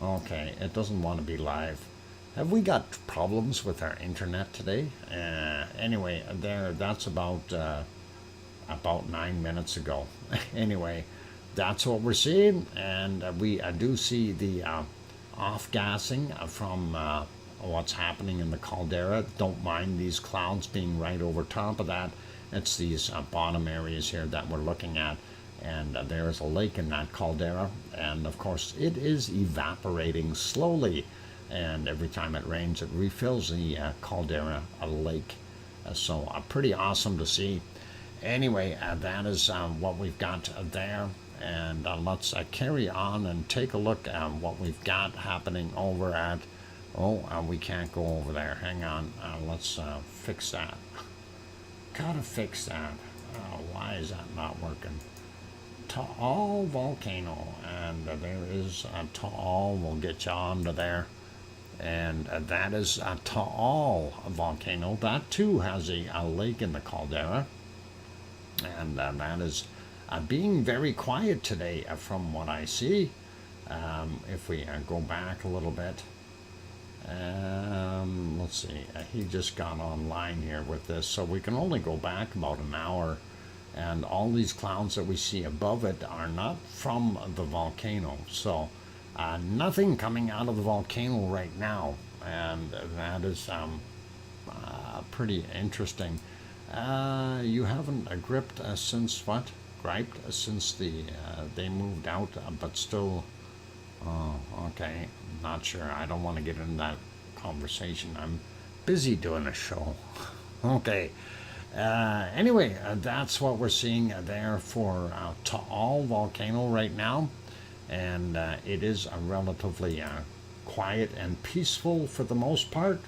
Okay, it doesn't want to be live. Have we got problems with our internet today? Anyway, that's about 9 minutes ago. Anyway, that's what we're seeing, and we do see the off-gassing from what's happening in the caldera. Don't mind these clouds being right over top of that. It's these bottom areas here that we're looking at. And there is a lake in that caldera, and of course it is evaporating slowly, and every time it rains it refills the caldera lake. So pretty awesome to see. Anyway, that is what we've got there, and let's carry on and take a look at what we've got happening over at, we can't go over there, hang on, let's fix that. Gotta fix that. Why is that not working? Ta'al volcano, and there is Ta'al. We'll get you onto there, and that is Ta'al volcano. That too has a lake in the caldera, and that is being very quiet today from what I see. If we go back a little bit, let's see, he just got online here with this, so we can only go back about an hour. And all these clouds that we see above it are not from the volcano. So nothing coming out of the volcano right now. And that is pretty interesting. You haven't gripped since what? Griped since they moved out, but still, okay, not sure. I don't want to get into that conversation. I'm busy doing a show. Okay. Anyway, that's what we're seeing there for Ta'al volcano right now, and it is relatively quiet and peaceful for the most part,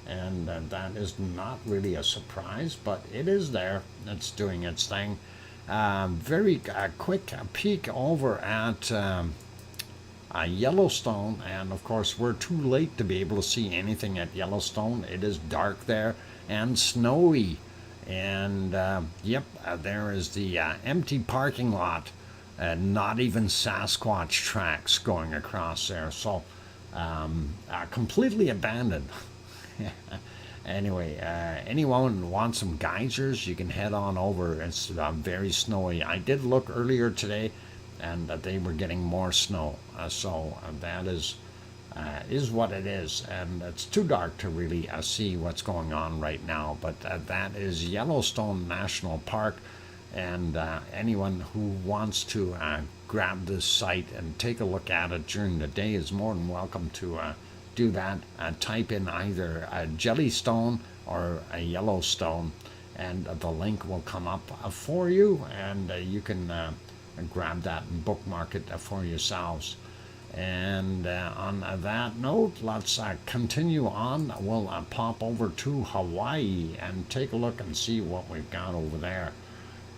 and that is not really a surprise, but it is there. It's doing its thing. Very quick peek over at Yellowstone, and of course we're too late to be able to see anything at Yellowstone. It is dark there. and snowy. And yep, there is the empty parking lot. Not even Sasquatch tracks going across there. So completely abandoned. Anyway, anyone wants some geysers, you can head on over. It's very snowy. I did look earlier today, and they were getting more snow. So that is what it is. And it's too dark to really see what's going on right now. But that is Yellowstone National Park. And anyone who wants to grab this site and take a look at it during the day is more than welcome to do that. Type in either a Jellystone or a Yellowstone, and the link will come up for you, and you can grab that and bookmark it for yourselves. And on that note, let's continue on. We'll pop over to Hawaii and take a look and see what we've got over there.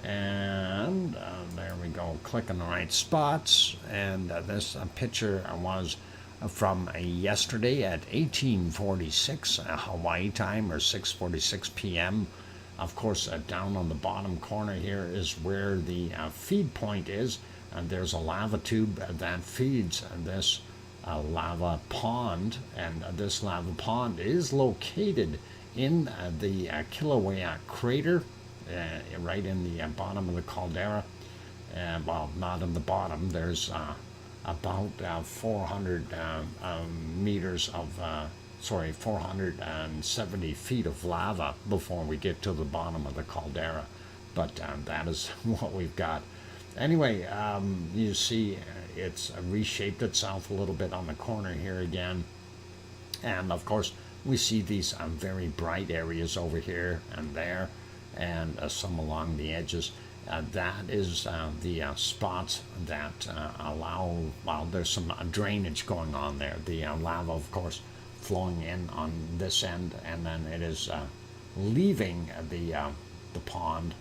And there we go, click on the right spots. And this picture was from yesterday at 1846 Hawaii time, or 6:46 p.m. Of course, down on the bottom corner here is where the feed point is, and there's a lava tube that feeds this lava pond, and this lava pond is located in the Kilauea crater, right in the bottom of the caldera. Well, not in the bottom. There's about 400 meters of, 470 feet of lava before we get to the bottom of the caldera. But that is what we've got. Anyway, you see it's reshaped itself a little bit on the corner here again. And of course, we see these very bright areas over here and there, and some along the edges. That is the spots that allow, well, there's some drainage going on there. The lava, of course, flowing in on this end, and then it is leaving the pond,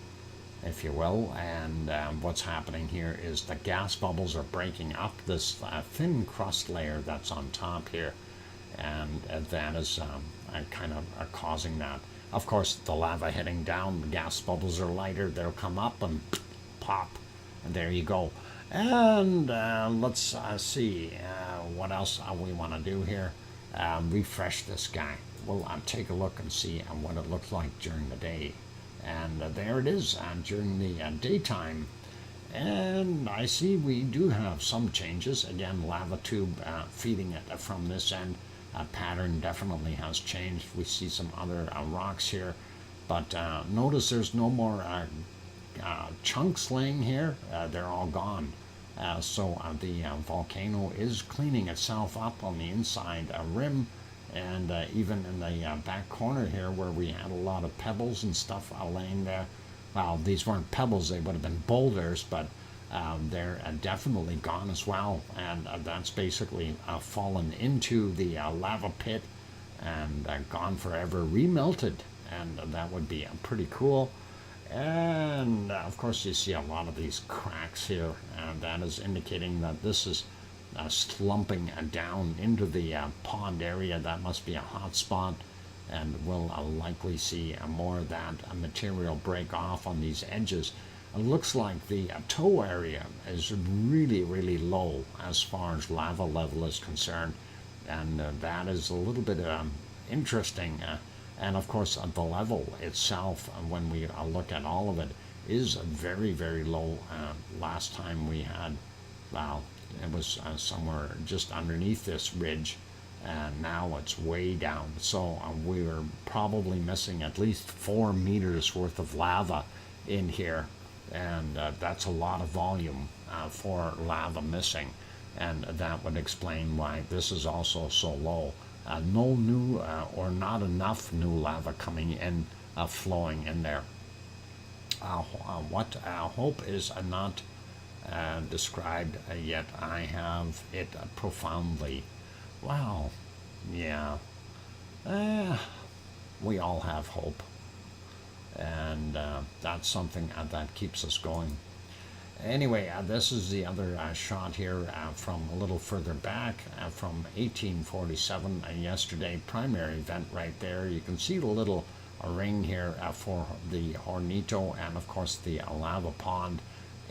if you will. And what's happening here is the gas bubbles are breaking up this thin crust layer that's on top here, and that is kind of causing that. Of course, the lava heading down, the gas bubbles are lighter, they'll come up and pop, and there you go. And let's see what else we want to do here. Refresh this guy. We'll take a look and see what it looks like during the day. And there it is during the daytime. And I see we do have some changes. Again, lava tube feeding it from this end. Pattern definitely has changed. We see some other rocks here, but notice there's no more chunks laying here. They're all gone. So the volcano is cleaning itself up on the inside rim, and even in the back corner here where we had a lot of pebbles and stuff laying there. Well, these weren't pebbles, they would have been boulders, but they're definitely gone as well, and that's basically fallen into the lava pit and gone forever, remelted, and that would be pretty cool. And of course you see a lot of these cracks here, and that is indicating that this is slumping down into the pond area. That must be a hot spot, and we'll likely see more of that material break off on these edges. It looks like the toe area is really, really low as far as lava level is concerned, and that is a little bit interesting. And of course, the level itself, when we look at all of it, is very, very low. Last time we had, well, it was somewhere just underneath this ridge, and now it's way down. So we were probably missing at least 4 meters worth of lava in here. And that's a lot of volume for lava missing, and that would explain why this is also so low. No new or not enough new lava coming in, flowing in there. What hope is not described yet. I have it profoundly. Wow, yeah. We all have hope. And that's something that keeps us going. Anyway, this is the other shot here from a little further back from 1847 yesterday. Primary event right there. You can see the little a ring here for the Hornito, and of course the lava pond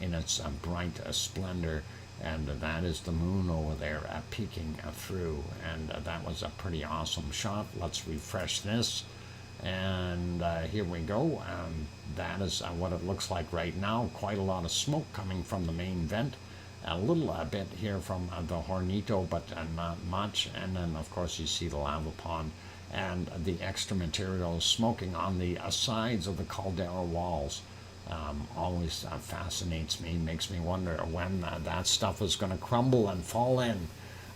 in its bright splendor, and that is the moon over there peeking through, and that was a pretty awesome shot. Let's refresh this, and here we go. That is what it looks like right now. Quite a lot of smoke coming from the main vent, a little bit here from the Hornito, but not much. And then of course you see the lava pond and the extra material smoking on the sides of the caldera walls. Always fascinates me, makes me wonder when that stuff is going to crumble and fall in.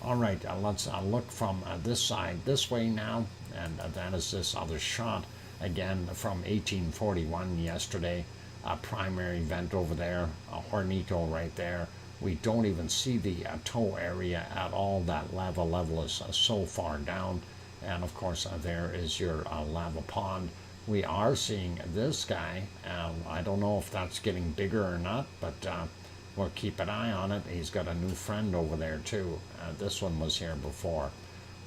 All right, let's look from this side this way now, and that is this other shot, again from 1841 yesterday. A primary vent over there, a Hornito right there. We don't even see the toe area at all. That lava level is so far down. And of course there is your lava pond. We are seeing this guy. I don't know if that's getting bigger or not, but we'll keep an eye on it. He's got a new friend over there too. This one was here before.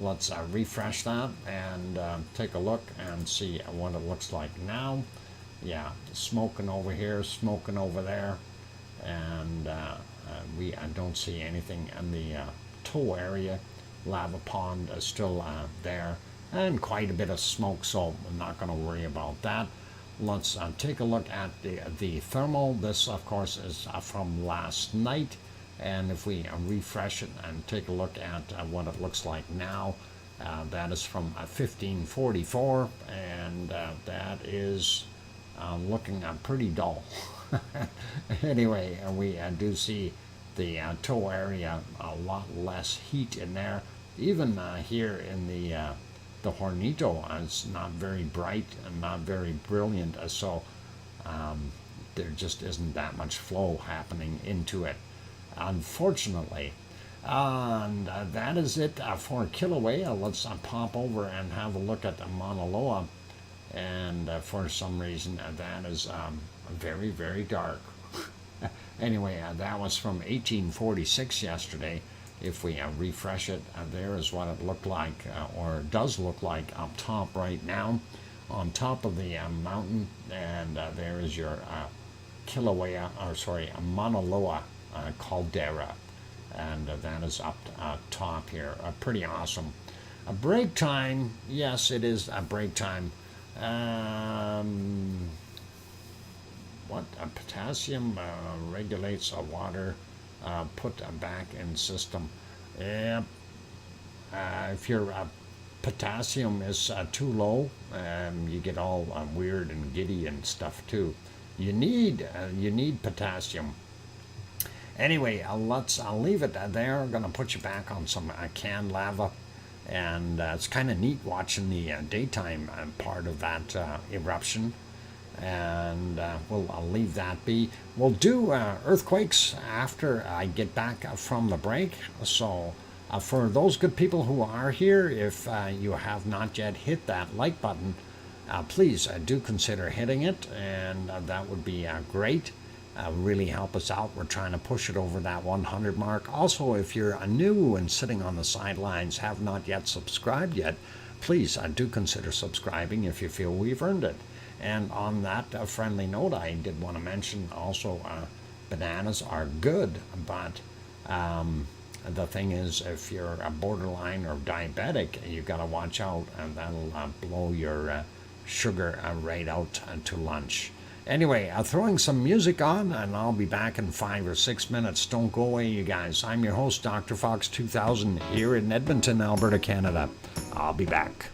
Let's refresh that and take a look and see what it looks like now. Yeah, smoking over here, smoking over there, and we don't see anything in the toe area. Lava pond is still there, and quite a bit of smoke, so I'm not going to worry about that. Let's take a look at the thermal. This, of course, is from last night, and if we refresh it and take a look at what it looks like now, that is from 1544, and that is looking pretty dull. Anyway, we do see the toe area, a lot less heat in there. Even here in the Hornito, it's not very bright and not very brilliant, so there just isn't that much flow happening into it, unfortunately. And that is it for Kilauea. Let's pop over and have a look at Mauna Loa, and for some reason that is very, very dark. Anyway, that was from 1846 yesterday. If we refresh it, there is what it looked like, or does look like, up top right now, on top of the mountain, and there is your Kilauea, or sorry, Mauna Loa caldera, and that is up top here. Pretty awesome. A break time, yes, it is a break time. Potassium regulates water, put back in system. Yep. If your potassium is too low, you get all weird and giddy and stuff too. You need potassium. Anyway, I'll leave it there. I'm gonna put you back on some canned lava, and it's kind of neat watching the daytime part of that eruption. And I'll leave that be. We'll do earthquakes after I get back from the break. So for those good people who are here, if you have not yet hit that like button, please do consider hitting it, and that would be great. Really help us out. We're trying to push it over that 100 mark. Also, if you're new and sitting on the sidelines, have not yet subscribed yet, please do consider subscribing if you feel we've earned it. And on that friendly note, I did want to mention also bananas are good, but the thing is, if you're a borderline or diabetic, you got to watch out, and that'll blow your sugar right out to lunch. Anyway, throwing some music on, and I'll be back in 5 or 6 minutes. Don't go away, you guys. I'm your host, DrFox2000, here in Edmonton, Alberta, Canada. I'll be back.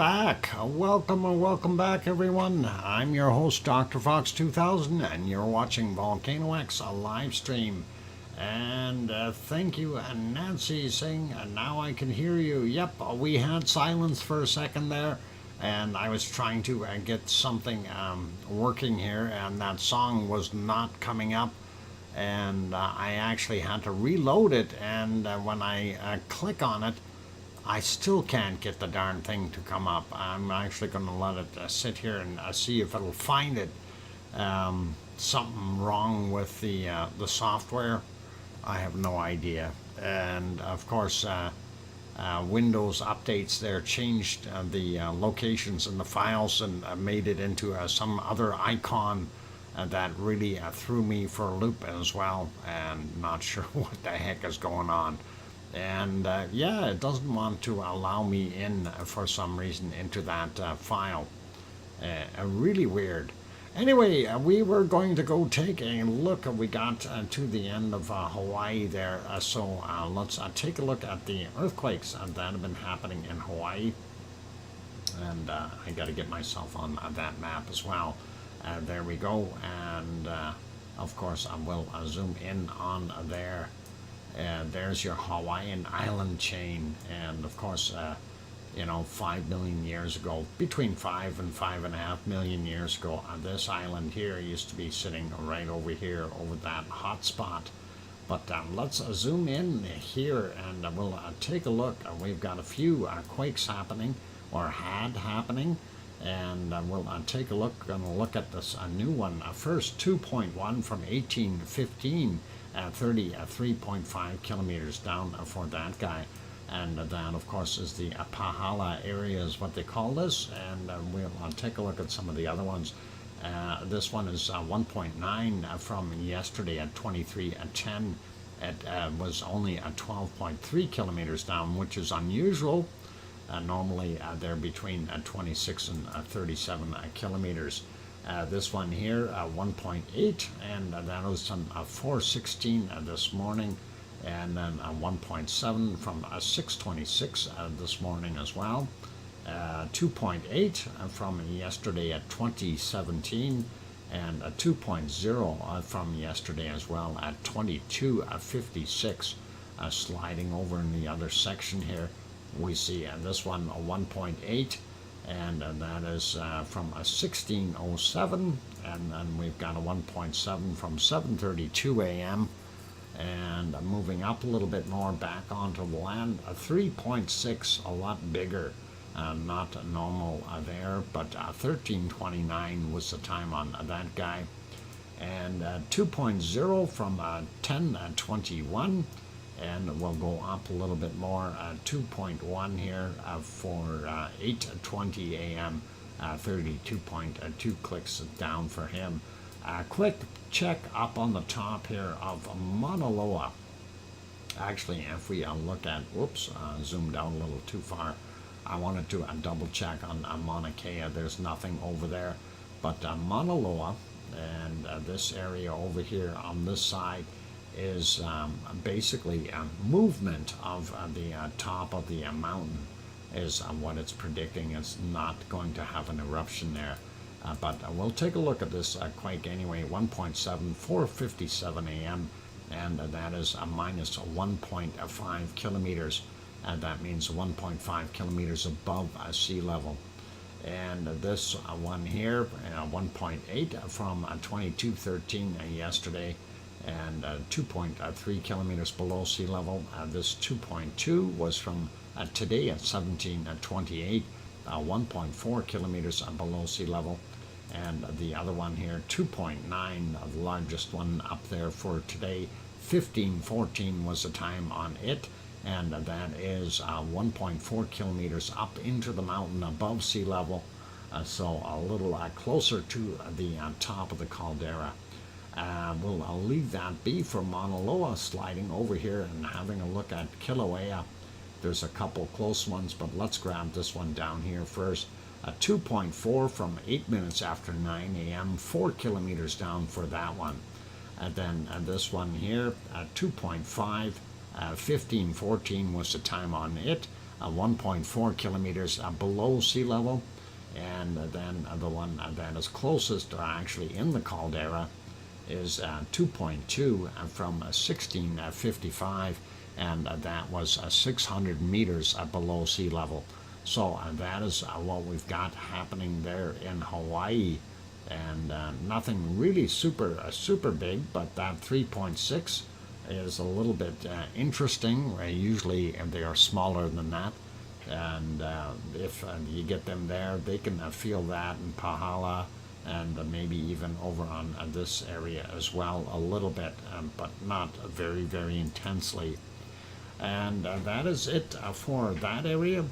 back. Welcome back, everyone. I'm your host, DrFox2000, and you're watching VolcanoX, a live stream. And thank you, Nancy, saying, now I can hear you. Yep, we had silence for a second there, and I was trying to get something working here, and that song was not coming up. And I actually had to reload it, and when I click on it, I still can't get the darn thing to come up. I'm actually going to let it sit here and see if it'll find it. Something wrong with the software. I have no idea. And of course, Windows updates there changed the locations in the files and made it into some other icon that really threw me for a loop as well, and not sure what the heck is going on. And yeah, it doesn't want to allow me in for some reason into that file. Really weird. Anyway, we were going to go take a look. We got to the end of Hawaii there, so let's take a look at the earthquakes that have been happening in Hawaii. And I got to get myself on that map as well. There we go. And of course, I will zoom in on there. And there's your Hawaiian island chain, and of course, 5 million years ago, between 5 and 5.5 million years ago, this island here used to be sitting right over here, over that hot spot. But let's zoom in here, and we'll take a look. We've got a few quakes happening, or had happening, and we'll take a look and look at this new one. First, 2.1 from 1815. 33.5 kilometers down for that guy, and that of course is the Pahala area is what they call this, and we'll take a look at some of the other ones. This one is 1.9 from yesterday at 23:10. It was was at 12.3 kilometers down, which is unusual. Normally they're between 26 and 37 kilometers. This one here, 1.8, and that was on 4:16 this morning, and then 1.7 from 6:26 this morning as well. 2.8 from yesterday at 2017, and 2.0 from yesterday as well at 22:56. Sliding over in the other section here, we see this one 1.8. And that is from 16:07, and then we've got a 1.7 from 7:32 a.m. And moving up a little bit more back onto the land, a 3.6, a lot bigger, not normal there, but 13:29 was the time on that guy, and 2.0 from 10:21. And we'll go up a little bit more, 2.1 here for 8:20 a.m., 32.2 clicks down for him. Quick check up on the top here of Mauna Loa. Actually, if we look at, zoomed out a little too far. I wanted to double check on Mauna Kea. There's nothing over there. But Mauna Loa, and this area over here on this side, is basically a movement of the top of the mountain is what it's predicting. It's not going to have an eruption there, but we'll take a look at this quake anyway. 1.7, 4:57 a.m., and that is a minus 1.5 kilometers, and that means 1.5 kilometers above sea level. And this one here, 1.8 from 22:13 yesterday, and 2.3 kilometers below sea level. This 2.2 was from today at 17:28, 1.4 kilometers below sea level. And the other one here, 2.9, the largest one up there for today, 15:14 was the time on it, and that is 1.4 kilometers up into the mountain above sea level, so a little closer to the top of the caldera. I'll leave that be for Mauna Loa. Sliding over here and having a look at Kilauea. There's a couple close ones, but let's grab this one down here first. 2.4 from 8 minutes after 9 a.m., 4 kilometers down for that one. And then this one here, 2.5, 15:14 was the time on it, 1.4 kilometers below sea level. And then the one that is closest, actually in the caldera, is 2.2 from 1655, and that was 600 meters below sea level. So that is what we've got happening there in Hawaii, and nothing really super big, but that 3.6 is a little bit interesting. Usually they are smaller than that, and if you get them there, they can feel that in Pahala, and maybe even over on this area as well a little bit, but not very intensely. And that is it for that area.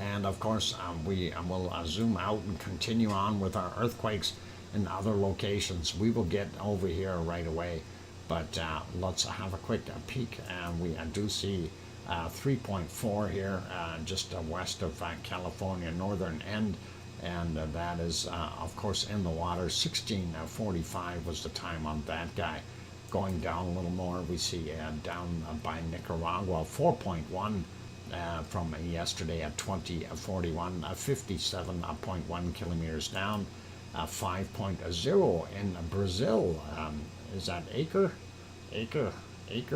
And of course, we will zoom out and continue on with our earthquakes in other locations. We will get over here right away, but let's have a quick peek. We do see 3.4 here, just west of California, northern end, and that is, of course, in the water. 1645 was the time on that guy. Going down a little more, we see down by Nicaragua, 4.1. From yesterday at 2041, 57.1 kilometers down, 5.0 in Brazil. Is that Acre,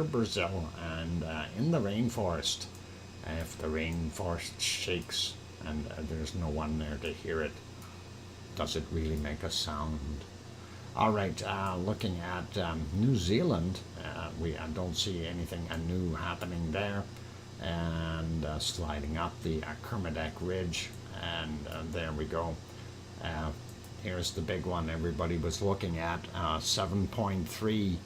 Brazil, and in the rainforest. If the rainforest shakes and there's no one there to hear it, does it really make a sound? All right, looking at New Zealand, we don't see anything new happening there. And sliding up the Kermadec Ridge, and there we go. Here's the big one everybody was looking at, 7.3,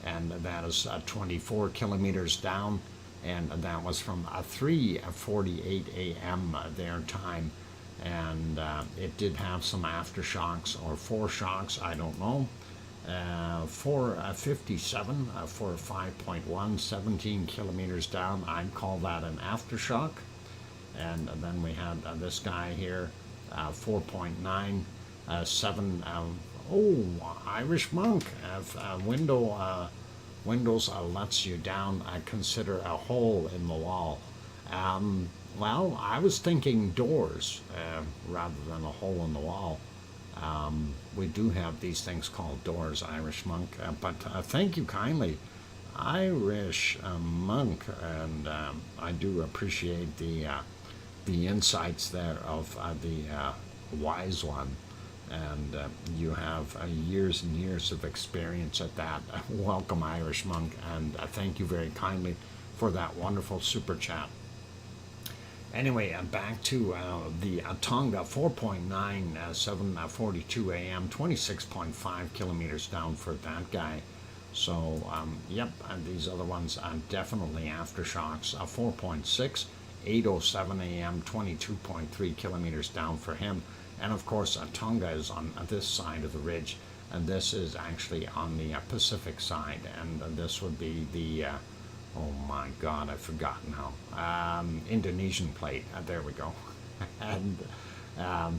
and that is 24 kilometers down, and that was from 3:48 a.m. their time, and it did have some aftershocks or foreshocks, I don't know. 457 for 5.1, 17 kilometers down. I'd call that an aftershock. And then we had this guy here, 4.9, 7. Irish monk. If Windows lets you down, I consider a hole in the wall. Well, I was thinking doors rather than a hole in the wall. We do have these things called doors, Irish monk, but thank you kindly, Irish monk, and I do appreciate the insights there of the wise one, and you have years and years of experience at that. Welcome, Irish monk, and thank you very kindly for that wonderful super chat. Anyway, back to the Tonga, 4.9, 7:42 a.m., 26.5 kilometers down for that guy. So, yep, and these other ones are definitely aftershocks. 4.6, 8:07 a.m., 22.3 kilometers down for him. And of course, Tonga is on this side of the ridge, and this is actually on the Pacific side, and this would be the oh my God, I forgot now. Indonesian plate. There we go. And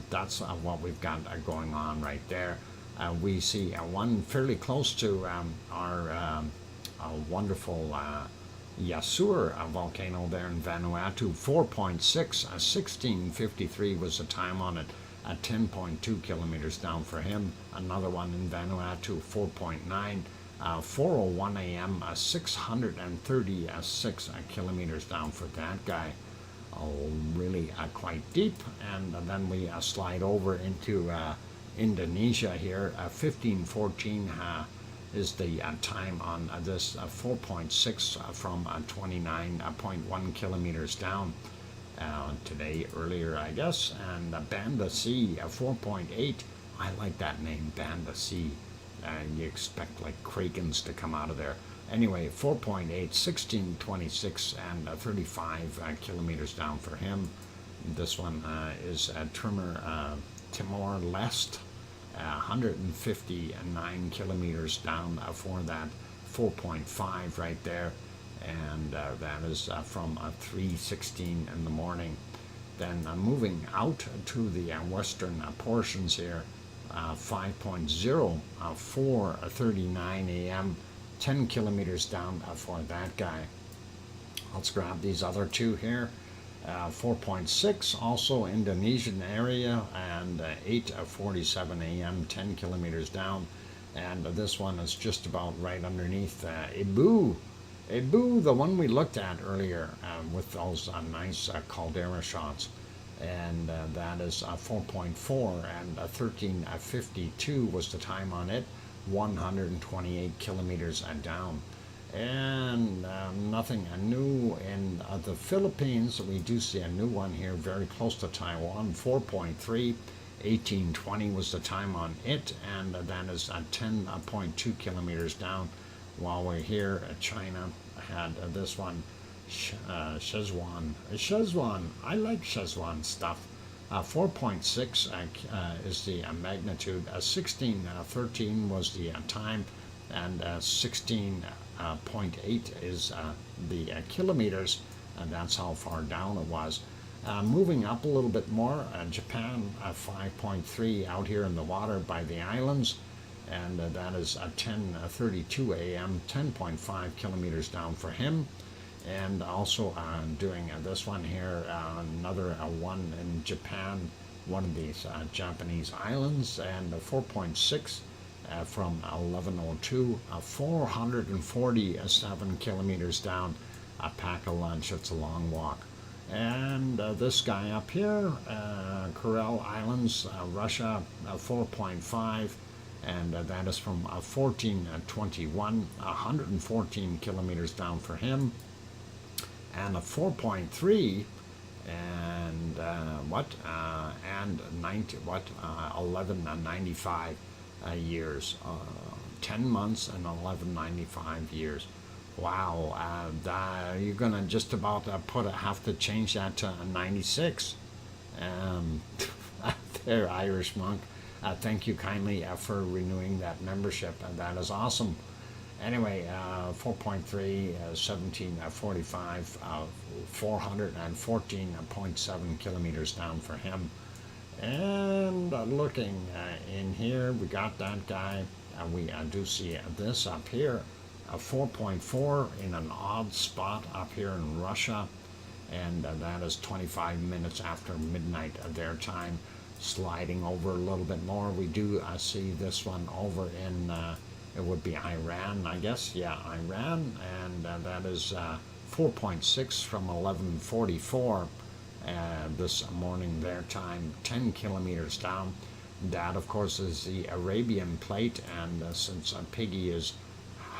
that's what we've got going on right there. We see one fairly close to our wonderful Yasur volcano there in Vanuatu. 4.6, 1653 was the time on it. 10.2 kilometers down for him. Another one in Vanuatu, 4.9. 4:01 a.m., 636 kilometers down for that guy. Oh, really quite deep. And then we slide over into Indonesia here. 15:14 is the time on this 4.6 from 29.1 kilometers down. Today, earlier, I guess. And Banda Sea, 4.8. I like that name, Banda Sea. You expect like krakens to come out of there. Anyway, 4.8, 1626, and 35 kilometers down for him. This one is Timor-Leste, 159 kilometers down for that 4.5 right there. And that is from 3:16 in the morning. Then moving out to the western portions here, 5.0, 4:39 a.m., 10 kilometers down for that guy. Let's grab these other two here. 4.6, also Indonesian area, and 8:47 a.m., 10 kilometers down. And this one is just about right underneath Ibu. Ibu, the one we looked at earlier with those nice caldera shots. And that is 4.4, and 13:52 was the time on it, 128 kilometers down. And nothing new in the Philippines. We do see a new one here very close to Taiwan, 4.3, 1820 was the time on it, and that is 10.2 kilometers down. While we're here, China had this one, Szechuan. I like Szechuan stuff. 4.6 is the magnitude. 16:13 was the time, and 16.8 is the kilometers, and that's how far down it was. Moving up a little bit more, Japan 5.3 out here in the water by the islands, and that is 10:32 a.m., 10.5 kilometers down for him. And also doing this one here, another one in Japan, one of these Japanese islands, and 4.6 from 11:02, 447 kilometers down. A pack of lunch, it's a long walk. And this guy up here, Kuril Islands, Russia, 4.5, and that is from 14:21, 114 kilometers down for him. And a 4.3, and and 1195 years, 10 months and 1195 years. Wow, you're gonna just about have to change that to 96. There, Irish monk. Thank you kindly for renewing that membership, and that is awesome. Anyway, 4.3, 17:45, 414.7 kilometers down for him. And looking in here, we got that guy. We do see this up here, 4.4 in an odd spot up here in Russia. And that is 25 minutes after midnight their time. Sliding over a little bit more, we do see this one over in it would be Iran, I guess. Yeah, Iran, and that is 4.6 from 11:44 this morning their time, 10 kilometers down. That, of course, is the Arabian plate, and since Piggy is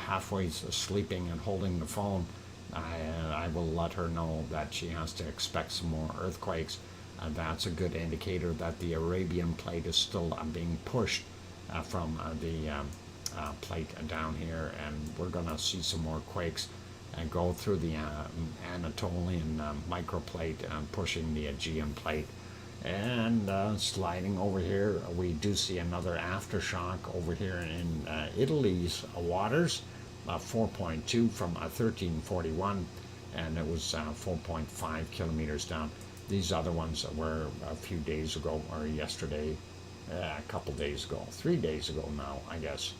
halfway sleeping and holding the phone, I will let her know that she has to expect some more earthquakes. That's a good indicator that the Arabian plate is still being pushed from the plate down here, and we're going to see some more quakes and go through the Anatolian microplate and pushing the Aegean plate. And sliding over here, we do see another aftershock over here in Italy's waters, 4.2 from 13:41, and it was 4.5 kilometers down. These other ones were a few days ago, or yesterday, a couple days ago, 3 days ago now, I guess.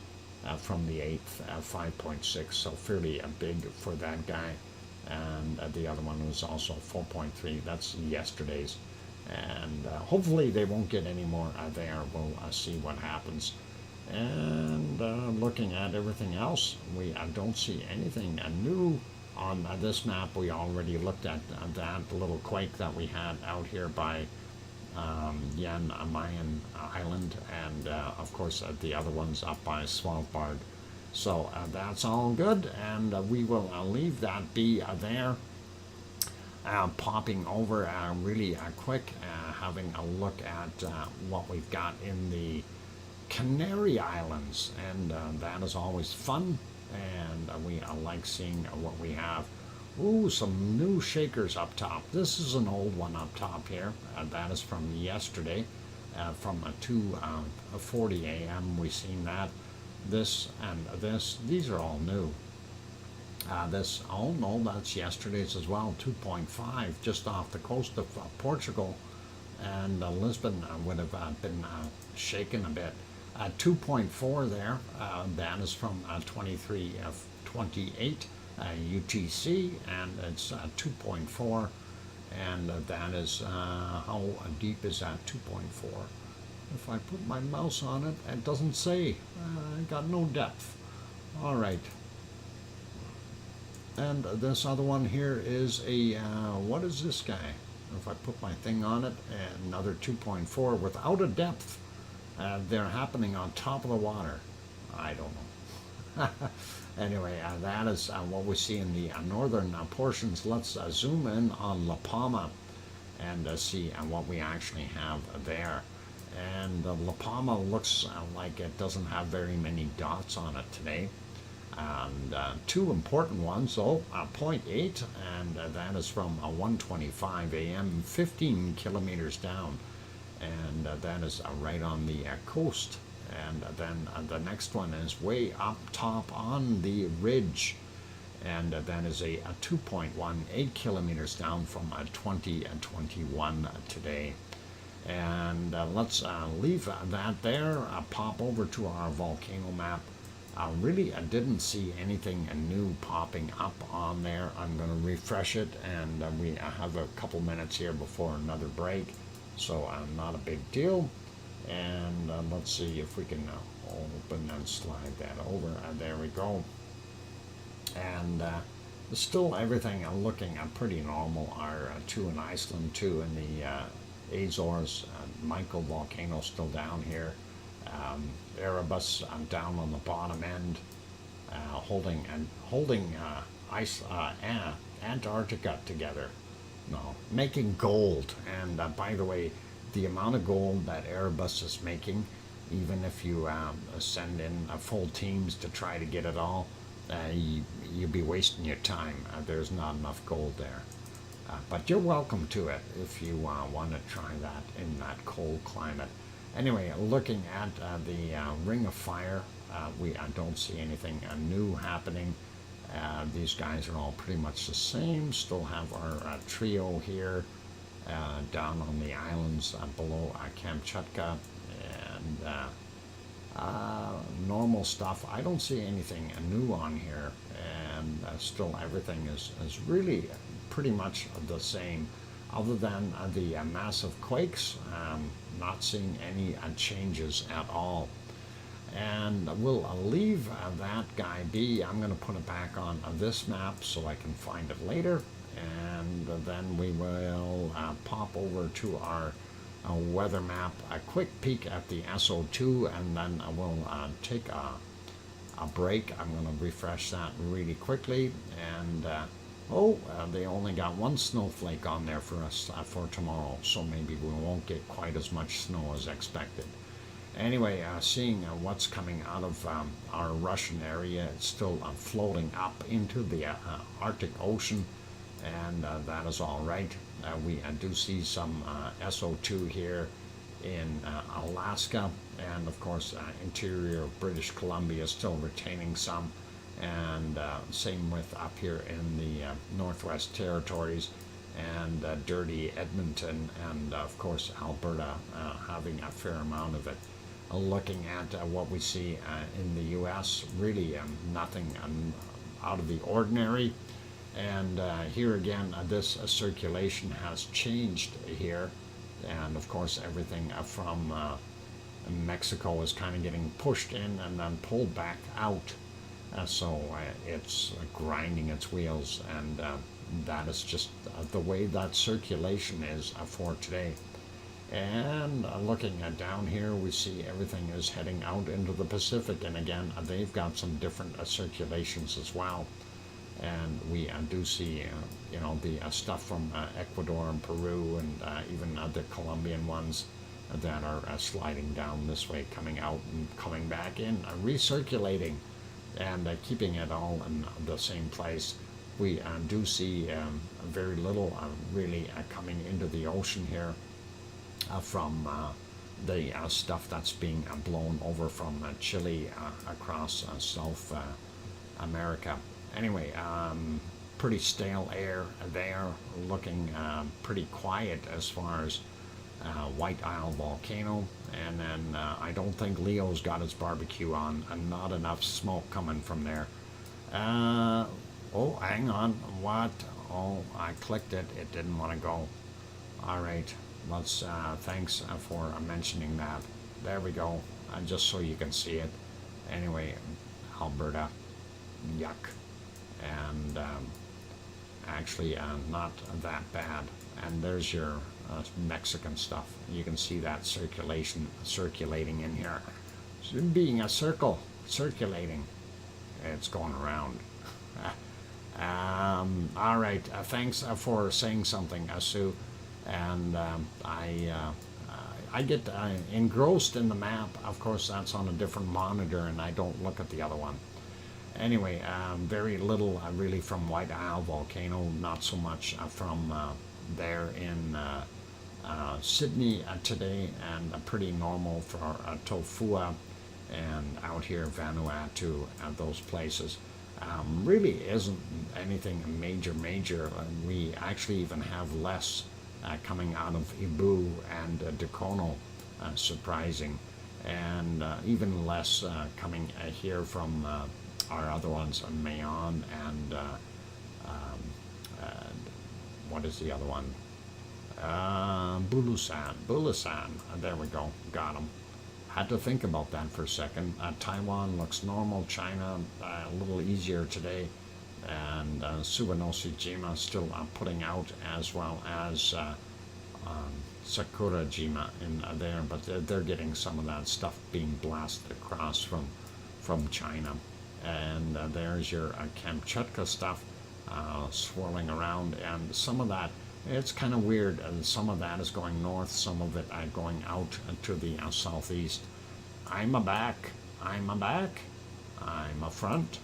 From the 8th, 5.6, so fairly big for that guy. And the other one was also 4.3, that's yesterday's. And hopefully they won't get any more there. We'll see what happens. And looking at everything else, we don't see anything new on this map. We already looked at that little quake that we had out here by Jan Mayen Island, and of course the other ones up by Svalbard. So that's all good, and we will leave that be there. Popping over really quick, having a look at what we've got in the Canary Islands, and that is always fun, and we like seeing what we have. Ooh, some new shakers up top. This is an old one up top here. That is from yesterday, from 2:40 a.m. We've seen that. This and this, these are all new. This, oh no, that's yesterday's as well, 2.5, just off the coast of Portugal, and Lisbon would have been shaken a bit. 2.4 there, that is from 23:28 UTC, and it's 2.4, and that is, how deep is that? 2.4. If I put my mouse on it, it doesn't say. I got no depth. All right. And this other one here is a, what is this guy? If I put my thing on it, another 2.4 without a depth. They're happening on top of the water. I don't know. Anyway, that is what we see in the northern portions. Let's zoom in on La Palma and see what we actually have there. And La Palma looks like it doesn't have very many dots on it today. And two important ones, though, 0.8, and that is from 1:25 a.m., 15 kilometers down, and that is right on the coast. And then the next one is way up top on the ridge, and that is a 2.18 kilometers down from 2021 today. And let's leave that there, pop over to our volcano map. Really, I didn't see anything new popping up on there. I'm going to refresh it, and we have a couple minutes here before another break, so not a big deal. And let's see if we can open and slide that over. There we go. And still everything looking pretty normal. Our two in Iceland, two in the Azores, Michael volcano still down here. Erebus down on the bottom end, holding Antarctica together. No, making gold. And by the way, the amount of gold that Erebus is making, even if you send in full teams to try to get it all, you'll be wasting your time. There's not enough gold there. But you're welcome to it if you want to try that in that cold climate. Anyway, looking at the Ring of Fire, we don't see anything new happening. These guys are all pretty much the same. Still have our trio here down on the islands below Kamchatka, and normal stuff. I don't see anything new on here, and still everything is really pretty much the same, other than the massive quakes. Not seeing any changes at all. And we'll leave that guy be. I'm going to put it back on this map so I can find it later. And then we will pop over to our weather map, a quick peek at the SO2, and then we'll take a break. I'm going to refresh that really quickly. And they only got one snowflake on there for us for tomorrow, so maybe we won't get quite as much snow as expected. Anyway, seeing what's coming out of our Russian area, it's still floating up into the Arctic Ocean, and that is all right. We do see some SO2 here in Alaska, and of course interior of British Columbia still retaining some. And same with up here in the Northwest Territories, and dirty Edmonton, and of course Alberta having a fair amount of it. Looking at what we see in the U.S., really nothing out of the ordinary. And here again, this circulation has changed here, and of course everything from Mexico is kind of getting pushed in and then pulled back out. So it's grinding its wheels, and that is just the way that circulation is for today. And looking at down here, we see everything is heading out into the Pacific, and again, they've got some different circulations as well. And we do see, the stuff from Ecuador and Peru, and even the Colombian ones that are sliding down this way, coming out and coming back in, recirculating, and keeping it all in the same place. We do see very little really coming into the ocean here from the stuff that's being blown over from Chile across South America. Anyway, pretty stale air there, looking pretty quiet as far as White Isle volcano. And then I don't think Leo's got his barbecue on, and not enough smoke coming from there. Oh, hang on, what? Oh, I clicked it. It didn't want to go. All right. Let's. Thanks for mentioning that. There we go. Just so you can see it. Anyway, Alberta. Yuck. And actually, not that bad. And there's your Mexican stuff. You can see that circulating in here. So being a circle, circulating. It's going around. All right. Thanks for saying something, Sue. And I get engrossed in the map. Of course, that's on a different monitor, and I don't look at the other one. Anyway, very little really from White Isle Volcano, not so much from there in Sydney today, and pretty normal for Tofua and out here Vanuatu, those places. Really isn't anything major. We actually even have less coming out of Ibu and Dacono, surprising, and even less coming here from our other ones, Mayon and what is the other one? Bulusan. There we go. Got them. Had to think about that for a second. Taiwan looks normal. China a little easier today, and Suwanoshi-jima still putting out, as well as Sakurajima in there, but they're getting some of that stuff being blasted across from China. And there's your Kamchatka stuff swirling around, and some of that, it's kind of weird. Some of that is going north, some of it going out to the southeast. I'm a back. I'm a front.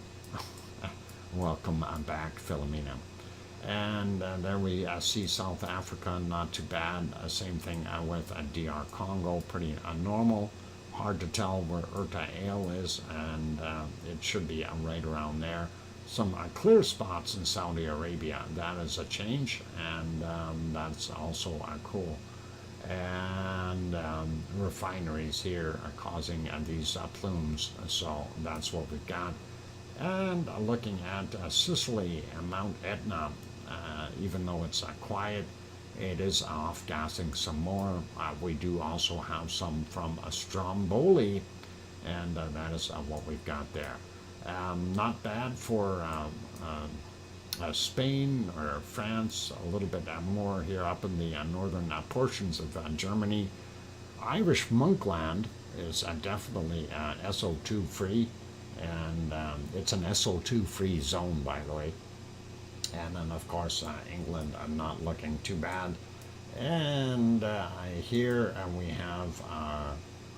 Welcome back, Philomena. And there we see South Africa, not too bad. Same thing with DR Congo, pretty normal. Hard to tell where Urta Ale is, and it should be right around there. Some clear spots in Saudi Arabia. That is a change, and that's also cool. And refineries here are causing these plumes, so that's what we've got. And looking at Sicily and Mount Etna, even though it's quiet, it is off-gassing some more. We do also have some from Stromboli, and that is what we've got there. Not bad for Spain or France, a little bit more here up in the northern portions of Germany. Irish Monkland is definitely SO2 free, and it's an SO2 free zone, by the way. And then, of course, England not looking too bad. And here we have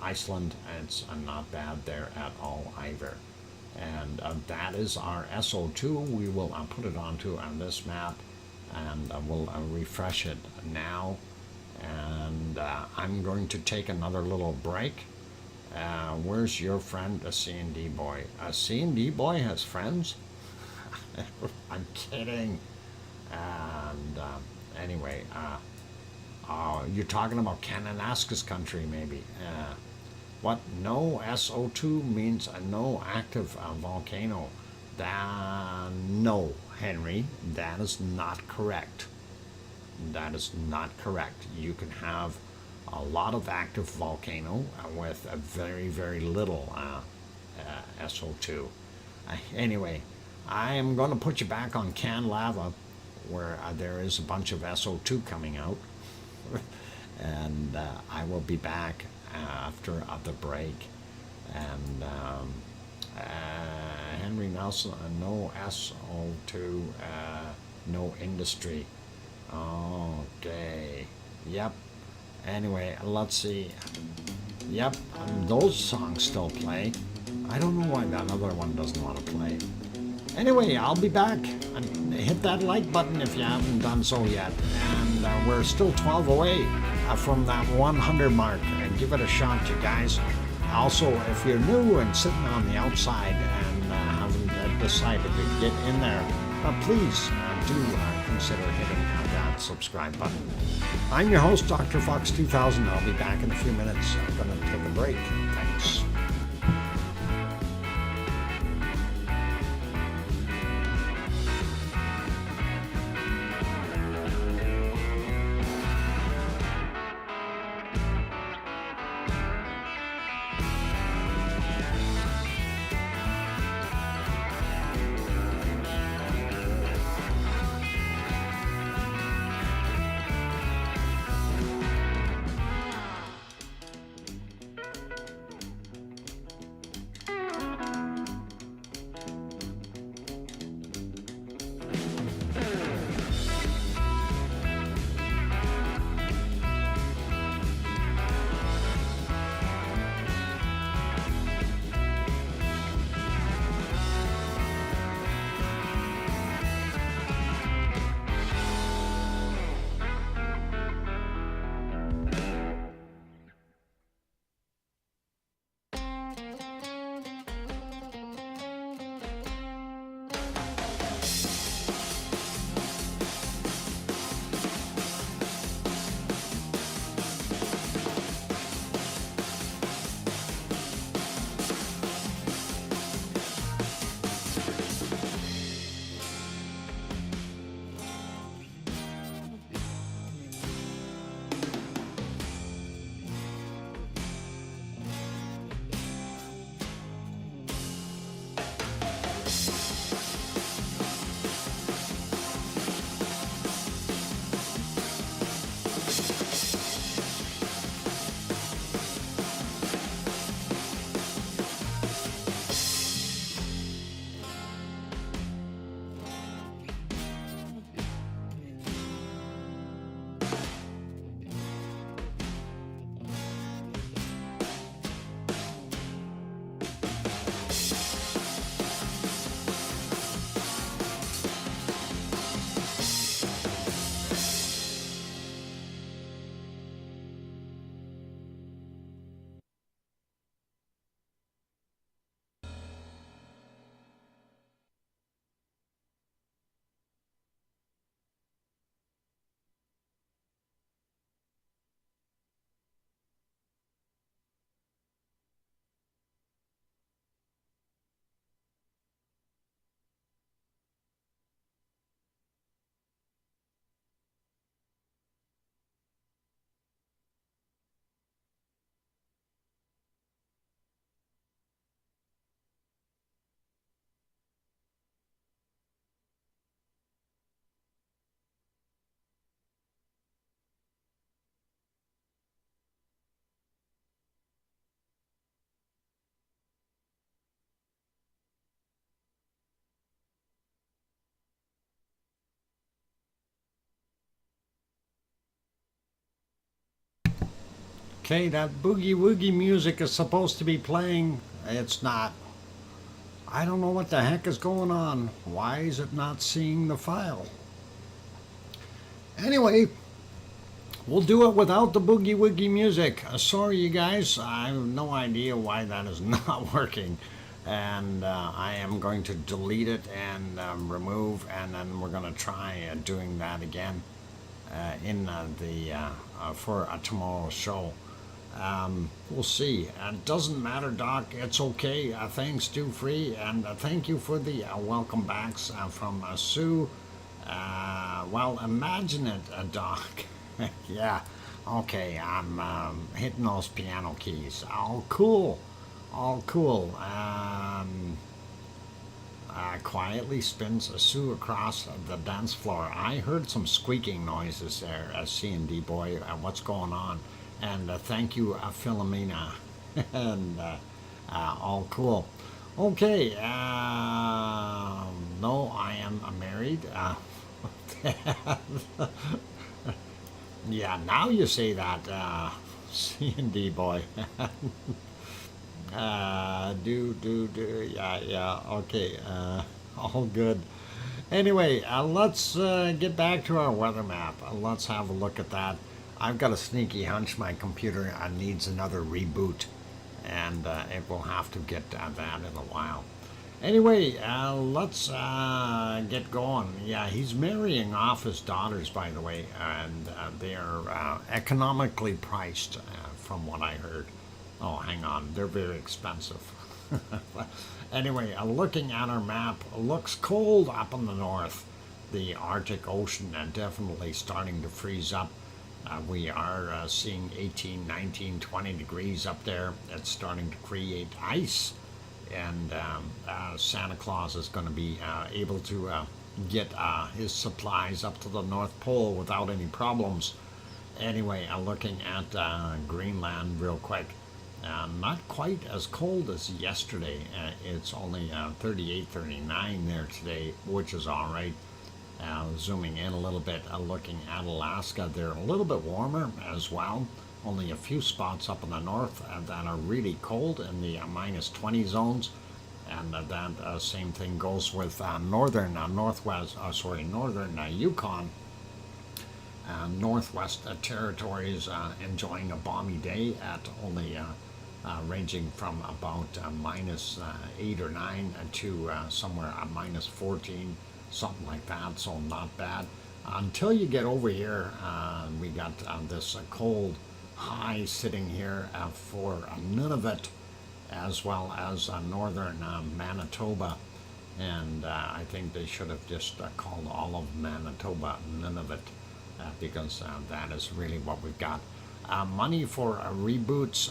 Iceland. It's not bad there at all either. And that is our SO2. We will put it onto this map, and we'll refresh it now. And I'm going to take another little break. Where's your friend, a C&D boy? A C&D boy has friends? I'm kidding. And anyway, you're talking about Kananaskis country, maybe. What? No SO2 means no active volcano. No, Henry, that is not correct. That is not correct. You can have a lot of active volcano with a very, very little SO2. Anyway, I am going to put you back on Can Lava, where there is a bunch of SO2 coming out. And I will be back after the break. And Henry Nelson, no SO2, no industry. Okay. Yep. Anyway, let's see. Yep, those songs still play. I don't know why that other one doesn't want to play. Anyway, I'll be back. And hit that like button if you haven't done so yet. And we're still 12 away from that 100 mark. And give it a shot, you guys. Also, if you're new and sitting on the outside and haven't decided to get in there, please do consider hitting that subscribe button. I'm your host, DrFox2000. I'll be back in a few minutes. I'm going to take a break. Thanks. Okay, that boogie woogie music is supposed to be playing. It's not. I don't know what the heck is going on. Why is it not seeing the file? Anyway, we'll do it without the boogie woogie music. Sorry, you guys. I have no idea why that is not working. And I am going to delete it and remove, and then we're going to try doing that again for tomorrow's show. We'll see. It doesn't matter, Doc. It's okay. Thanks, Do Free, and thank you for the welcome backs from Sue. Well, imagine it, Doc. Yeah. Okay, I'm hitting those piano keys. All cool. All cool. Quietly spins Sue across the dance floor. I heard some squeaking noises there, C&D boy. What's going on? And thank you, Philomena. And all cool. Okay. No, I am married. Yeah, now you say that, C&D boy. Yeah, okay, all good. Anyway, let's get back to our weather map. Let's have a look at that. I've got a sneaky hunch my computer needs another reboot, and it will have to get that in a while. Anyway, let's get going. Yeah, he's marrying off his daughters, by the way, and they are economically priced, from what I heard. Oh, hang on, they're very expensive. Anyway, looking at our map, looks cold up in the north. The Arctic Ocean definitely starting to freeze up. We are seeing 18, 19, 20 degrees up there. It's starting to create ice. And Santa Claus is going to be able to get his supplies up to the North Pole without any problems. Anyway, looking at Greenland real quick. Not quite as cold as yesterday. It's only 38, 39 there today, which is all right. Zooming in a little bit, looking at Alaska, they're a little bit warmer as well. Only a few spots up in the north that are really cold in the minus 20 zones. And that same thing goes with northern Yukon. Northwest Territories enjoying a balmy day at only ranging from about minus 8 or 9 to somewhere minus 14, something like that, so not bad. Until you get over here, we got this cold high sitting here for Nunavut, as well as northern Manitoba. And I think they should have just called all of Manitoba Nunavut, because that is really what we've got. Money for reboots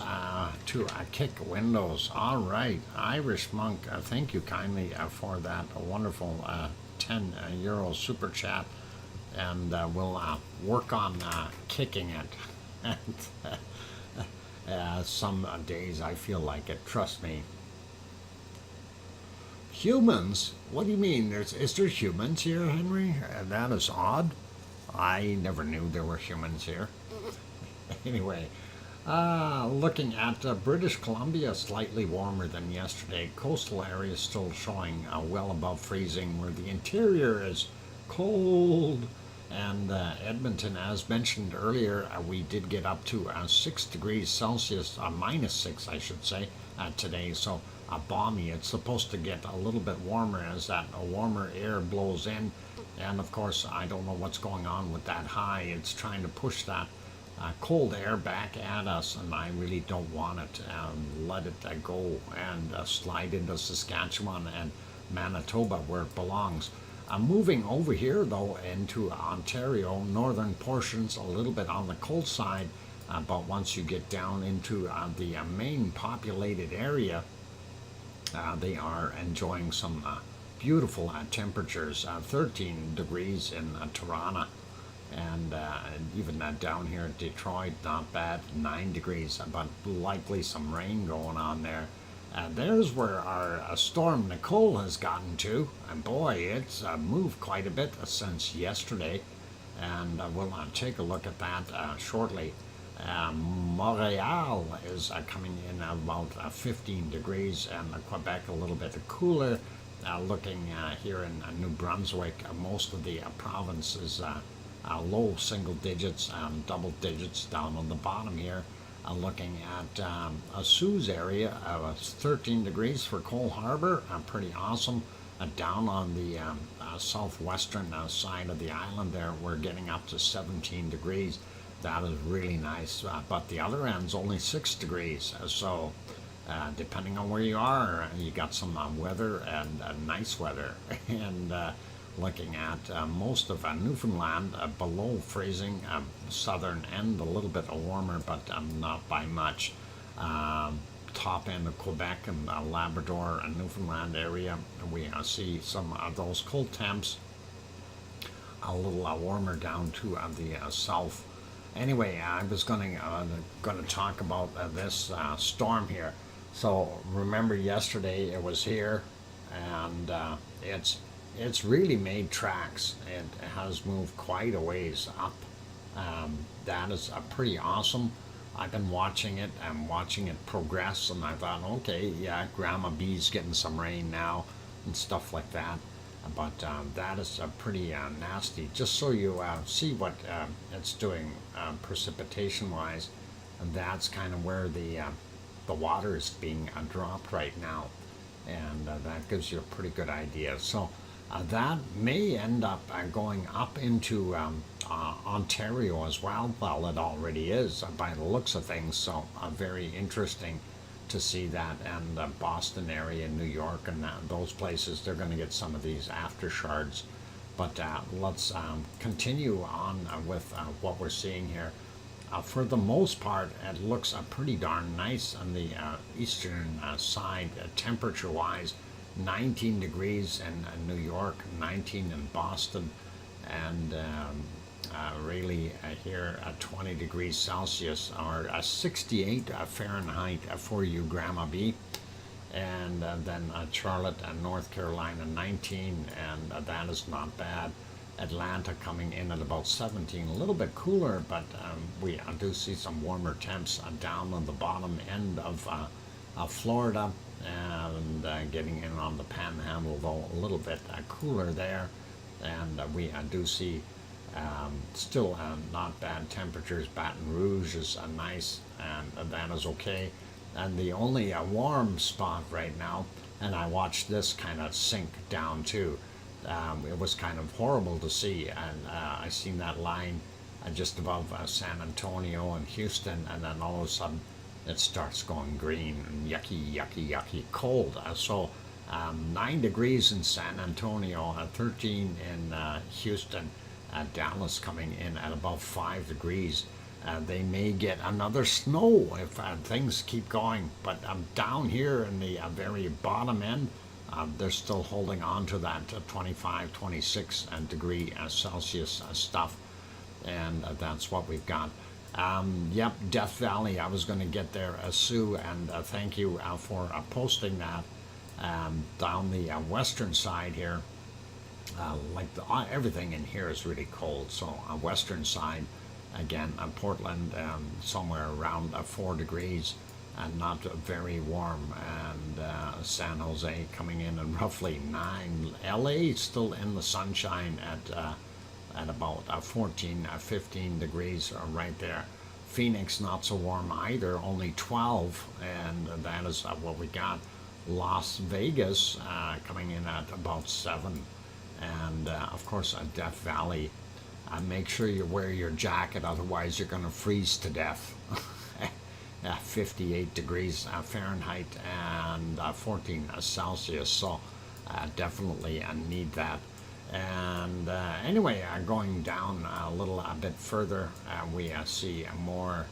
to kick Windows. All right, Irish Monk, thank you kindly for that wonderful €10 super chat, and we'll work on kicking it. Some days I feel like it, trust me. Humans? What do you mean? Is there humans here, Henry? That is odd. I never knew there were humans here. Anyway, looking at British Columbia, slightly warmer than yesterday. Coastal areas still showing well above freezing, where the interior is cold. And Edmonton, as mentioned earlier, we did get up to 6 degrees Celsius, minus 6, I should say, today. So balmy. It's supposed to get a little bit warmer as that warmer air blows in. And of course, I don't know what's going on with that high. It's trying to push that cold air back at us, and I really don't want it. Let it go and slide into Saskatchewan and Manitoba where it belongs. Moving over here, though, into Ontario, northern portions a little bit on the cold side, but once you get down into the main populated area, they are enjoying some beautiful temperatures. 13 degrees in Toronto, and even down here in Detroit, not bad, 9 degrees, but likely some rain going on there. There's where our storm Nicole has gotten to, and boy, it's moved quite a bit since yesterday, and we'll take a look at that shortly. Montreal is coming in about 15 degrees, and Quebec a little bit cooler. Looking here in New Brunswick, most of the province is low single digits, double digits down on the bottom here. Looking at Sault's area, 13 degrees for Cole Harbour, pretty awesome. Down on the southwestern side of the island there, we're getting up to 17 degrees. That is really nice, but the other end's only 6 degrees, so depending on where you are, you got some weather and nice weather. And looking at most of Newfoundland below freezing, southern end a little bit warmer, but not by much. Top end of Quebec and Labrador and Newfoundland area, we see some of those cold temps, a little warmer down to the south. Anyway, I was going to talk about this storm here. So remember yesterday it was here, and it's really made tracks. It has moved quite a ways up. That is pretty awesome. I've been watching it and watching it progress, and I thought, okay, yeah, Grandma B's getting some rain now and stuff like that. But that is pretty nasty. Just so you see what it's doing precipitation-wise, and that's kind of where the water is being dropped right now, and that gives you a pretty good idea. So that may end up going up into Ontario as well. Well, it already is by the looks of things. So very interesting to see that, and the Boston area, New York, and those places, they're going to get some of these aftershocks. But let's continue on with what we're seeing here. For the most part, it looks pretty darn nice on the eastern side, temperature-wise. 19 degrees in New York, 19 in Boston, and really here at 20 degrees Celsius, or 68 Fahrenheit for you, Grandma B. And then Charlotte and North Carolina, 19, and that is not bad. Atlanta coming in at about 17, a little bit cooler, but we do see some warmer temps down on the bottom end of Florida, and getting in on the Panhandle, though a little bit cooler there. And we do see still not bad temperatures. Baton Rouge is nice, and that is okay. And the only warm spot right now, and I watched this kind of sink down too. It was kind of horrible to see, and I seen that line just above San Antonio and Houston, and then all of a sudden it starts going green and yucky cold. So 9 degrees in San Antonio, 13 in Houston, Dallas coming in at above 5 degrees. They may get another snow if things keep going, but down here in the very bottom end, they're still holding on to that 25, 26 degree Celsius stuff, and that's what we've got. Yep, Death Valley, I was going to get there, Sue, and thank you for posting that. Down the western side here, everything in here is really cold, so western side, again, Portland, somewhere around 4 degrees, and not very warm, and San Jose coming in at roughly 9. LA still in the sunshine at about 14, 15 degrees right there. Phoenix not so warm either, only 12, and that is what we got. Las Vegas coming in at about 7, and of course Death Valley. Make sure you wear your jacket, otherwise you're going to freeze to death. 58 degrees Fahrenheit and 14 Celsius, so definitely need that. And anyway, going down a little bit further, we see more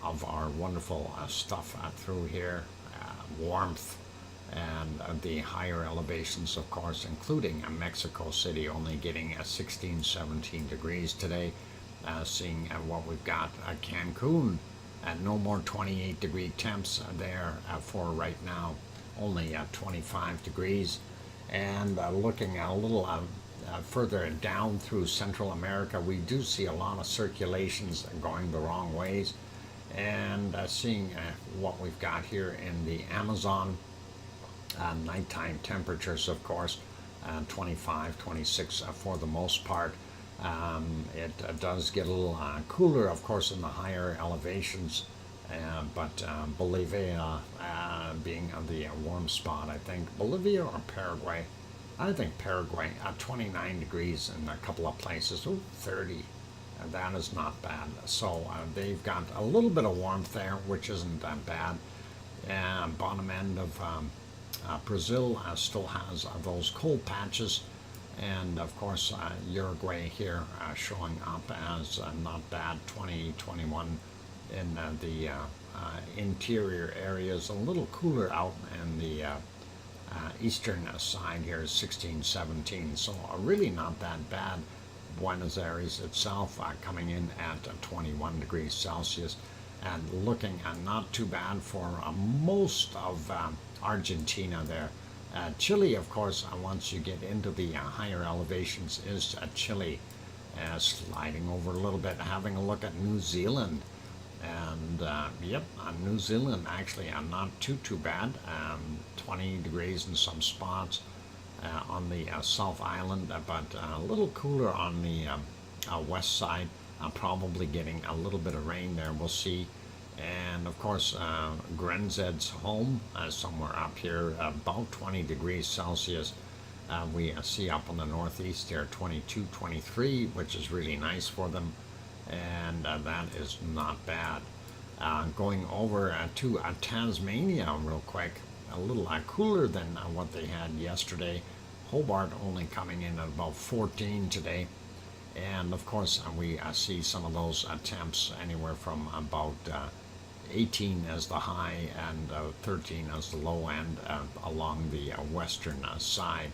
of our wonderful stuff through here. Warmth, and the higher elevations, of course, including Mexico City, only getting 16, 17 degrees today. Seeing what we've got, Cancun, no more 28 degree temps there for right now, only 25 degrees. And looking a little further down through Central America, we do see a lot of circulations going the wrong ways. And seeing what we've got here in the Amazon, nighttime temperatures, of course, 25, 26 for the most part. It does get a little cooler, of course, in the higher elevations, but Bolivia being the warm spot, I think. Bolivia or Paraguay? I think Paraguay, 29 degrees in a couple of places. Ooh, 30. That is not bad. So they've got a little bit of warmth there, which isn't that bad. Bottom end of Brazil still has those cold patches. And of course, Uruguay here showing up as not bad, 20, 21 in the interior areas. A little cooler out in the eastern side here is 16, 17. So really not that bad. Buenos Aires itself coming in at 21 degrees Celsius and looking not too bad for most of Argentina there. Chile, of course, once you get into the higher elevations, is chilly. Sliding over a little bit, having a look at New Zealand. And yep, New Zealand actually not too bad. 20 degrees in some spots on the South Island, but a little cooler on the west side. Probably getting a little bit of rain there, we'll see. And of course, Grenzet's home, somewhere up here, about 20 degrees Celsius. We see up on the northeast here, 22, 23, which is really nice for them. And that is not bad. Going over to Tasmania real quick, a little cooler than what they had yesterday. Hobart only coming in at about 14 today. And of course, we see some of those temps anywhere from about 18 as the high and 13 as the low end along the western side.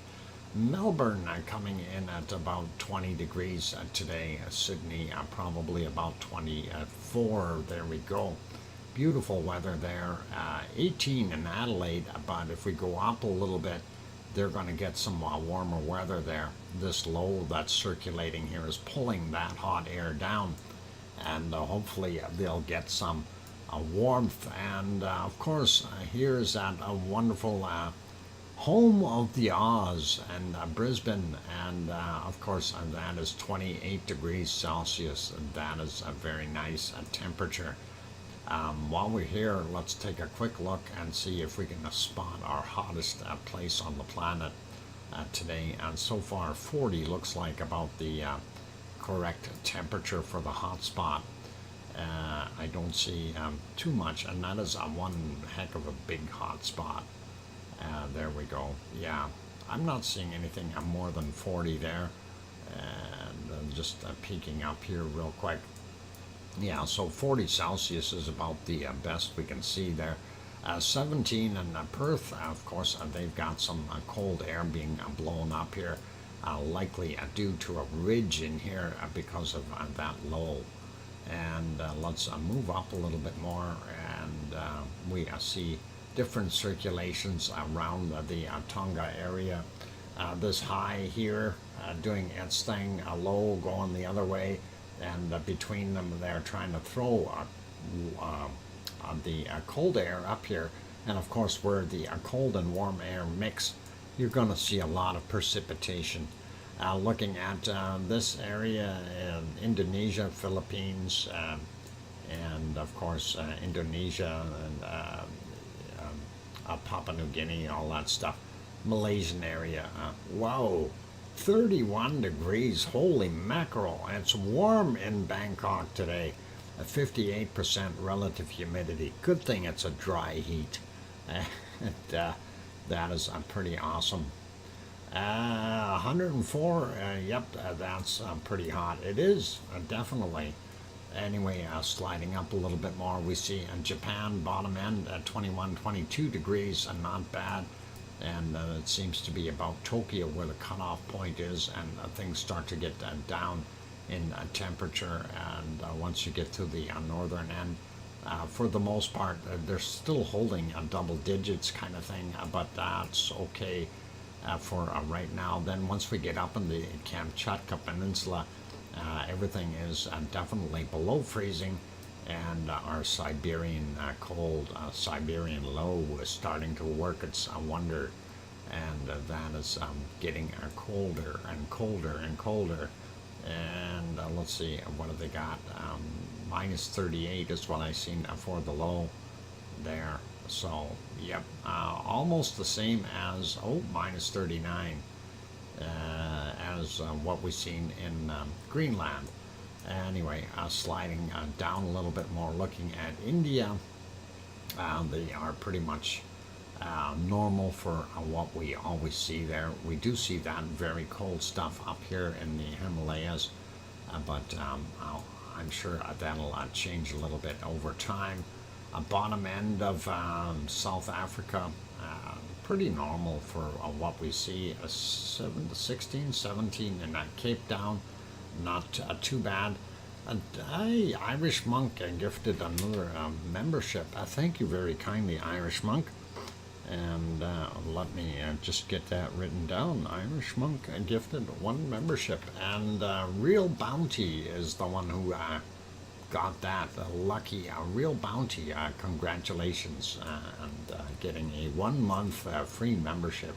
Melbourne coming in at about 20 degrees today. Sydney probably about 24. There we go. Beautiful weather there. 18 in Adelaide, but if we go up a little bit, they're going to get some warmer weather there. This low that's circulating here is pulling that hot air down, and hopefully they'll get some warmth. And of course, here's that wonderful home of the Oz and Brisbane, and of course that is 28 degrees Celsius. That is a very nice temperature. While we're here, let's take a quick look and see if we can spot our hottest place on the planet today. And so far, 40 looks like about the correct temperature for the hot spot. I don't see too much, and that is one heck of a big hot spot. There we go. Yeah, I'm not seeing anything more than 40 there. And just peeking up here real quick. Yeah, so 40 Celsius is about the best we can see there. 17 in Perth, of course, they've got some cold air being blown up here, likely due to a ridge in here because of that low. And let's move up a little bit more, and we see different circulations around the Tonga area. This high here doing its thing, a low going the other way, and between them they're trying to throw the cold air up here. And of course, where the cold and warm air mix, you're going to see a lot of precipitation. Looking at this area in Indonesia, Philippines, and of course Indonesia and Papua New Guinea, all that stuff. Malaysian area, wow, 31 degrees, holy mackerel. And it's warm in Bangkok today, 58% relative humidity. Good thing it's a dry heat. That is pretty awesome. 104, yep, that's pretty hot. It is, definitely. Anyway, sliding up a little bit more, we see in Japan, bottom end at 21, 22 degrees, and not bad. And it seems to be about Tokyo where the cutoff point is, and things start to get down in temperature. And once you get to the northern end, for the most part, they're still holding double digits kind of thing, but that's okay. for right now. Then once we get up in the Kamchatka Peninsula, everything is definitely below freezing, and our Siberian cold, Siberian low is starting to work its wonder, and that is getting colder and colder and colder. And let's see, what have they got? Minus 38 is what I seen for the low there. So, yep, almost the same as, minus 39 as what we've seen in Greenland. Anyway, sliding down a little bit more, looking at India, they are pretty much normal for what we always see there. We do see that very cold stuff up here in the Himalayas, but I'm sure that'll change a little bit over time. Bottom end of South Africa, pretty normal for what we see. 16, 17 in Cape Town, not too bad. And Irish Monk gifted another membership. Thank you very kindly, Irish Monk. And let me just get that written down. Irish Monk gifted one membership, and Real Bounty is the one who got that. Lucky Real Bounty. Congratulations, and getting a 1 month free membership,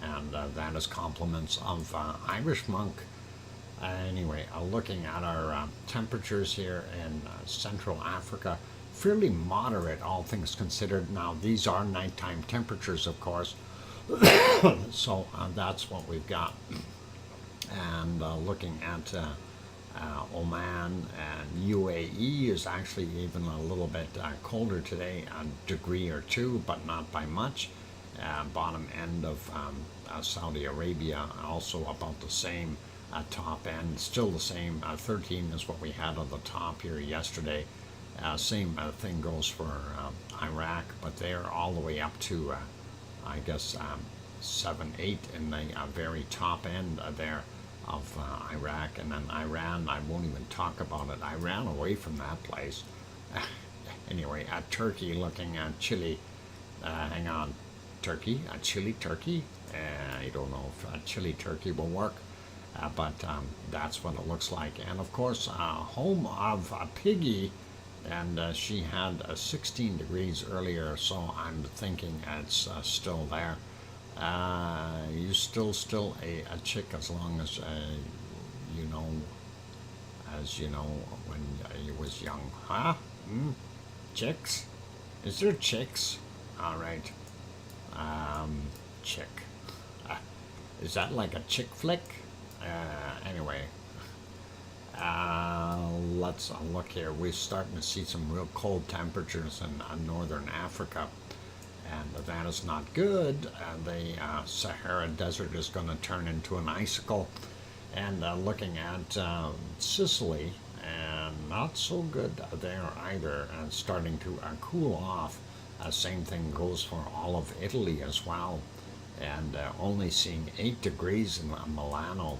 and that is compliments of Irish Monk. Anyway, looking at our temperatures here in Central Africa, fairly moderate, all things considered. Now, these are nighttime temperatures, of course, so that's what we've got. And looking at Oman and UAE is actually even a little bit colder today, a degree or two, but not by much. Bottom end of Saudi Arabia, also about the same. Top end, still the same. 13 is what we had on the top here yesterday. Same thing goes for Iraq, but they're all the way up to, I guess, 7, 8 in the very top end there of Iraq. And then Iran, I won't even talk about it. I ran away from that place. Anyway, Turkey, looking at Chile. Hang on, Turkey, Chile, Turkey. I don't know if Chile, Turkey will work. But that's what it looks like. And of course, home of Piggy, and she had 16 degrees earlier, so I'm thinking it's still there. You still a chick as long as you know when you was young, huh? Chicks? Is there chicks? All right. Chick. Is that like a chick flick? Anyway, let's look here. We're starting to see some real cold temperatures in northern Africa, and that is not good. The Sahara Desert is going to turn into an icicle. And looking at Sicily, and not so good there either, and starting to cool off. Same thing goes for all of Italy as well. And only seeing 8 degrees in Milano.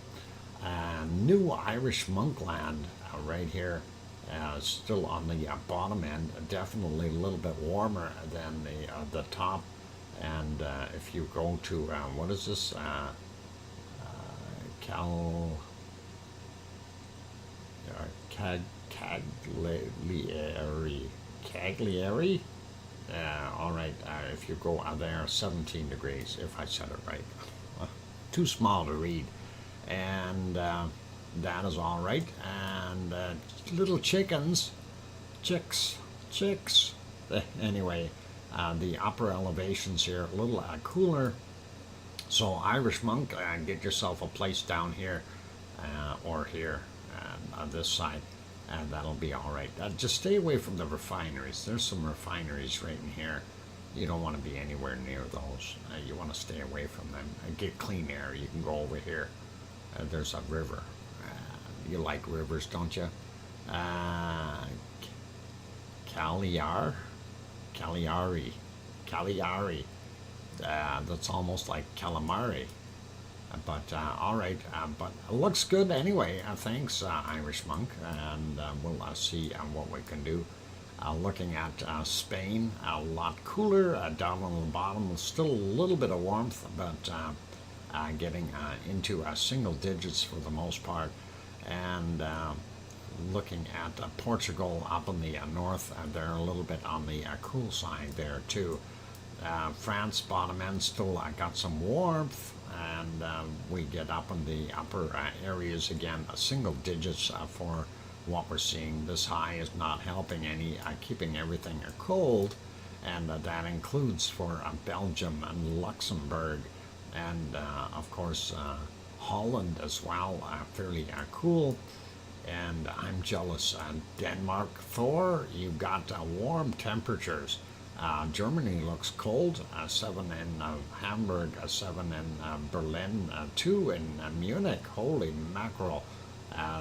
New Irish Monkland right here, still on the bottom end, definitely a little bit warmer than the top. And if you go to, what is this, Cagliari? All right, if you go there, 17 degrees, if I said it right. Too small to read. And that is all right. And little chickens, chicks. Anyway, the upper elevations here, a little cooler. So Irish Monk, get yourself a place down here or here on this side, and that'll be all right. Just stay away from the refineries. There's some refineries right in here. You don't want to be anywhere near those. You want to stay away from them and get clean air. You can go over here. There's a river. You like rivers, don't you? Cagliari. That's almost like calamari. But all right, but it looks good anyway. Thanks, Irish Monk, and we'll see what we can do. Looking at Spain, a lot cooler down on the bottom. Still a little bit of warmth, but getting into single digits for the most part. And looking at Portugal up in the north, they're a little bit on the cool side there too. France bottom end still got some warmth, and we get up in the upper areas again, single digits for what we're seeing. This high is not helping any, keeping everything cold, and that includes for Belgium and Luxembourg, and of course Holland as well, fairly cool. And I'm jealous. Denmark, Thor, you got warm temperatures. Germany looks cold, 7 in Hamburg, 7 in Berlin, 2 in Munich, holy mackerel,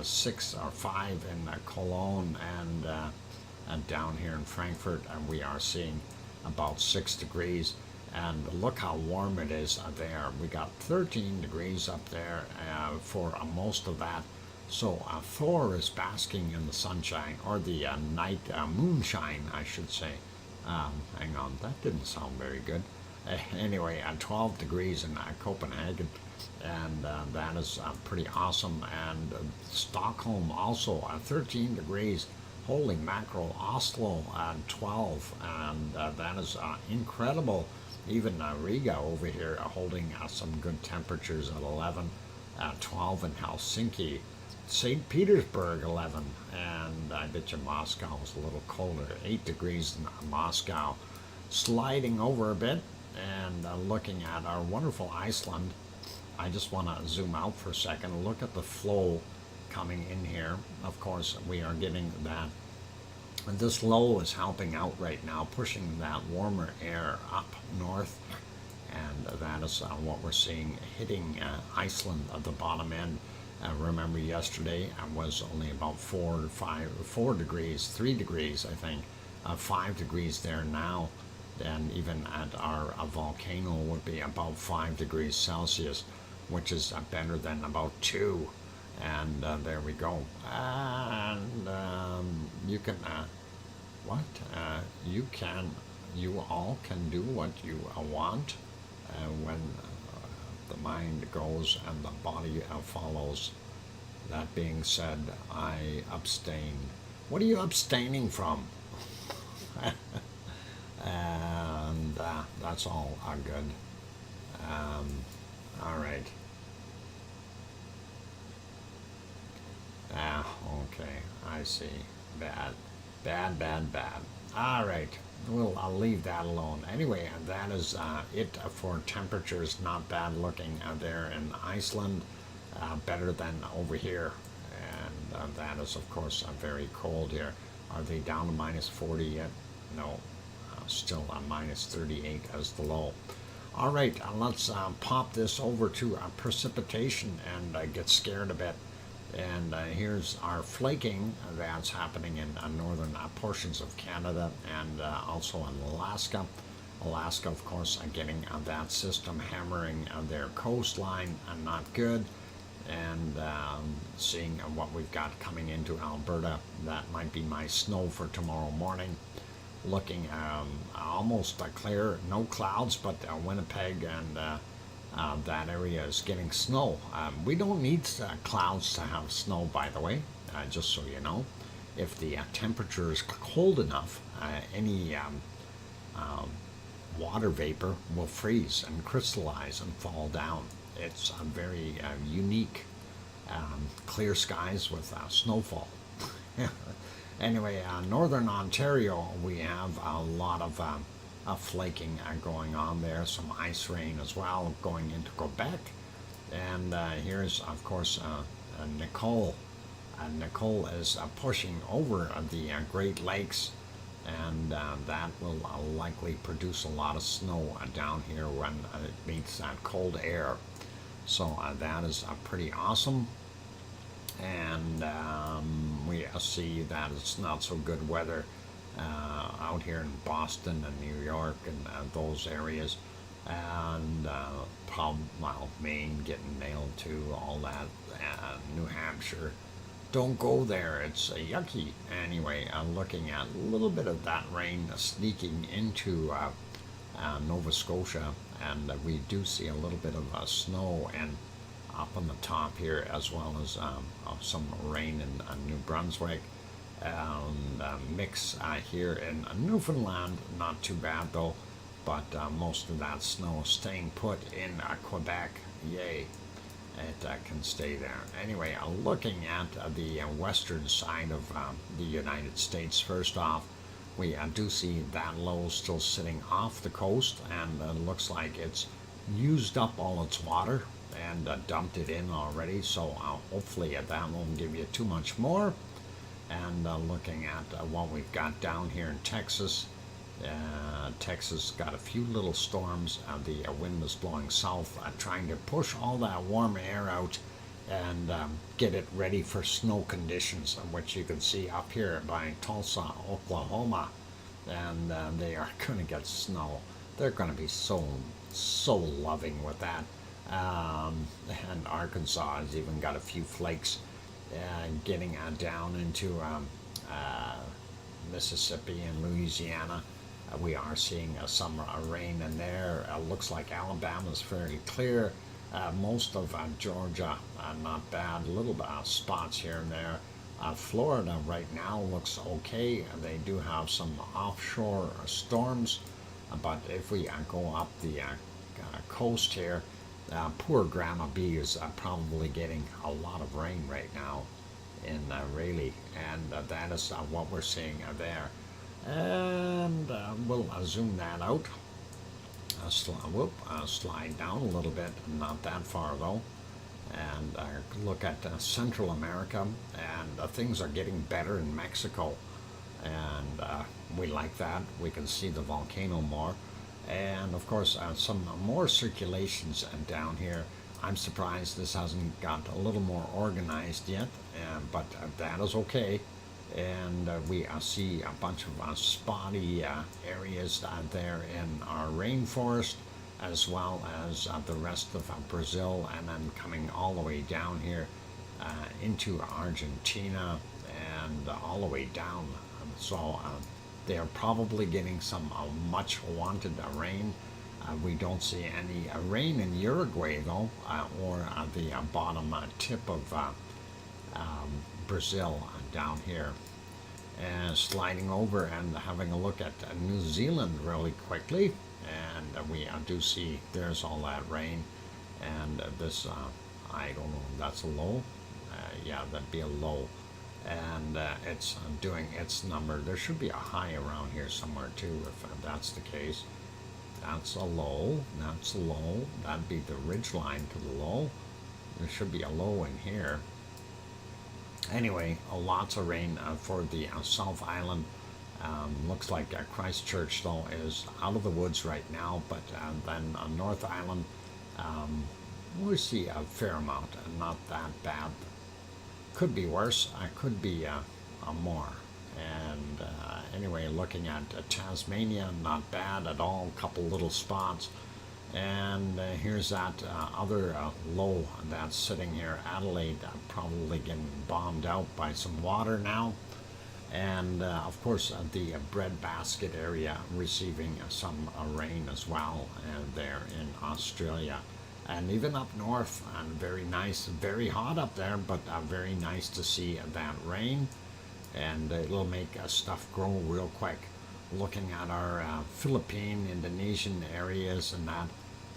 6 or 5 in Cologne, and down here in Frankfurt, we are seeing about 6 degrees. And look how warm it is there. We got 13 degrees up there for most of that. So Thor is basking in the sunshine, or the night moonshine, I should say. Hang on, that didn't sound very good. Anyway, 12 degrees in Copenhagen, and that is pretty awesome. And Stockholm also 13 degrees. Holy mackerel. Oslo 12, and that is incredible. Even Riga over here holding some good temperatures at 11, 12 in Helsinki. St. Petersburg 11, and I bet you Moscow is a little colder, 8 degrees in Moscow. Sliding over a bit and looking at our wonderful Iceland. I just want to zoom out for a second and look at the flow coming in here. Of course, we are getting that. And this low is helping out right now, pushing that warmer air up north, and that is what we're seeing hitting Iceland at the bottom end. Remember yesterday was only about 4 degrees, 3 degrees I think, 5 degrees there now, and even at our volcano would be about 5 degrees Celsius, which is better than about 2, and there we go. And you can, you all can do what you want when the mind goes and the body follows. That being said, I abstain. What are you abstaining from? And that's all good. All right. Okay, I see. Bad. All right. I'll leave that alone. Anyway, that is it for temperatures. Not bad looking there in Iceland. Better than over here. And that is, of course, very cold here. Are they down to minus 40 yet? No. Still minus 38 as the low. All right, let's pop this over to precipitation and get scared a bit. And here's our flaking that's happening in northern portions of Canada, and also in Alaska. Alaska, of course, getting that system hammering their coastline, not good. And seeing what we've got coming into Alberta. That might be my snow for tomorrow morning. Looking almost clear, no clouds, but Winnipeg and that area is getting snow. We don't need clouds to have snow, by the way, just so you know. If the temperature is cold enough, any water vapor will freeze and crystallize and fall down. It's a very unique clear skies with snowfall. Anyway, northern Ontario, we have a lot of flaking going on there, some ice rain as well going into Quebec. And here's, of course, Nicole. Nicole is pushing over the Great Lakes, and that will likely produce a lot of snow down here when it meets that cold air. So that is pretty awesome. And we see that it's not so good weather out here in Boston and New York and those areas, and Maine getting nailed too, all that, New Hampshire. Don't go there, it's yucky. Anyway, looking at a little bit of that rain sneaking into Nova Scotia and we do see a little bit of snow and up on the top here, as well as some rain in New Brunswick, and mix here in Newfoundland. Not too bad though, but most of that snow staying put in Quebec. Yay, it can stay there. Anyway, looking at the western side of the United States, first off, we do see that low still sitting off the coast, and looks like it's used up all its water and dumped it in already, so hopefully that won't give you too much more. And looking at what we've got down here in Texas, Texas got a few little storms. The wind is blowing south, trying to push all that warm air out and get it ready for snow conditions, which you can see up here by Tulsa, Oklahoma. And they are going to get snow. They're going to be so loving with that. And Arkansas has even got a few flakes getting down into Mississippi and Louisiana. We are seeing some rain in there. Looks like Alabama's fairly clear. Most of Georgia, not bad. Little spots here and there. Florida right now looks okay. They do have some offshore storms, but if we go up the coast here, poor Grandma B is probably getting a lot of rain right now in Raleigh, and that is what we're seeing there. And we'll zoom that out. Slide down a little bit, not that far though, and look at Central America, and things are getting better in Mexico, and we like that. We can see the volcano more, and of course some more circulations down here. I'm surprised this hasn't got a little more organized yet, but that is okay. And we see a bunch of spotty areas there in our rainforest, as well as the rest of Brazil, and then coming all the way down here into Argentina and all the way down. So they are probably getting some much wanted rain. We don't see any rain in Uruguay though, or the bottom tip of Brazil down here. And sliding over and having a look at New Zealand really quickly, and we do see there's all that rain, and this I don't know, that's a low. Yeah, that'd be a low, and it's doing its number. There should be a high around here somewhere too, if that's the case. That's a low, that's a low, that'd be the ridge line to the low. There should be a low in here. Anyway, lots of rain for the South Island. Looks like Christchurch though is out of the woods right now, but then North Island, we see a fair amount, not that bad. Could be worse, could be more. And anyway, looking at Tasmania, not bad at all, a couple little spots. And here's that other low that's sitting here, Adelaide, probably getting bombed out by some water now. And of course the breadbasket area receiving some rain as well there in Australia. And even up north, very nice, very hot up there, but very nice to see that rain. And it'll make stuff grow real quick. Looking at our Philippine, Indonesian areas and that,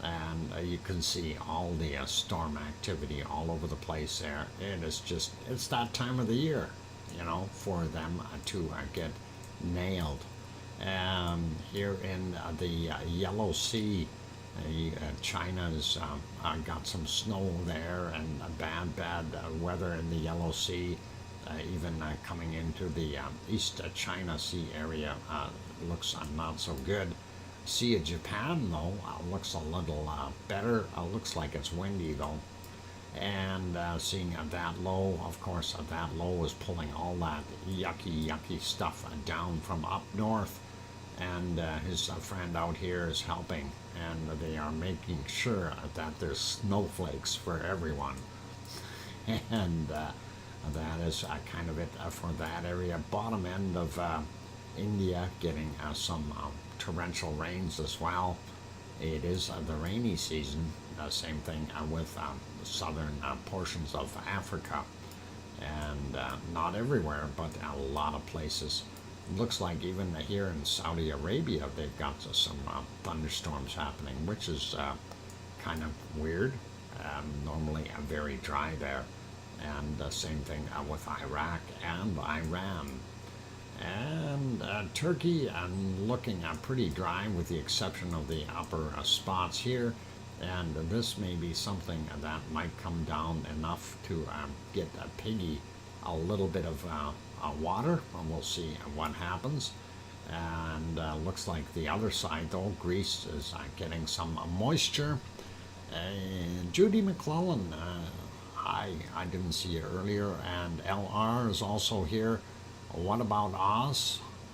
and you can see all the storm activity all over the place there. It is just, it's that time of the year, you know, for them to get nailed. Here in the Yellow Sea, China's got some snow there, and bad weather in the Yellow Sea. Even coming into the East China Sea area looks not so good. Sea of Japan though looks a little better. Looks like it's windy though. And seeing that low, of course that low is pulling all that yucky stuff down from up north, and his friend out here is helping, and they are making sure that there's snowflakes for everyone. And that is kind of it for that area. Bottom end of India getting some torrential rains as well. It is the rainy season. Same thing with the southern portions of Africa, and not everywhere, but a lot of places. Looks like even here in Saudi Arabia, they've got some thunderstorms happening, which is kind of weird. Normally very dry there. And the same thing with Iraq and Iran. And Turkey, looking pretty dry with the exception of the upper spots here. And this may be something that might come down enough to get a piggy a little bit of water, and we'll see what happens. And looks like the other side, though, Greece is getting some moisture. And Judy McClellan, I didn't see it earlier, and LR is also here. What about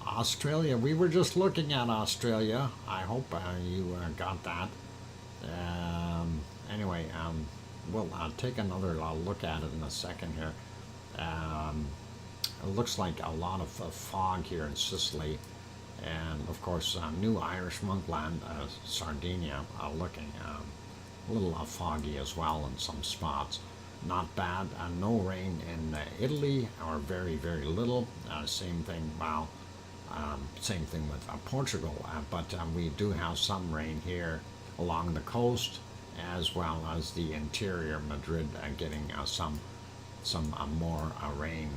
Australia? We were just looking at Australia. I hope you got that. Anyway, we'll take another look at it in a second here. It looks like a lot of fog here in Sicily, and of course New Irish Monkland, Sardinia, looking a little foggy as well in some spots. Not bad. No rain in Italy, or very little. Same thing. Well, same thing with Portugal, but we do have some rain here along the coast, as well as the interior Madrid getting some more rain.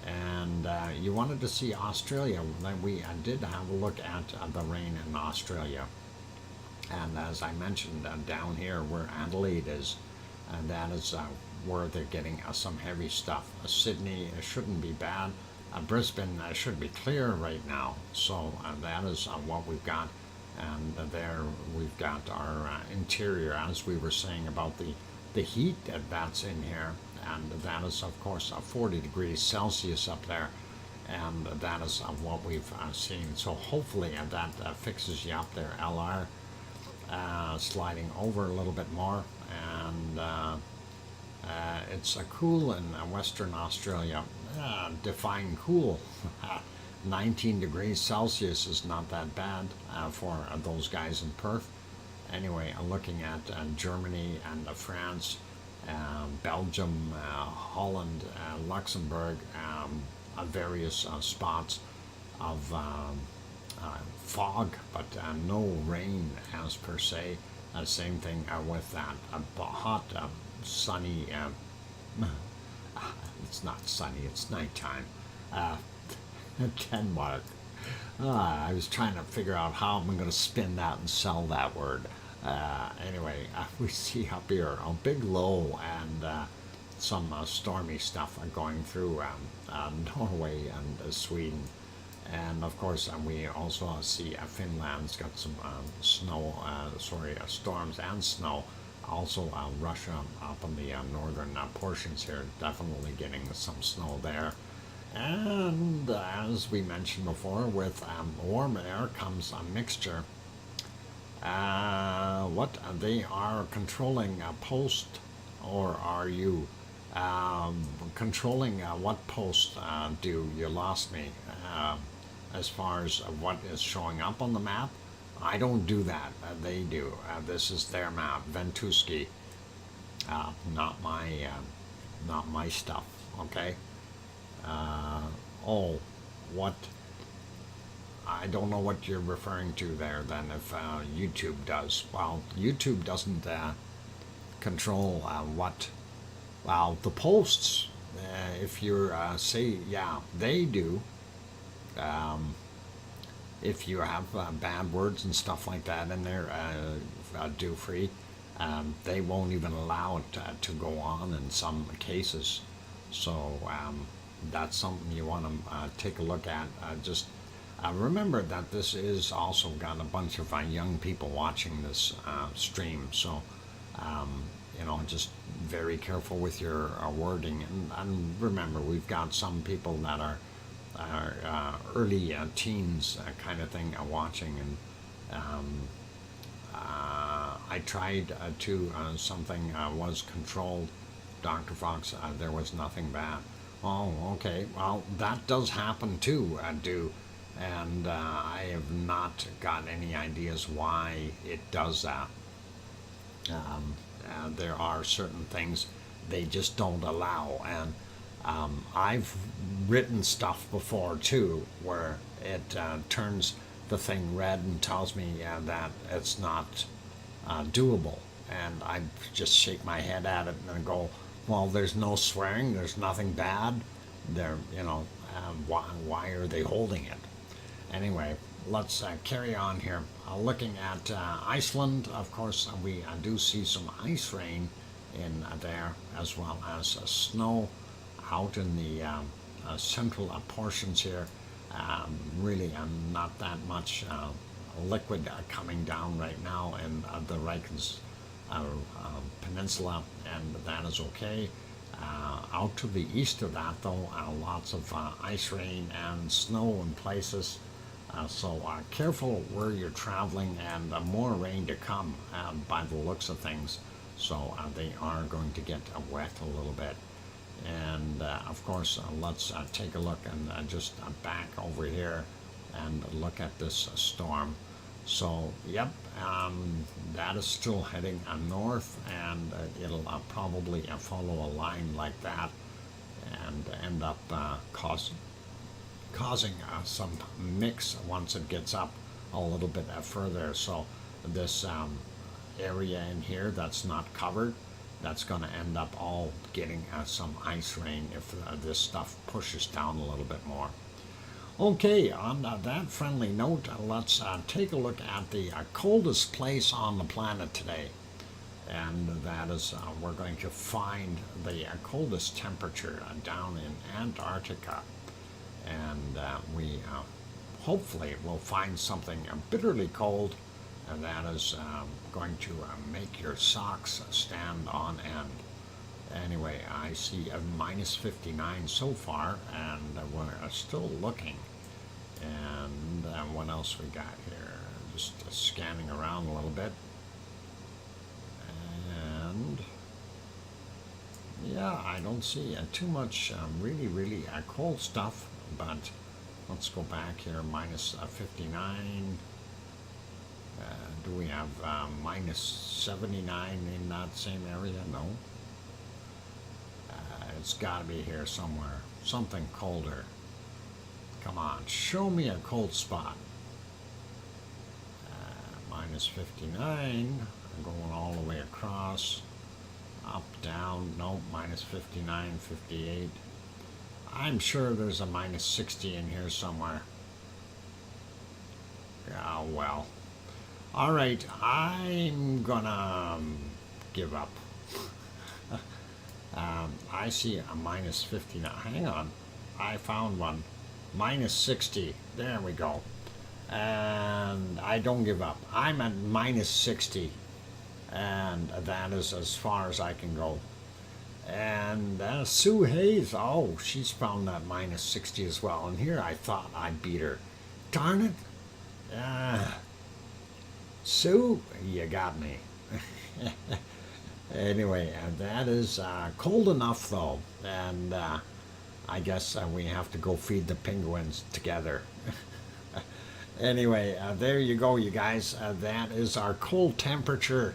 And you wanted to see Australia. We did have a look at the rain in Australia. And as I mentioned, down here where Adelaide is, that is where they're getting some heavy stuff. Sydney shouldn't be bad. Brisbane should be clear right now. So that is what we've got. And there we've got our interior, as we were saying about the heat that's in here. And that is, of course, 40 degrees Celsius up there. And that is what we've seen. So hopefully that fixes you up there, LR. Sliding over a little bit more. And it's cool in Western Australia. Define cool. 19 degrees Celsius is not that bad for those guys in Perth. Anyway, looking at Germany and France, Belgium, Holland, Luxembourg, various spots of fog, but no rain as per se. Same thing with that hot, sunny, it's not sunny, it's nighttime. Denmark. I was trying to figure out how I'm going to spin that and sell that word. Anyway, we see up here a big low and some stormy stuff going through Norway and Sweden. And of course, we also see Finland's got some storms and snow. Also, Russia up in the northern portions here, definitely getting some snow there. And as we mentioned before, with warm air comes a mixture. What they are controlling post, or are you controlling what post do you lost me? As far as what is showing up on the map, I don't do that. They do. This is their map, Ventuski. Not my stuff. Okay. Oh, what? I don't know what you're referring to there. Then, if YouTube does, well, YouTube doesn't control what. Well, the posts. If you're say, yeah, they do. If you have bad words and stuff like that in there, do free, they won't even allow it to go on in some cases. So that's something you want to take a look at. Just remember that this is also got a bunch of young people watching this stream. So just very careful with your wording, and remember, we've got some people that are early teens kind of thing watching, and I tried to something was controlled, Dr. Fox, there was nothing bad. Oh, okay, well, that does happen too. and I have not got any ideas why it does that. There are certain things they just don't allow, and I've written stuff before too where it turns the thing red and tells me that it's not doable, and I just shake my head at it and go, well, there's no swearing, there's nothing bad there, why are they holding it? Anyway, let's carry on here. Looking at Iceland, of course, we do see some ice rain in there, as well as snow out in the central portions here. Really not that much liquid coming down right now in the Reykjanes Peninsula, and that is okay. Out to the east of that, though, lots of ice rain and snow in places. So careful where you're traveling, and more rain to come by the looks of things. So they are going to get wet a little bit. And of course, let's take a look and just back over here and look at this storm. So, yep, that is still heading north, and it'll probably follow a line like that and end up causing some mix once it gets up a little bit further. So this area in here that's not covered, that's going to end up all getting some ice rain if this stuff pushes down a little bit more. Okay, on that friendly note, let's take a look at the coldest place on the planet today. And that is, we're going to find the coldest temperature down in Antarctica. And we hopefully will find something bitterly cold, and that is going to make your socks stand on end. Anyway, I see a minus 59 so far, and we're still looking. And what else we got here? Just scanning around a little bit. And yeah, I don't see too much really cold stuff, but let's go back here. Minus 59. Do we have minus 79 in that same area? No. It's got to be here somewhere. Something colder. Come on, show me a cold spot. Minus 59. I'm going all the way across. Up, down. Nope, minus 59, 58. I'm sure there's a minus 60 in here somewhere. Oh, well. All right, I'm gonna give up. I see a minus 59. Hang on, I found one. Minus 60. There we go. And I don't give up. I'm at minus 60, and that is as far as I can go. And Sue Hayes, oh, she's found that minus 60 as well. And here I thought I'd beat her. Darn it. Sue, you got me. Anyway, that is cold enough, though. And I guess we have to go feed the penguins together. Anyway, there you go, you guys. That is our cold temperature.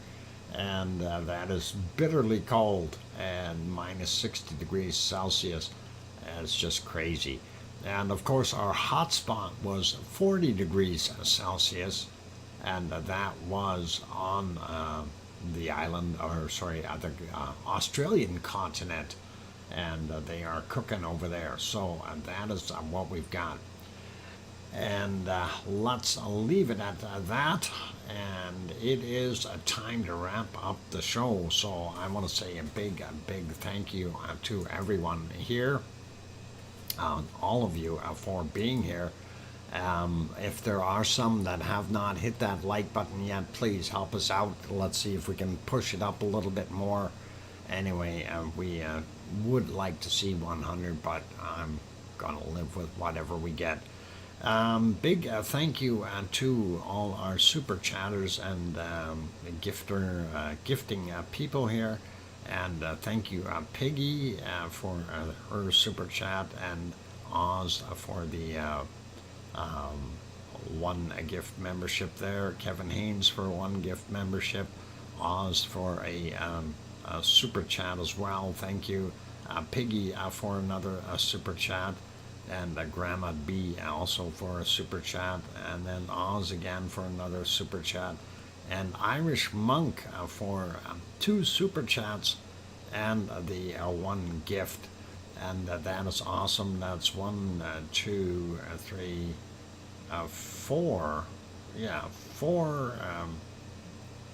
And that is bitterly cold, and minus 60 degrees Celsius. It's just crazy. And of course, our hot spot was 40 degrees Celsius, and that was on the island, or sorry, the Australian continent, and they are cooking over there. So that is what we've got. And let's leave it at that. And it is time to wrap up the show. So I want to say a big thank you to everyone here, all of you, for being here. If there are some that have not hit that like button yet, please help us out. Let's see if we can push it up a little bit more. Anyway, we would like to see 100, but I'm going to live with whatever we get. Big thank you to all our super chatters and gifting people here. And thank you, Piggy, for her super chat, and Oz for the one gift membership there. Kevin Haynes for one gift membership. Oz for a super chat as well. Thank you. Piggy for another super chat. And Grandma B also for a super chat. And then Oz again for another super chat. And Irish Monk for 2 super chats and the one gift. And that is awesome. That's 1, 2, 3, 4. Yeah, 4.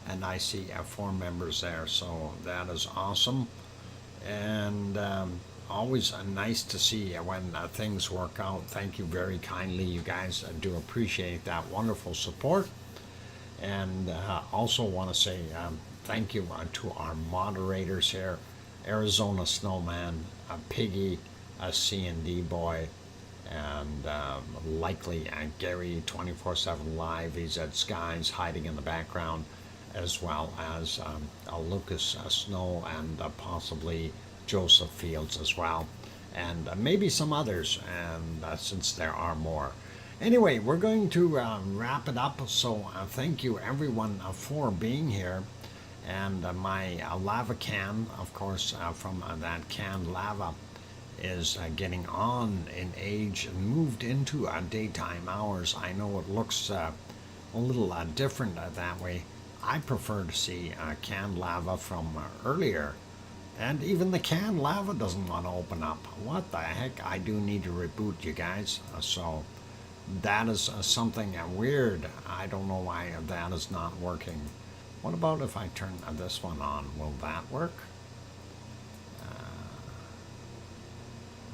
And I see 4 members there. So that is awesome. And always nice to see when things work out. Thank you very kindly. You guys do appreciate that wonderful support. And also want to say thank you to our moderators here. Arizona Snowman, Piggy, C&D Boy, and likely Gary 24/7 Live. He's at Skies hiding in the background, as well as Lucas Snow and possibly Joseph Fields as well, and maybe some others, and since there are more. Anyway, we're going to wrap it up, so thank you everyone for being here. And my lava can, of course, from that canned lava is getting on in age and moved into daytime hours. I know it looks a little different that way. I prefer to see canned lava from earlier. And even the canned lava doesn't want to open up. What the heck? I do need to reboot, you guys. So that is something weird. I don't know why that is not working. What about if I turn this one on? Will that work?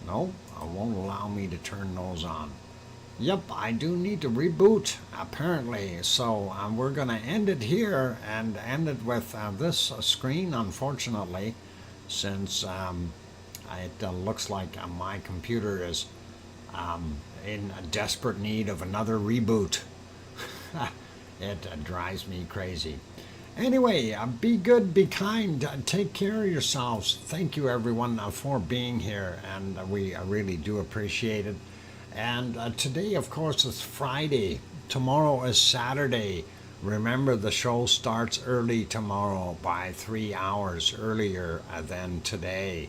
No, it won't allow me to turn those on. Yep, I do need to reboot, apparently. So we're going to end it here and end it with this screen, unfortunately, since it looks like my computer is in desperate need of another reboot. It drives me crazy. Anyway, be good, be kind, take care of yourselves. Thank you, everyone, for being here, and we really do appreciate it. And today, of course, is Friday. Tomorrow is Saturday. Remember, the show starts early tomorrow by 3 hours earlier than today.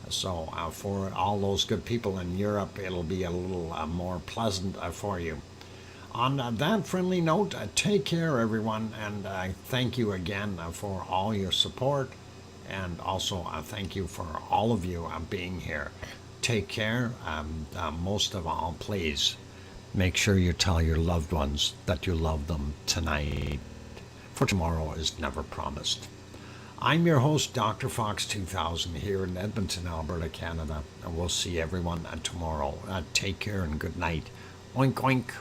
So for all those good people in Europe, it'll be a little more pleasant for you. On that friendly note, take care, everyone, and thank you again for all your support, and also thank you for all of you being here. Take care. Most of all, please, make sure you tell your loved ones that you love them tonight, for tomorrow is never promised. I'm your host, DrFox2000, here in Edmonton, Alberta, Canada, and we'll see everyone tomorrow. Take care and good night. Oink, oink.